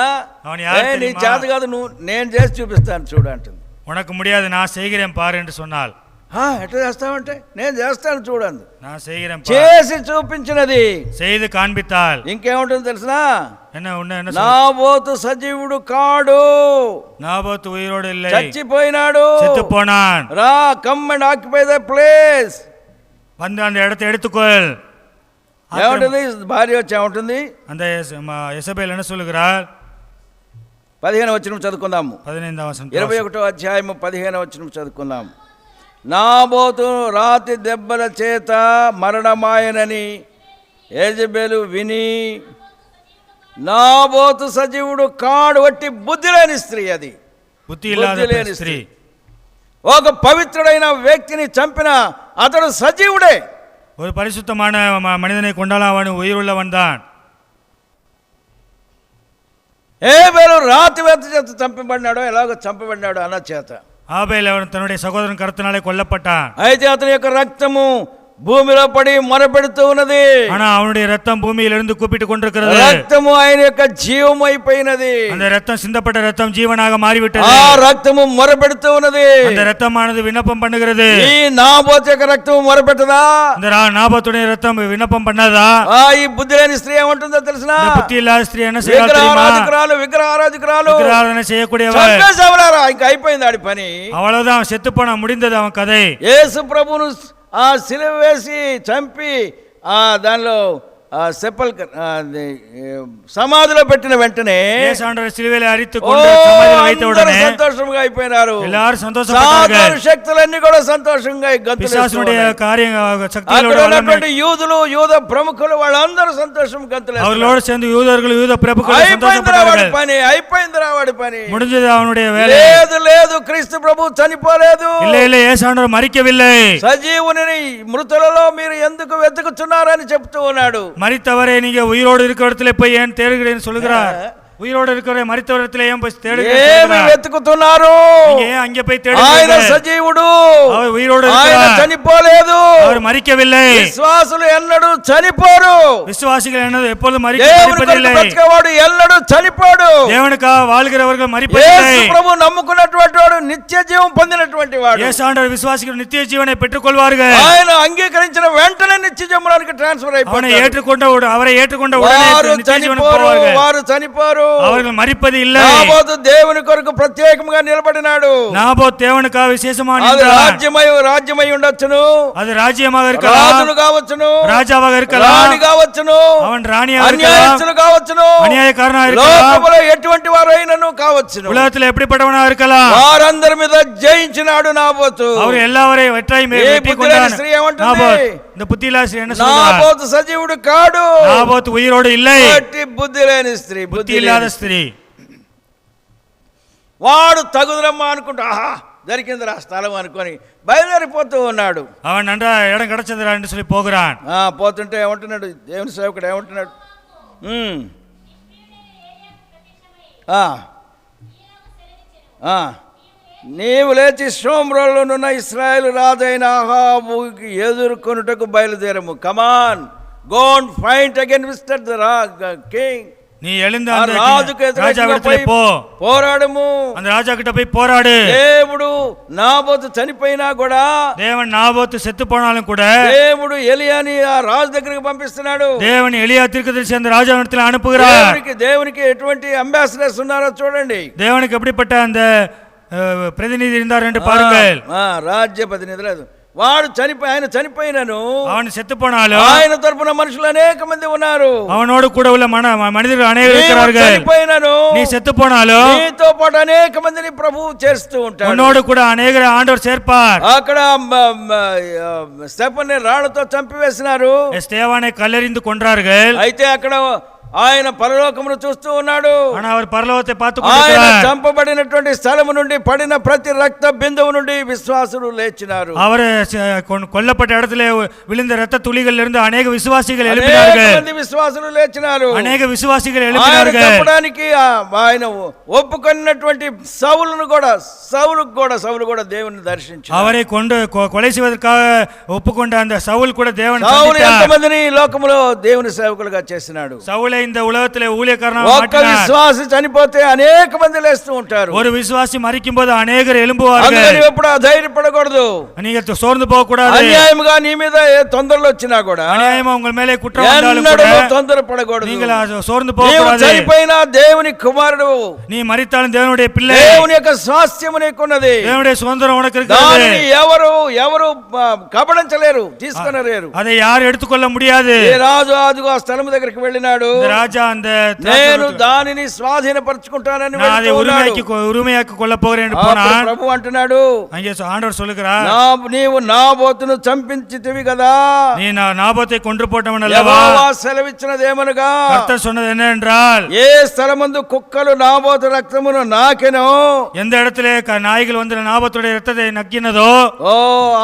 నీ చేత కాదు, నువ్వు నేను చేసి చూపిస్తాను చూడు అంటుంది. உனக்கு முடியாது, நான் செய்கிறேன் பாரு என்று சொன்னால், ఎట్లా చేస్తావంటే నేను చేస్తాను చూడండి, நான் செய்கிறேன் చేసి చూపించినది. செய்து காண்பித்தால் ఇంకేముంటుంది తెలిసినా, என்ன నాబోతు సజీవుడు కాడు, நாபோத் உயிரோடு இல்லை, చచ్చిపోయినాడు, செத்து போனான். రా come and occupy the place. வந்து அந்த இடத்தை எடுத்துக்கொள். ఏముంటుంది భార్య వచ్చి ఏముంటుంది, அந்த எசபேல் என்ன சொல்லுகிறார்? 15వ వచనం చదువుకుందాము. 15వ వచనం 21వ అధ్యాయము 15వ వచనం చదువుకుందాం. నాబోతు రాతి దెబ్బల చేత మరణమాయనని యెజబెలు విని, నాబోతు సజీవుడు కాడు, వట్టి బుద్ధి లేని స్త్రీ, అది బుద్ధి ఇల్లాத స్త్రీ. ఒక పవిత్రుడైన వ్యక్తిని చంపిన అతడు సజీవుడే. ஒரு பரிசுத்தமான மனிதனை கொண்டாலும் அவன் உயிருள்ளவன் தான். హేబెలు రాతి వేత చేత చంపబడినాడో, ఎలాగో చంపబడినాడో అన్న చేత. ஆபேல் அவன் தன்னுடைய சகோதரன் கருத்தினாலே கொல்லப்பட்டான். అయితే అతని యొక్క రక్తము భూమిలో పడి మొరపెడుతూ ఉన్నది. ஆனா அவனுடைய ரத்தம் பூமியிலிருந்து கூப்பிட்டு கொண்டிருக்கிறது. రక్తము ఆయన యొక్క జీవం అయిపోయినది. அந்த ரத்தம் சிந்தப்பட்ட ரத்தம் ஜீவனாக மாறிவிட்டது. ఆ రక్తము మొరపెడుతూ ఉన్నది. அந்த ரத்தமானது விண்ணப்பம் பண்ணுகிறது. ఈ నాబోతు యొక్క రక్తము మొరపెట్టదా? இந்த நாபோతుடைய రத்தம் విన్నపం பண்ணாதா? ఈ బుద్ధి లేని స్త్రీ ఏమంటుందో తెలుసునా? புத்தி இல்லாத ஸ்திரீ என்ன செய்யறாள் தெரியுமா? విగ్రహారాధికురాలు విగ్రహారాధన చేయக்கூடியவள். చంపేసేవలారా, ఇంకా అయిపోయింది ఆడి పని. அவ்வளவுதான், செத்து போன முடிந்தது அவன் கதை. యేసు ప్రభువును ఆ సిలువ వేసి చంపి దానిలో సమాధిలో పెట్టిన వెంటనే సంతోషంగా అయిపోయినారు. సాతాను శక్తులన్నీ కూడా సంతోషంగా గంతులేస్తున్నటువంటి యూదులు, యూద ప్రముఖులు వాళ్ళందరూ సంతోషం గంతులేస్తున్నారు. పని అయిపోయిందిరా వాడి పని. లేదు లేదు, క్రీస్తు ప్రభు చనిపోలేదు, సజీవుని మృతులలో మీరు ఎందుకు వెతుకుతున్నారని చెప్తూ ఉన్నాడు. மரித்தவரை நீங்க உயிரோடு இருக்கிற இடத்துல போய் ஏன் தேடுகிறேன்னு சொல்லுகிறார். உயிரோடு இருக்கிற மரித்தவரத்திலே ஏன் போய் தேடுகிறீர்கள்? వెతుకుతున్నారు. ஏன் அங்கே போய் தேடுகிறீர்கள்? ఆయన సజీవుడు, அவர் ఉయిరోడు ఆయన చనిపోలేదు, அவர் மரிக்கவில்லை. విశ్వాసులు ఎన్నడూ చనిపోరు. விசுவாசிகள் என்னது எப்பொழுதும் மரிப்பதில்லை. బ్రతికేవాడు ఎన్నడూ చనిపోడు. దేవునికాக வாழ்கிறவர்கள் மரிப்பதில்லை. యేసు ప్రభు నమ్ముకున్నటువంటి వాడు నిత్య జీవం పొందినటువంటి వాడు. యేసు ఆండவர் విశ్వాసిகள் నిత్య జీవனை பெற்றுக்கொள்வார்கள். ఆయన అంగీకరించిన వెంటనే నిత్య జీవనానికి ట్రాన్స్ఫర్ అయిపోతారు. அவரை ஏற்றுக்கொண்ட உடனே நித்திய ஜீவனுக்கு போவார்கள். వారు చనిపోరు, அவர்கள் மரிப்பது இல்லை. నాబోతు దేవుని కొరకు ప్రత్యేకంగా నిలబడినాడు. నాబోతు దేవునికాக విశేషமாக రాజ్యమై ఉండొచ్చును, அது రాజ్యமாக இருக்கலாம், రాజులు కావచ్చును, రాజాவாக இருக்கலாம், రాణి కావచ్చును, அவன் ராணியாக இருக்கலாம், అన్యాయస్తులు కావచ్చును, అన్యాయకారనాக இருக்கலாம், లోకములో ఎటువంటి వారైనను కావచ్చును, உலகத்தில் எப்படிப்பட்டவனாக இருக்கலாம். వారందరి మీద జయించినాడు నాబోతు. அவர் எல்லாவரையும் வெற்றி கொண்டான். స్త్రీ ఏమంటుంది? இந்த புத்தியில்லாத ஸ்திரீ என்ன சொல்றார்? నాబోతు సజీవుడు కాడు, నాబోతు ఉయిరోడు இல்லை, బుద్ధి లేని స్త్రీ, బుద్ధి ఇల్లాத స్త్రీ. వాడు తగుదరమ్మా అనుకుంటా, ఆహా దొరికిందిరా స్థలం అనుకొని బయలుదేరిపోతూ ఉన్నాడు. அவன் நன்றா இடம் கிடைச்சதுடா என்று சொல்லி போகிறான். పోతుంటే ఏమంటున్నాడు దేవుని సేవకుడు, ఏమంటున్నాడు? నీవు లేచి షోమ్రోనున్న ఇశ్రాయేలు రాజైన అహాబుకి ఎదుర్కొనుటకు బయలుదేరము. Come on, go and fight against the king. நீ எழுந்து அந்த ராஜாவிடத்திலே போ, పోరాడము, அந்த ராஜா கிட்ட போய் போராடு. దేవుడు నాబోతు చనిపోయినా కూడా, தேவன் நாபோத்து செத்து போனாலும் கூட, దేవుడు ఎలియాని ఆ రాజు దగ్గరికి పంపిస్తున్నాడు. தேவன் எலியா தீர்க்கதரிசி அந்த ராஜாவிடத்தில் அனுப்புகிறார். దేవునికి ఎటువంటి అంబాసిడర్స్ ఉన్నారో చూడండి. தேவனுக்கு எப்படிப்பட்ட அந்த பிரதிநிதி இருந்தார் என்று பாருங்கள். రాజ్య ప్రతినిధి లేదు. వాడు ఆయన చనిపోయినను, அவன் செத்து போனாலும் ఆయన తరపున మనుషులు అనేక మంది ఉన్నారు. அவனோடு கூட உள்ள மனிதர்கள் அநேகர் இருக்கிறார்கள். చనిపోయినను, நீ செத்து போனாலும் నీతో పాటు అనేక మందిని ప్రభువు చేస్తూ ఉంటాడు. உன்னோடு கூட அநேகர் ஆண்டவர் சேர்ப்பார். అక్కడ స్టెఫెనుని రాళ్లతో చంపివేసినారు, స్టెఫాனை కల్లెరిందు கொன்றார்கள். అయితే అక్కడ ఆయన పరలోకమును చూస్తూ ఉన్నాడు. அவர் பரலோகத்தை பார்த்து ఆయన చంపబడినటువంటి స్థలము నుండి పడిన ప్రతి రక్త బిందువు నుండి విశ్వాసులు లేచినారు. அவர் கொல்லப்பட்ட இடத்திலே விழுந்த இரத்த துளிகளில் இருந்து அநேக விசுவாசிகள் எழும்பினார்கள். అనేక విశ్వాసులు లేచినారు, அநேக விசுவாசிகள் எழும்பினார்கள். చెప్పడానికి ఆయన ఒప్పుకొన్నటువంటి సౌలు కూడా దేవుని దర్శించాడు. அவரை கொலை செய்வதற்காக ஒப்புக்கொண்ட அந்த சவுல் கூட தேவன் ఎంతమందిని లోకములో దేవుని సేవకులుగా చేసినాడు. సౌలై இந்த உலகத்திலே ஊழியக்காரனாக ఒక్క மாற்றினார். విశ్వాసి చనిపోతే అనేక మంది లేస్తూ ఉంటారు. ஒரு விசுவாசி மரிக்கும் போது அநேகர் எழும்புவார்கள். అందుకని ఎప్పుడు అధైర్యపడకూడదు. நீங்க சோர்ந்து போக கூடாது. అన్యాయముగా నీ మీద ఏ తొందరలు వచ్చినా కూడా அநியாயமா உங்கள் மேலே குற்றம் வந்தாலும் ఎన్నడూ கூட తొందరపడకూడదు. நீங்கள் సోர்ந்து போக నీవు கூடாது. చనిపోయినా దేవుని కుమారుడు, நீ மரித்தாலும் தேவனுடைய பிள்ளை, దేవుని యొక్క స్వాస్థ్యము నీకున్నది. தேவனுடைய சுதந்திரம் உனக்கு இருக்கிறது. దానిని ఎవరు కబళించలేరు, తీసుకొనలేరు. அதை யாரும் எடுத்துக்கொள்ள முடியாது. ఏ రాజు అదిగో ఆ స్థలం దగ్గరికి వెళ్ళినాడు, இந்த ராஜா அந்த నేను దానిని స్వాధీనపరచుకుంటానని நான் அதை వెళ్తున్నాడు. உரிமையாக்கி கொள்ள போகிறேன் என்று అప్పుడు போனான். ప్రభు అంటున్నాడు, அங்கே ஆண்டவர் சொல்லுகிறார், నీవు నాబోతును చంపించితివి కదా, நீ நாபோத்தை கொன்று போட்டவன் அல்லவா. యెహోవా సెలవిచ్చినదేమనగా, கர்த்தர் சொன்னது என்ன என்றால், ఏ స్థలమందు కుక్కలు నాబోతు రక్తమును నాకెనో, எந்த இடத்திலே நாய்கள் வந்து நாபத்துடைய ரத்தத்தை நக்கினதோ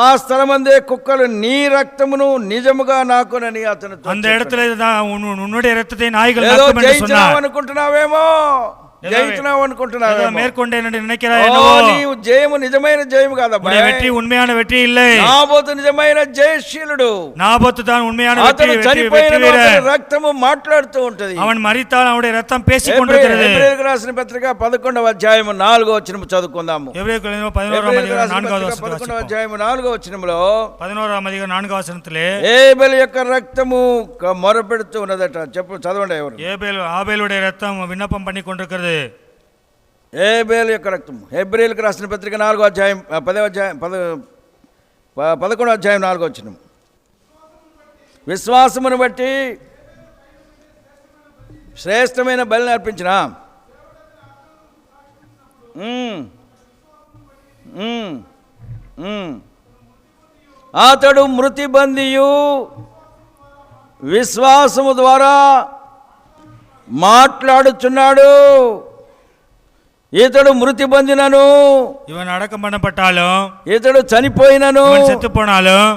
ఆ స్థలమందే కుక్కలు నీ రక్తమును నిజముగా నాకునని అతను அந்த இடத்துல உன்னுடைய ரத்தத்தை நாய்கள் ఏదో நக்கும் என்று சொன்னார். జయించినావు అనుకుంటున్నావేమో, జయించినావు అనుకుంటున్నావేమో. மேற்கொண்டேன் என்று நினைக்கிறாய் என்னவோ. నీవు జయము నిజమైన జయము కాదబ్బా. உன்னுடைய வெற்றி உண்மையான வெற்றி இல்லை. నాబోతు నిజమైన జయశీలుడు. நாபோத்து தான் உண்மையான అతను வெற்றி చనిపోయిన வீரர். రక్తము మాట్లాడుతూ ఉంటది. அவன் மரித்தால் அவனுடைய ரத்தம் பேசிக் கொண்டிருக்கிறது. హెబ్రీయులకు రాసిన పత్రిక 11వ అధ్యాయము 4వ వచనం చదువుకుందాము. எபிரேயருக்கு 11ஆம் அதிகாரம் 4வது வசனம் 11వ అధ్యాయము 4వ వచనంలో 11ஆம் அதிகாரம் 4வது వచనத்திலே ఏబెలు యొక్క రక్తము మొరపెడుతూ ఉన్నదట. చెప్పు, చదవండి ఎవరు. ஆபேலுடைய ரத்தம் விண்ணப்பம் பண்ணி கொண்டிருக்கிறது. ఏబేలు యొక్క రక్తము. హెబ్రీయులకు రాసిన పత్రిక 4వ అధ్యాయం 10వ అధ్యాయం 11వ అధ్యాయం 4వ వచనం. విశ్వాసమును బట్టి శ్రేష్టమైన బలిని అర్పించిన అతడు మృతి బంధియు విశ్వాసము ద్వారా మాట్లాడుచున్నాడు. ఇతడు మృతి బంధినను, இவன் அடக்கம் பண்ணப்பட்டாலும், ఇతడు చనిపోయినను, இவன் செத்து போனாலும்,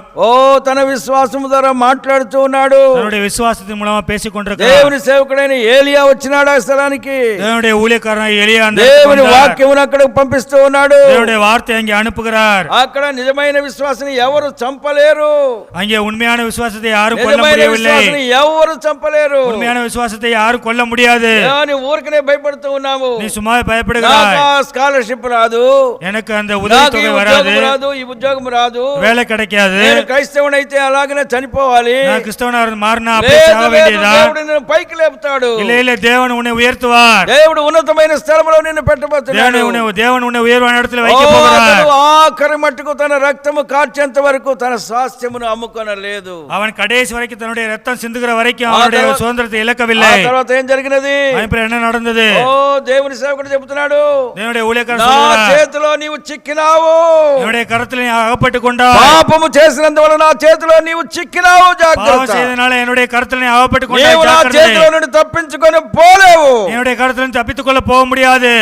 తన విశ్వాసము ద్వారా మాట్లాడుతూ ఉన్నాడు. தன்னுடைய விசுவாசத்தின் மூலமா பேசிக் கொண்டிருக்கிறான். దేవుని సేవకుడైన ఏలియా వచ్చినాడు ఆ స్థలానికి. தேவனுடைய ஊழியக்காரன் எலியா அந்த దేవుని వాక్యమును అక్కడికి పంపిస్తూ ఉన్నాడు. தேவனுடைய வார்த்தை அங்கே அனுப்புகிறார். అక్కడ నిజమైన విశ్వాసాన్ని ఎవరు చంపలేరు. அங்கே உண்மையான விசுவாசத்தை யாரும் கொல்ல నిజమైన முடியவில்லை. విశ్వాసాన్ని ఎవరు చంపలేరు. உண்மையான விசுவாசத்தை யாரும் கொல்ல முடியாது. నీ ఊరికనే భయపడుతూ ఉన్నాము. நீ சும்மா பயப்படுகிறாய். స్కాలర్షిప్ రాదు, எனக்கு அந்த உதவித்தொகை வராது, ఈ ఉద్యోగం రాదు, வேலை கிடைக்காது, నేను క్రైస్తవునైతే అలాగనే చనిపోవాలి, நான் கிறிஸ்தவனா மாறினா அப்படியே சாக வேண்டியதா. దేవుడు నిన్ను పైకి లేపుతాడు. இல்ல இல்ல, தேவன் உன்னை உயர்த்துவார். దేవుడు ఉన్నతమైన స్థలంలో నిన్ను పెట్టబోతున్నాడు. தேவன் உன்னை உயர்வான இடத்துல வைக்க போகிறார். అతడు ఆఖరి మట్టుకు తన రక్తము కార్చేంత వరకు తన స్వాస్థ్యమును అమ్ముకొనలేదు. அவன் கடைசி வரைக்கும் தன்னுடைய ரத்தம் சிந்துகிற வரைக்கும் அவனுடைய சுதந்திரத்தை இழக்கவில்லை. తర్వాత ఏం జరిగినది? என்ன நடந்தது? దేవుని సేవకుడు చెబుతున్నాడు, தேவனுடைய ஊழியக்காரர் నా சொல்றார், చేతిలో నీవు చిక్కినావు, என்னுடைய கரத்தில் நீ அகப்பட்டுக் கொண்டாய். పాపము చేసినందువల్ల నా చేతిలో నీవు చిక్కినావు, பாவம் జాగ్రత్త. செய்தனால என்னுடைய கரத்தில் நீ அகப்பட்டுக் கொண்டாய், నీవు నా ஜாக்கிரதை. చేతిలో నుండి తప్పించుకొని పోలేవు. என்னுடைய கரத்தில் தப்பித்துக் கொள்ள போக முடியாது.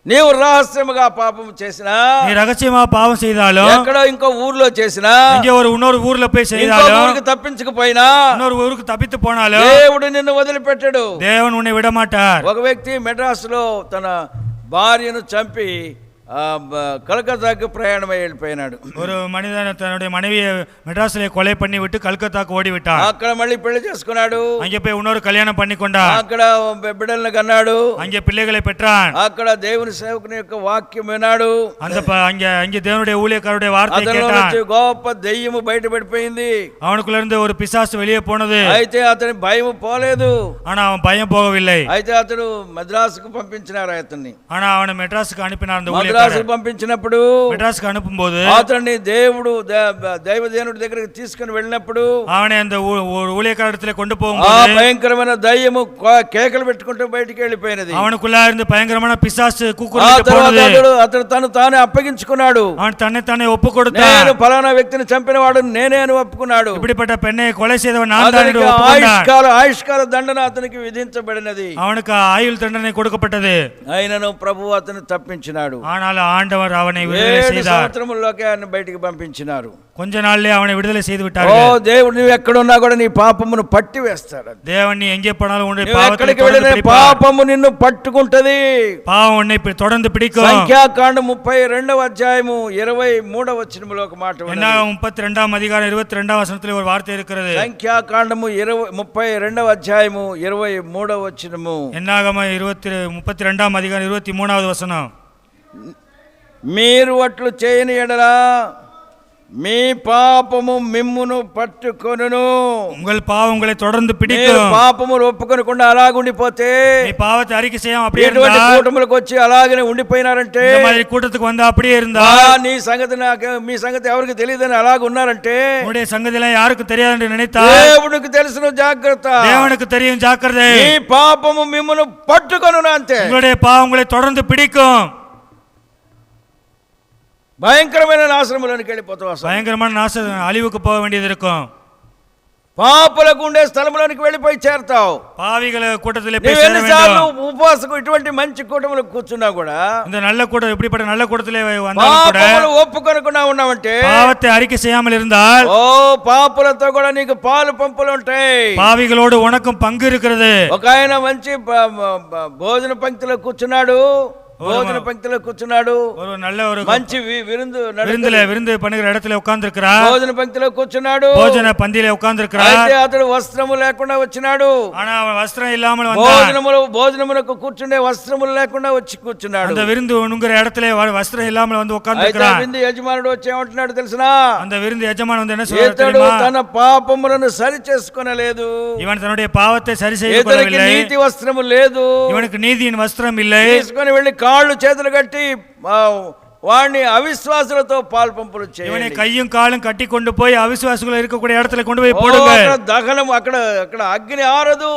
నీవు రహస్యముగా పాపం చేసినా, நீ ரகசியமா பாவம் செய்தாலும், ఎక్కడో ఇంకో ఊర్లో చేసినా, இங்கே இன்னொரு ஊர்ல போய் ఇంకో செய்தாலும், ఊరికి తప్పించకపోయినా, இன்னொரு ஊருக்கு தப்பித்து போனாலும் దేవుడు నిన్ను వదిలిపెట్టడు. தேவன் உன்னை விட மாட்டார். ఒక వ్యక్తి మెడ్రాస్లో తన భార్యను చంపి కలకత్తాకు ప్రయాణమై వెళ్ళిపోయినాడు. ஒரு மனிதன் தன்னுடைய மனைவியை மெட்ராஸ்ல கொலை பண்ணி விட்டு கல்கத்தாக்கு ஓடி விட்டான். అక్కడ మళ్ళీ పెళ్లి చేసుకున్నాడు. அங்கே போய் இன்னொரு கல்யாணம் பண்ணி கொண்டான். అక్కడ బిడ్డలను కన్నాడు. அங்கே பிள்ளைகளை பெற்றான். అక్కడ దేవుని సేవకుని యొక్క వాక్యం వినాడు. அங்கே தேவனுடைய ஊழியக்காரருடைய வார்த்தை கேட்டான். గొప్ప దెయ్యము బయటపడిపోయింది. அவனுக்குள்ள இருந்து ஒரு பிசாசு வெளியே போனது. అయితే అతని భయం పోలేదు. ஆனா அவன் பயம் போகவில்லை. అయితే అతడు మద్రాసుకు పంపించినారు అతన్ని. ஆனா அவனை மெட்ராஸுக்கு அனுப்பினார். அந்த మద్రాసుకు పంపించినప్పుడు, மெட்ராஸுக்கு அனுப்பும்போது అతన్ని దేవుడు దైవజనుడి దగ్గరికి తీసుకుని వెళ్ళినప్పుడు, அவனை அந்த ஊழியக்காரத்துல கொண்டு ఆ போகும்போது భయంకరమైన దయ్యము కేకలు పెట్టుకుంటూ బయటికి వెళ్ళిపోయినది. அவனுக்குள்ள இருந்து பயங்கரமான பிசாசு ఆ கூக்குரலிட்டு తర్వాత போனது. అతడు తను తానే అప్పగించుకున్నాడు. அவன் தன்னை ஒப்பு கொடுத்தான். నేను ఫలానా వ్యక్తిని చంపిన వాడు నేనే అని ఒప్పుకున్నాడు. இப்படிப்பட்ட பெண்ணை கொலை செய்தவன் நான் தான் అతనికి என்று ஒப்புக்கொண்டான். ఆయుష్కాల దండన అతనికి విధించబడినది. அவனுக்கு ஆயுள் தண்டனை கொடுக்கப்பட்டது. ఆయనను ప్రభువు అతను తప్పించినాడు. ஆனா ஆனால் ஆண்டவர் அவனை விடுதலை 7 செய்தார். సంవత్సరముల్లోకే ఆయన బయటికి పంపించినారు. கொஞ்ச நாள்லயே அவனை விடுதலை செய்து ఓ விட்டார்கள். దేవుడు నువ్వు ఎక్కడున్నా కూడా నీ పాపమును పట్టి వేస్తాడు. தேவன் நீ எங்கே போனாலும் உன்னுடைய నువ్వు பாவத்தை ఎక్కడికి தொடர்ந்து వెళ్ళినా பிடிப்பார். పాపము నిన్ను పట్టుకుంటది. பாவம் உன்னை தொடர்ந்து பிடிக்கும். సంఖ్యాకాండం 32వ అధ్యాయము 23వ వచనములో ఒక మాట ఉన్నది. என்னாகும் 32ஆம் அதிகாரம் 22ஆம் வசனத்திலே ஒரு வார்த்தை இருக்கிறது. సంఖ్యాకాండము 32వ అధ్యాయము 23వ వచనము. என்னாகம 32ஆம் அதிகாரம் 23வது வசனம். మీరు అట్లు చేయని ఎడలా మీ పాపము మిమ్మును పట్టుకొనును. உங்கள் பாவம் உங்களை தொடர்ந்து మీరు பிடிக்கும். పాపములు ఒప్పుకొనకుండా అలాగుండిపోతే, நீ பாவத்தை அறிக்கை செய்யாம அப்படியே ఇటువంటి இருந்தா, కూటములకు వచ్చి అలాగనే ఉండిపోయినారంటే, இந்த மாதிரி கூட்டத்துக்கு வந்து அப்படியே இருந்தா, నీ సంగతి మీ సంగతి ఎవరికి తెలియదని అలాగ ఉన్నారంటే, உன்னுடைய சங்கதிலாம் யாருக்கும் தெரியாது என்று நினைத்தா, దేవునికి తెలుసును జాగ్రత్త. தேவனுக்கு தெரியும் ஜாக்கிரதை. మీ పాపము మిమ్మును పట్టుకొనును అంతే. உங்களுடைய பாவம் உங்களை தொடர்ந்து பிடிக்கும். భయంకరమైన నాశనములోనికి వెళ్ళిపోతావు. అసలు பயங்கரமான அழிவுக்கு போக வேண்டியது இருக்கும். పాపులకు ఉండే స్థలంలోనికి వెళ్ళిపోయి చేరతావు. பாவிகள கூட்டத்திலே போய் నువ్వు சேர ఎన్నిసార్లు வேண்டும். ఉపవాసకు ఇటువంటి మంచి కూటములకు కూర్చున్నా కూడా இந்த நல்ல கூட்டம் இப்படிப்பட்ட நல்ல கூட்டத்திலே வந்தாலும் கூட పాపములు ఒప్పుకొనకుండా ఉన్నావంటే, பாவத்தை அறிக்கை செய்யாமல் இருந்தால், ఓ పాపులతో కూడా నీకు పాలు పంపులు ఉంటాయి. பாவிகளோடு உனக்கும் பங்கு இருக்கிறது. ఒక ఆయన మంచి భోజన పంక్తిలో కూర్చున్నాడు. భోజన పంక్తిలో కూర్చున్నాడు. ஒரு நல்ல ஒரு మంచి విருந்து விருந்து பண்ணுகிற இடத்துல உட்கார்ந்து இருக்கிறார். భోజన పంక్తిలో కూర్చున్నాడు. భోజన పందిలో ఉட்கார்ந்து இருக்கிறார். అయితే అతడు వస్త్రము లేకుండా వచ్చినాడు. ஆனா அவன் வஸ்திரம் இல்லாமல் வந்தான். భోజనమునకు కూర్చుండే వస్త్రములు లేకుండా వచ్చి కూర్చున్నాడు. அந்த விருந்து உண்கிற இடத்துல வஸ்திரம் இல்லாமல் வந்து உட்கார்ந்து అయితే இருக்கிறான். విందు యజమానుడు వచ్చి ఏమంటున్నాడు తెలుసునా? அந்த விருந்து எஜமான் வந்து என்ன சொல்றாரு ఇతడు தெரியுமா? తన పాపములను సరి చేసుకొనలేదు. இவன் தன்னுடைய பாவத்தை சரி செய்து ఇతనికి கொள்ளவில்லை. నీతి వస్త్రము లేదు. இவனுக்கு நீதியின் வஸ்திரம் இல்லை. తీసుకొని వెళ్ళి కాళ్ళు చేతులు కట్టి వాడిని అవిశ్వాసులతో పాలు పంపులు இவனை చేయండి. கையும் காலும் கட்டி கொண்டு போய் அவிசுவாசிகள் இருக்கக்கூடிய இடத்துல கொண்டு போய் போடுங்க. అక్కడ దహనం, అక్కడ అగ్ని ఆరదు,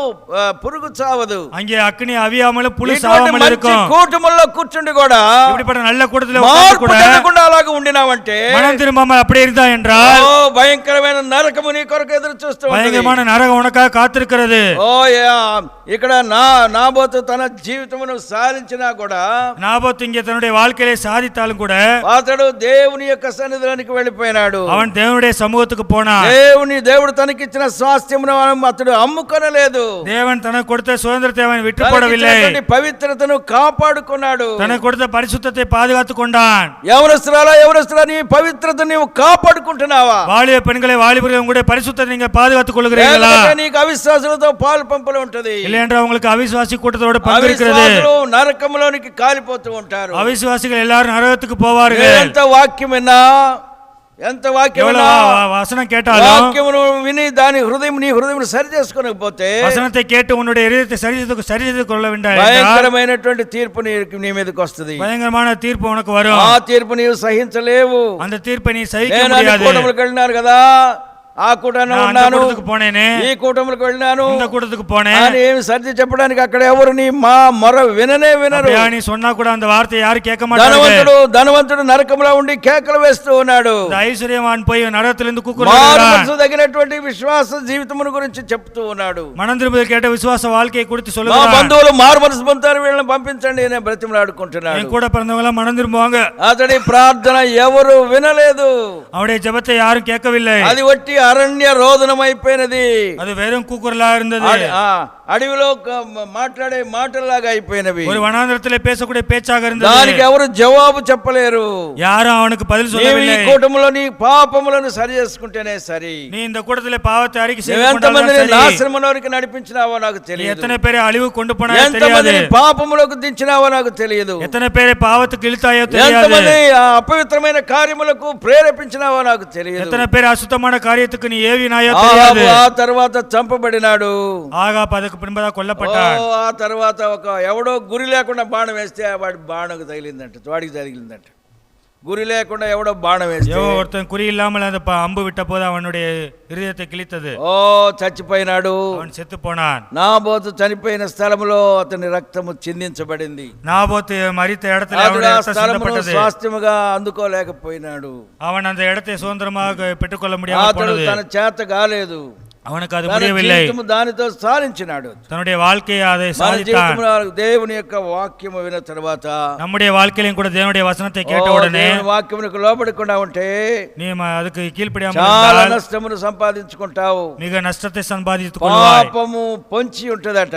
పురుగు చావదు. அங்கே அக்னி அவியாமலும் புழு ఇటువంటి சாவாமல் మంచి இருக்கும். కూటముల్లో కూర్చుండి కూడా இப்படிப்பட்ட நல்ல கூட்டத்துல మార్పు உட்கார்ந்து கூட చెందకుండా అలాగ ఉండినావంటే, மனம் திரும்பாமல் அப்படியே இருந்தா என்றால், ఓ భయంకరమైన నరకము నీ కొరకు ఎదురు చూస్తూ ఉంటుంది. பயங்கரமான நரகம் உனக்காக காத்திருக்கிறது. ఓ ఇక్కడ నాబోతు తన జీవితమును సాధించినా కూడా, நாபோத் இங்கே தன்னுடைய வாழ்க்கையை சாதித்தாலும் கூட అతడు దేవుని యొక్క సన్నిధిలోనికి వెళ్ళిపోయినాడు. அவன் தேவனுடைய சமூகத்துக்கு போனான். దేవుడు తనకిచ్చిన స్వాస్థ్యమును అతడు అమ్ముకొనలేదు. தேவன் தனக்கு கொடுத்த சுதந்திரத்தை அவன் விட்டு போடவில்லை. పవిత్రతను కాపాడుకున్నాడు. தனக்கு கொடுத்த பரிசுத்தத்தை பாதுகாத்துக் கொண்டான். యవనస్తులా నీ పవిత్రత నీవు కాపాడుకుంటున్నావా? வாலிப பெண்களை வாலிபர்கள் உங்களுடைய பரிசுத்தத்தை நீங்க பாதுகாத்துக் கொள்கிறீர்களா? లేకపోతే నీకు అవిశ్వాసులతో పాలు పంపులు ఉంటది. இல்லை என்றால் உங்களுக்கு அவிசுவாசி கூட்டத்தோட பங்கு இருக்கிறது. అవిశ్వాసులు నరకములోనికి కాలిపోతూ ఉంటారు. அவிசுவாசிகள் எல்லாரும் நரகத்துக்கு போவார்கள். ఎంత వాక్యం విన్నా, ఎంత వాక్యం విన్నా, வசனம் கேட்டாலும் వాక్యమును విని నీ హృదయం సరి చేసుకోకపోతే, வசனத்தை கேட்டு உன்னுடைய இதயத்தை சரி செய்து கொள்ள வேண்டாம். భయంకరమైనటువంటి తీర్పు నీ మీదకి వస్తుంది. பயங்கரமான தீர்ப்பு உனக்கு வரும். ఆ తీర్పు నీవు సహించలేవు. அந்த தீர்ப்பை நீ సహిக்க నేను முடியாது. కూటములకు వెళ్ళినారు కదా, ఆ కూటంలో ఉన్నాను, పోనేనే ఈ కూటములకు వెళ్ళినాను, இந்த கூட்டத்துக்கு போனேன் అని ఏమి సర్ది చెప్పడానికి అక్కడ ఎవరు నీ మొర వినరు. நீ சொன்னா கூட அந்த வார்த்தை யாரும் கேட்க மாட்டாங்க. ధనవంతుడు నరకంలో ఉండి కేకలు వేస్తూ ఉన్నాడు. ఐశ్వర్యవాన్ పోయి నరకத்திலிருந்து கூக்குறான். తగినటువంటి విశ్వాస జీవితమును గురించి చెప్తూ ఉన్నాడు. மனம் திரும்புதல் கேட்ட விசுவாச வாழ்க்கையை குறித்து మా சொல்லுகிறான். బంధువులు మారు మనసు పొందుతారు, వీళ్ళని పంపించండి అని బ్రతిమలాడుకుంటున్నాడు. என் கூட பிறந்தவங்க எல்லாம் மனம் திரும்புவாங்க. అతడి ప్రార్థన ఎవరు వినలేదు. அவருடைய ஜெபத்தை யாரும் கேட்கவில்லை. అది వట్టి అరణ్య రోదనం అయిపోయినది. அது வெறும் கூக்குரலா இருந்தது. అడవిలో మాట్లాడే మాటల్లాగా అయిపోయినవి. ஒரு வனாந்தரத்திலே பேசக்கூடிய பேச்சாக இருந்தது. దానికి ఎవరు జవాబు చెప్పలేరు. யாரும் அவனுக்கு பதில் சொல்லவில்லை. ఈ కూటములో నీ పాపములను సరి చేసుకుంటేనే సరి. நீ இந்த கூட்டத்திலே பாவத்தை அறிக்கை செய்து ఎంతమందిని నాశనములోనికి నడిపించినావో నాకు తెలియదు. எத்தனை பேரை அழிவு கொண்டு போனாயோ தெரியாது. ఎంతమందిని పాపములకు దించినావో నాకు తెలియదు. எத்தனை பேரை பாவத்துக்கு இழுத்தாயோ தெரியாது. ఎంతమంది అపవిత్రమైన కార్యములకు ప్రేరేపించినావో నాకు తెలియదు. எத்தனை பேர் అశుద్ధமான காரியத்துக்கு நீ ఏవినాయో தெரியாது. ఆ తర్వాత చంపబడినాడు. ఆగాబు அதுக்கு பின்பதாக கொல்லப்பட்டான். ఆ తర్వాత ఎవడో గురి లేకుండా బాణం వేస్తే వాడి బాణకు తగిలిందంట. గురి లేకుండా ఎవడో బాణం వేస్తే, ஒருத்தன் குறி இல்லாமல் அந்த அம்பு விட்ட போது அவனுடைய இருதயத்தை கிழித்தது. చచ్చిపోయినాడు. அவன் செத்து போனான். నాబోతు చనిపోయిన స్థలములో అతని రక్తము చిందించబడింది. நாபோத்து மரித்த இடத்துல அவனுடைய ரத்தம் சிந்தப்பட்டது. స్వాస్థ్యముగా అందుకోలేకపోయినాడు. அவன் அந்த இடத்தை சுதந்திரமாக பெற்றுக்கொள்ள முடியாமல் போனது. తన చేత కాలేదు. அவனுக்கு அது తన முடியவில்லை. జీవితము దానితో సాధించినాడు. தன்னுடைய வாழ்க்கையை அதை మన சாதித்தான். జీవితంలో దేవుని యొక్క వాక్యము విన్న తర్వాత நம்முடைய வாழ்க்கையிலும் கூட தேவனுடைய வசனத்தை கேட்ட உடனே దేవుని వాక్యమునకు లోబడకుండా ఉంటే நீ அதுக்கு கீழ்ப்படியாமல் చాలా இருந்தால் నష్టమును సంపాదించుకుంటావు. மிக నష్టத்தை சம்பாதித்துக் கொள்வாய். పాపము పొంచి ఉంటదట.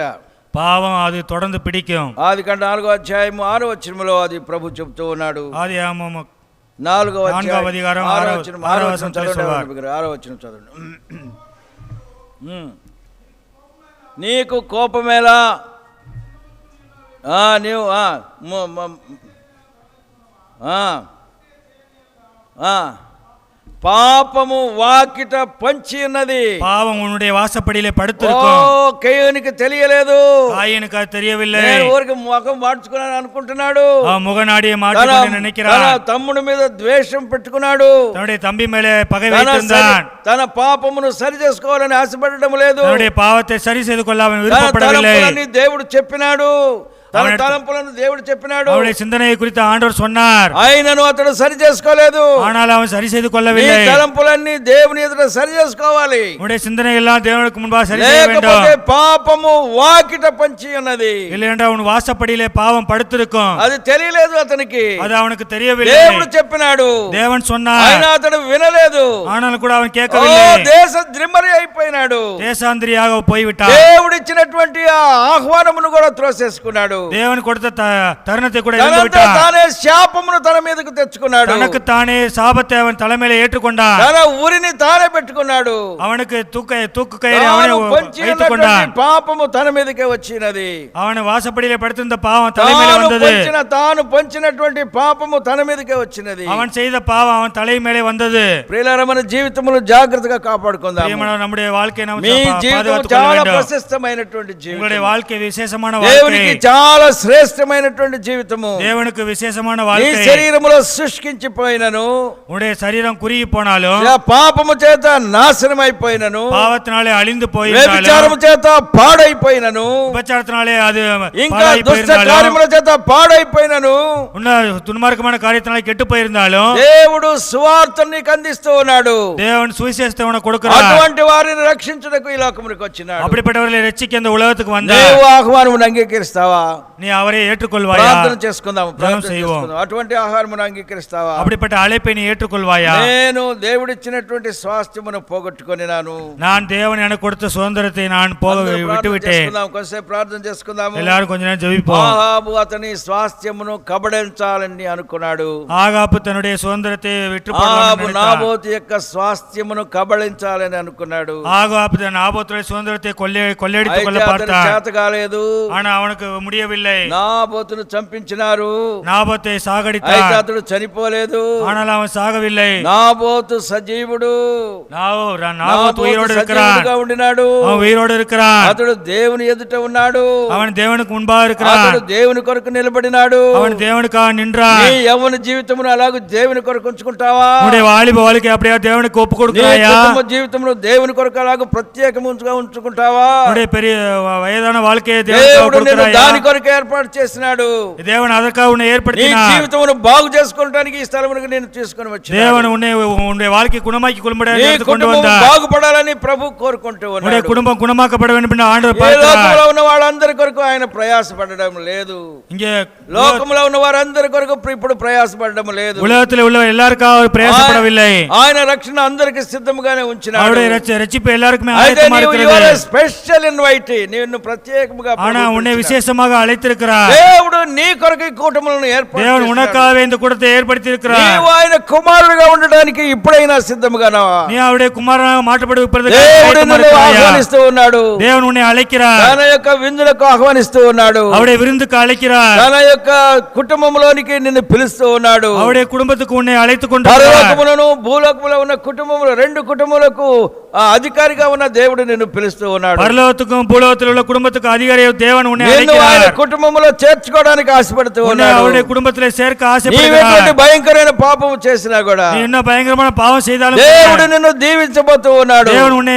பாவம் அது தொடர்ந்து பிடிக்கும். ఆదికాండ 4వ అధ్యాయము 6వ వచనములో అది ప్రభు చెప్తూ ఉన్నాడు. ஆதியாகமம் 4వ நான்காம் அதிகாரம் 6వ வசனம் చదవండి. 6వ వచనం చదవండి. నీకు కోపమేలా? నీవు పాపము వాకిట పంచి ఉన్నది. பாவம் உன்னுடைய வாசப்படியிலே படுத்திருக்கும். కేయునికి తెలియలేదు. காயனுக்கு அது தெரியவில்லை. ఊరికి ముఖం మార్చుకున్నాను అనుకుంటున్నాడు. முகநாடியை மாற்றிக்கொள்ள நினைக்கிறான். తన తమ్ముడి మీద ద్వేషం పెట్టుకున్నాడు. தன்னுடைய தம்பி மேலே பகை வைத்திருந்தான். తన పాపమును సరి చేసుకోవాలని ఆశపడడం లేదు. தன்னுடைய பாவத்தை சரி செய்து கொள்ள அவன் விருப்பப்படவில்லை. దేవుడు చెప్పినాడు. తన తలంపులను దేవుడు చెప్పినాడు. அவனுடைய சிந்தனையை குறித்து ஆண்டவர் சொன்னார். ఆయనను అతడు సరి చేసుకోలేదు. ஆனால் அவன் சரி செய்து கொள்ளவில்லை. ఈ తలంపులన్నీ దేవుని ఎదుట సరి చేసుకోవాలి. உன்னுடைய சிந்தனை எல்லாம் தேவனுக்கு முன்பாக சரி செய்ய வேண்டும். లేకపోతే పాపము వాకిట పంచి ఉన్నది. இல்லையென்றால் உன் வாசப்படியிலே பாவம் படுத்திருக்கும். అది తెలియలేదు అతనికి. அது அவனுக்கு தெரியவில்லை. దేవుడు చెప్పినాడు. தேவன் சொன்னார். ఆయన అతడు వినలేదు. ஆனாலும் கூட அவன் கேட்கவில்லை. దేశ ద్రిమ్మరి అయిపోయినాడు. தேசாந்திரியாக போய்விட்டான். దేవుడు ఇచ్చినటువంటి ఆ ఆహ్వానమును కూడా త్రోసేసుకున్నాడు. தேவன் கொடுத்த தருணத்தை கூட இழந்து விட்டான். తానే శాపమును తన మీదకు తెచ్చుకున్నాడు. தனக்கு தானே சாபத்தை அவன் தலைமையில ஏற்றுக்கொண்டான். తన ఉరిని తానే పెట్టుకున్నాడు. அவனுக்கு தூக்கு கயிறை அவனே வைத்துக் கொண்டான். పాపము తన మీదకే వచ్చినది. அவன் வாசப்படியிலே படுத்திருந்த பாவம் தலைமையில வந்தது. తాను పంచినటువంటి పాపము తన మీదకే వచ్చినది. அவன் செய்த பாவம் அவன் தலை மேலே வந்தது. ప్రియులారా, మన జీవితమును జాగ్రత్తగా కాపాడుకుందాం. ప్రియమైన நம்முடைய வாழ்க்கையை நாம் మీ జీవితం பாதுகாத்துக் கொள்ள చాలా வேண்டும். ప్రశస్తమైనటువంటి జీవితం. உங்களுடைய வாழ்க்கை விசேஷமான దేవునికి வாழ்க்கை. చాలా శ్రేష్టమైనటువంటి జీవితము. தேவனுக்கு விசேஷமான నీ வாழ்க்கை. శరీరములో శుష్కించిపోయినను, உன்னுடைய சரீரம் குறுகி போனாலும், పాపము చేత నాశనం అయిపోయినను, பாவத்தினாலே அழிந்து போயிருந்தாலும், వ్యభిచారము చేత పాడైపోయినను, விபச்சாரத்தினாலே அது ఇంకా பாழாய் దుష్ట போயிருந்தாலும், కార్యముల చేత పాడైపోయినను, துன்மார்க்கமான காரியத்தினாலே கெட்டு போயிருந்தாலும், దేవుడు సువార్తను నీకు అందిస్తూ ఉన్నాడు. தேவன் சுவிசேஷத்தை உனக்கு கொடுக்கிறார். అటువంటి వారిని రక్షించుటకు ఈ లోకమునికి వచ్చినాడు. அப்படிப்பட்டவர்களை ரட்சிக்க இந்த உலகத்துக்கு வந்தார். నీవు ఆహ్వానమును అంగీకరిస్తావా? நீ அவரை ஏற்றுக்கொள்வாயா? ప్రార్థన చేసుకుందాం. జనం செய்வோம். అటువంటి ఆహారమును అంగీకరిస్తావా? அப்படிப்பட்ட அழைப்பை நீ ஏற்றுக்கொள்வாயா? నేను దేవుడిచ్చినటువంటి స్వాస్థ్యమును పోగొట్టుకొనినాను. நான் தேவன் எனக்கு கொடுத்த சுதந்திரத்தை நான் விட்டு விட்டேன். కొంచెం ప్రార్థన చేసుకుందాము. எல்லாரும் கொஞ்ச நேரம் ஜெபிப்போம். ఆహాబు అతని స్వాస్థ్యమును కబళించాలని అనుకున్నాడు. ஆகாபு தன்னுடைய சுதந்திரத்தை விட்டு ఆహాబు నాబోతు యొక్క స్వాస్థ్యమును కబళించాలని అనుకున్నాడు. ஆகாபு நாபோத்துடைய சுதந்திரத்தை கொள்ளையடித்துக் கொள்ள பார்த்தான். చేత కాలేదు. ஆனா அவனுக்கு முடியவில்லை. నాబోతును చంపించినారు. நாபோத்தை అయితే சாகடித்தான். అతడు చనిపోలేదు. ஆனால் அவன் சாகவில்லை. నాబోతు సజీవుడు. நாபோத்து உயிரோடு இருக்கிறான். సజీవుడుగా ఉండినాడు. அவன் உயிரோடு இருக்கிறான். అతడు దేవుని ఎదుట ఉన్నాడు. அவன் தேவனுக்கு முன்பாக இருக்கிறான். అతడు దేవుని కొరకు నిలబడినాడు. அவன் தேவனுக்காக நின்றான். నీ యవ్వన జీవితమును అలాగే దేవుని కొరకు ఉంచుకుంటావా? உன்னுடைய வாலிப வாழ்க்கை அப்படியே தேவனுக்கு ஒப்பு கொடுக்கிறாயா? కుటుంబ జీవితంలో దేవుని కొరకు అలాగే ప్రత్యేకముగా ఉంచుకుంటావా? உன்னுடைய பெரிய வயதான வாழ்க்கையை దేవునికి దేవుడు నిన్ను கொடுக்கிறாயா? దాని కొరకు ఏర్పాటు చేసినాడు. தேவன் அதற்காக உன்னை నీ ஏற்படுத்தினார். జీవితమును బాగు చేసుకోవడానికి ఈ స్థలమునకు నేను తీసుకొని వచ్చాను. தேவன் உன்னுடைய வாழ்க்கை குணமாக்கி கொள்ளும்படியாக నీ எடுத்துக் கொண்டு కుటుంబం வந்தார். బాగుపడాలని ప్రభు కోరుకుంటూ உன்னுடைய ఉన్నాడు. குடும்பம் குணமாக்கப்பட வேண்டும் என்று ஆண்டவர் ఈ பார்க்கிறார். లోకంలో ఉన్న వాళ్ళందరి కొరకు ఆయన ప్రయాసపడడం లేదు. இங்கே లోకంలో ఉన్న వారందరి కొరకు ఇప్పుడు ప్రయాసపడడం లేదు. உலகத்தில் உள்ள எல்லாருக்காக அவர் பிரயாசப்படவில்லை. ఆయన రక్షణ అందరికి సిద్ధముగానే ఉంచినాడు. அவருடைய ரட்சிப்பு எல்லாருக்குமே అయితే ஆயத்தமா నీవు இருக்கிறது. స్పెషల్ ఇన్వైట్, నిన్ను ప్రత్యేకముగా ஆனா உன்னை விசேஷமாக அழைத்திருக்கிறார். దేవుడు నీ కొరకు ఈ కూటములను ఏర్పాటు தேவன் చేశాడు. உனக்காகவே இந்த கூட்டத்தை ஏற்படுத்தி இருக்கிறார். నీవు ఆయన కుమారుడిగా ఉండడానికి ఇప్పుడైనా సిద్ధముగానా? நீ அவருடைய குமாரனாக மாற்றப்படுவதற்கு దేవుడు ஆயத்தமா నిన్ను இருக்கிறாயா? ఆహ్వానిస్తూ ఉన్నాడు. தேவன் உன்னை அழைக்கிறார். తన యొక్క విందులకు ఆహ్వానిస్తూ ఉన్నాడు. அவருடைய விருந்துக்கு அழைக்கிறார். తన యొక్క కుటుంబంలోనికి నిన్ను పిలుస్తూ ఉన్నాడు. அவருடைய குடும்பத்துக்கு உன்னை அழைத்துக் கொண்டு పరలోకములను భూలోకములో ఉన్న కుటుంబములు, రెండు కుటుంబములకు అధికారిగా ఉన్న దేవుడు నిన్ను పిలుస్తూ ఉన్నాడు. பரலோகத்துக்கும் பூலோகத்தில் உள்ள குடும்பத்துக்கு அதிகாரி தேவன் உன்னை నిన్ను ఆయన அழைக்கிறார். కుటుంబంలో చేర్చుకోవడానికి ఆశపడుతూ உன்னை ఉన్నాడు. அவருடைய குடும்பத்திலே சேர்க்க నీవు ఎటువంటి ஆசைப்படுகிறார். భయంకరమైన పాపము చేసినా కూడా நீ என்ன பயங்கரமான பாவம் செய்தாலும் దేవుడు నిన్ను దీవించబోతూ ఉన్నాడు. தேவன் உன்னை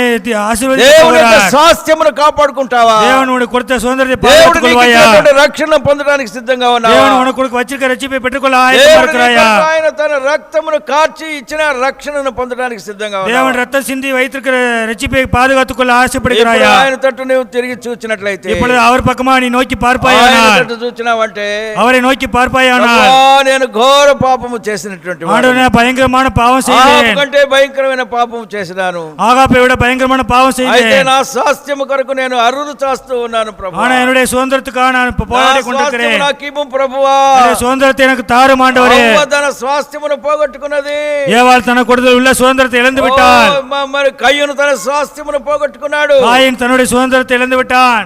ஆசீர்வதிக்க దేవుని యొక్క போகிறார். స్వాస్థ్యమును కాపాడుకుంటావా? தேவன் உனக்கு கொடுத்த சுதந்திரத்தை దేవుడు பாதுகாத்துக் నీకు கொள்வாயா? ఇచ్చినటువంటి రక్షణ పొందడానికి సిద్ధంగా ఉన్నావా? தேவன் உனக்கு கொடுக்க வச்சிருக்க ரட்சிப்பை பெற்றுக்கொள்ள ஆயத்தமா దేవుడు இருக்கிறாயா? నీకు ఆయన తన రక్తమును కార్చి ఇచ్చిన రక్షణను పొందడానికి సిద్ధంగా ఉన్నావా? தேவன் ரத்தம் சிந்தி வைத்திருக்கிற ரட்சிப்பை பாதுகாத்துக் கொள்ள ఇప్పుడు ஆசைப்படுகிறாயா? ఆయన తట్టు నువ్వు తిరిగి చూచినట్లయితే, இப்பொழுது அவர் பக்கமா நீ நோக்கி ఆయన பார்ப்பாயானால், తట్టు చూచినావంటే, அவரை நோக்கி பார்ப்பாயானால், ప్రభువా, నేను ఘోర పాపము చేసినటువంటి వాడిని. ஆண்டவரே, பயங்கரமான பாவம் ఆహాబు செய்தேன். కంటే భయంకరమైన పాపము చేసినాను. ஆகாப்பை விட பயங்கரமான பாவம் అయితే செய்தேன். నా స్వాస్థ్యము కొరకు నేను అరులు చాస్తూ ఉన్నాను ప్రభువా. ஆனா என்னுடைய சுதந்திரத்துக்காக நான் இப்ப నా போராடி స్వాస్థ్యము கொண்டிருக்கிறேன். నాకు ఇవ్వు ప్రభువా. என்னுடைய சுதந்திரத்தை எனக்கு தாரும் ஆண்டவரே. అవ్వ తన స్వాస్థ్యమును పోగొట్టుకున్నది. ஏவாள் தனக்கு கொடுத்த உள்ள சுதந்திரத்தை இழந்து விட்டாள். మరి కయ్యూను తన స్వాస్థ్యమును పోగొట్టుకున్నాడు. காயின் தன்னுடைய சுதந்திரத்தை இழந்து விட்டான்.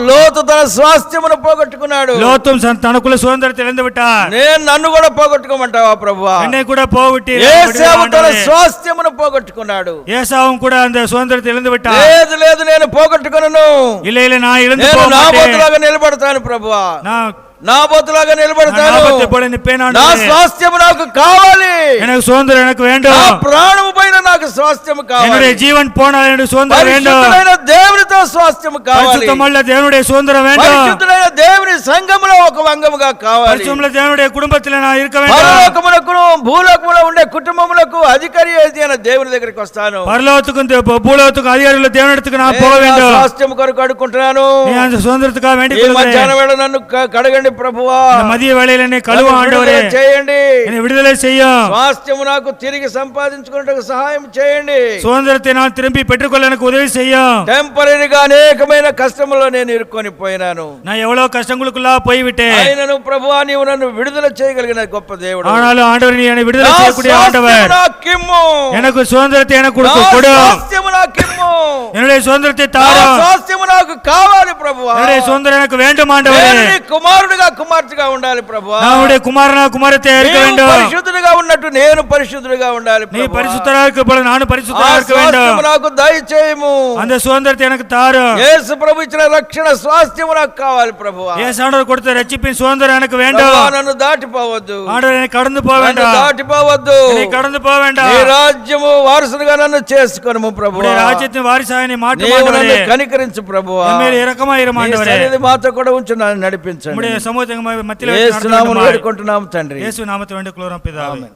లోతు తన స్వాస్థ్యమును పోగొట్టుకున్నాడు. லோத்தும் தனக்குள்ள சுதந்திரத்தை இழந்து விட்டான். నన్ను కూడా పోగొట్టుకోమంటావా ప్రభువా? என்னை கூட போவிட்டு ఏశావు తన స్వాస్థ్యమును పోగొట్టుకున్నాడు. ஏசாவும் கூட அந்த சுதந்திரத்தை இழந்து விட்டான். లేదు నేను పోగొట్టుకొనను. இல்ல இல்ல நான் இழந்து నేను போக నా மாட்டேன். బోతులాగా నిలబడతాను ప్రభువా. நான் నా బోతులాగా నిలబడతాను. நாபத்தை போல நிற்பேன் నా ஆண்டவரே. స్వాస్థ్యము నాకు కావాలి. எனக்கு சுதந்திரம் எனக்கு నా வேண்டும். ప్రాణము పైన నాకు స్వాస్థ్యము కావాలి. என்னுடைய ஜீவன் போனால் எனக்கு சுதந்திரம் வேண்டும். పరిశుద్ధుడైన దేవునితో స్వాస్థ్యము కావాలి. பரிசுத்தமுள்ள தேவனுடைய சுதந்திரம் வேண்டும். పరిశుద్ధుడైన దేవుని సంఘములో ఒక అంగముగా కావాలి. பரிசுத்தமுள்ள தேவனுடைய குடும்பத்தில் நான் இருக்க வேண்டும். పరలోకమునకును భూలోకములో ఉండే కుటుంబములకు అధికారి అయిన దేవుని దగ్గరికి వస్తాను. பரலோகத்துக்கும் பூலோகத்துக்கும் அதிகாரிகள் தேவனிடத்துக்கு நான் போக నేను నా வேண்டும். స్వాస్థ్యము కొరకు అడుకుంటున్నాను. நீ அந்த சுதந்திரத்துக்காக வேண்டிக் ఈ கொள்கிறேன். మధ్యాహ్న వేళ నన్ను కడగండి ప్రభువా. இந்த மதிய வேளையில என்னை கழுவ నన్ను ஆண்டவரே. విడుదల చేయండి. என்னை விடுதலை செய்யும். స్వాస్థ్యము నాకు తిరిగి సంపాదించుకున్నట్టుకు సహాయం చేయండి. சுதந்திரத்தை நான் திரும்பி பெற்றுக்கொள்ள எனக்கு உதவி செய்யும். టెంపరీగా అనేకమైన కష్టములో నేను ఇరుక్కొని పోయినాను. நான் எவ்வளவு கஷ்டங்களுக்குள்ளா போய்விட்டேன். ఆయనను ప్రభువా, నీవు నన్ను విడుదల చేయగలిగిన గొప్ప దేవుడు. ஆனாலும் ஆண்டவர் நீ என்னை விடுதலை నా செய்யக்கூடிய ஆண்டவர். స్వాస్థ్యము నాకిమ్ము. எனக்கு சுதந்திரத்தை எனக்கு నా கொடு. స్వాస్థ్యము నాకిమ్ము. என்னுடைய சுதந்திரத்தை నా தாரும். స్వాస్థ్యము నాకు కావాలి ప్రభువా. என்னுடைய சுதந்திரம் எனக்கு வேண்டும் ஆண்டவரே. నేను నీ కుమారుడిగా కుమార్తెగా ఉండాలి ప్రభువా. நான் உடைய குமாரனா குமாரத்தை இருக்க నీవు வேண்டும். పరిశుద్ధుడిగా ఉన్నట్టు నేను పరిశుద్ధుడిగా ఉండాలి நீ ప్రభువా. பரிசுத்தரா இருக்க போல நானும் ఆ பரிசுத்தரா இருக்க స్వాస్థ్యము வேண்டும். నాకు దయచేయము. அந்த சுதந்திரத்தை எனக்கு தாரும். యేసు ప్రభు ఇచ్చిన రక్షణ స్వాస్థ్యము నాకు కావాలి ప్రభువా. ஏசாண்டவர் கொடுத்த ரட்சிப்பின் சுதந்திரம் எனக்கு வேண்டும். ప్రభువా, నన్ను దాటిపోవద్దు. ஆண்டவர் என்னை கடந்து போக నన్ను வேண்டாம். దాటిపోవద్దు. என்னை கடந்து போக வேண்டாம். నీ రాజ్యము వారసుడిగా నన్ను చేసుకొనుము ప్రభువా. உடைய ராஜ்யத்தின் வாரிசாக நீ மாற்றும் నీవు నన్ను ஆண்டவரே. కనికరించు ప్రభువా. என் மேல் இரக்கமாயிரும் నీ ஆண்டவరే. సన్నిధి మాతో కూడా ఉంచు, నన్ను నడిపించండి. உம்முடைய சமூகத்தை மத்தியில் యేసు வைத்து నామములో நடத்தும் వేడుకుంటున్నాము తండ్రి. இயேசு நாமத்தை வேண்டிக் கொள்கிறோம் பிதாவே. ఆమేన్.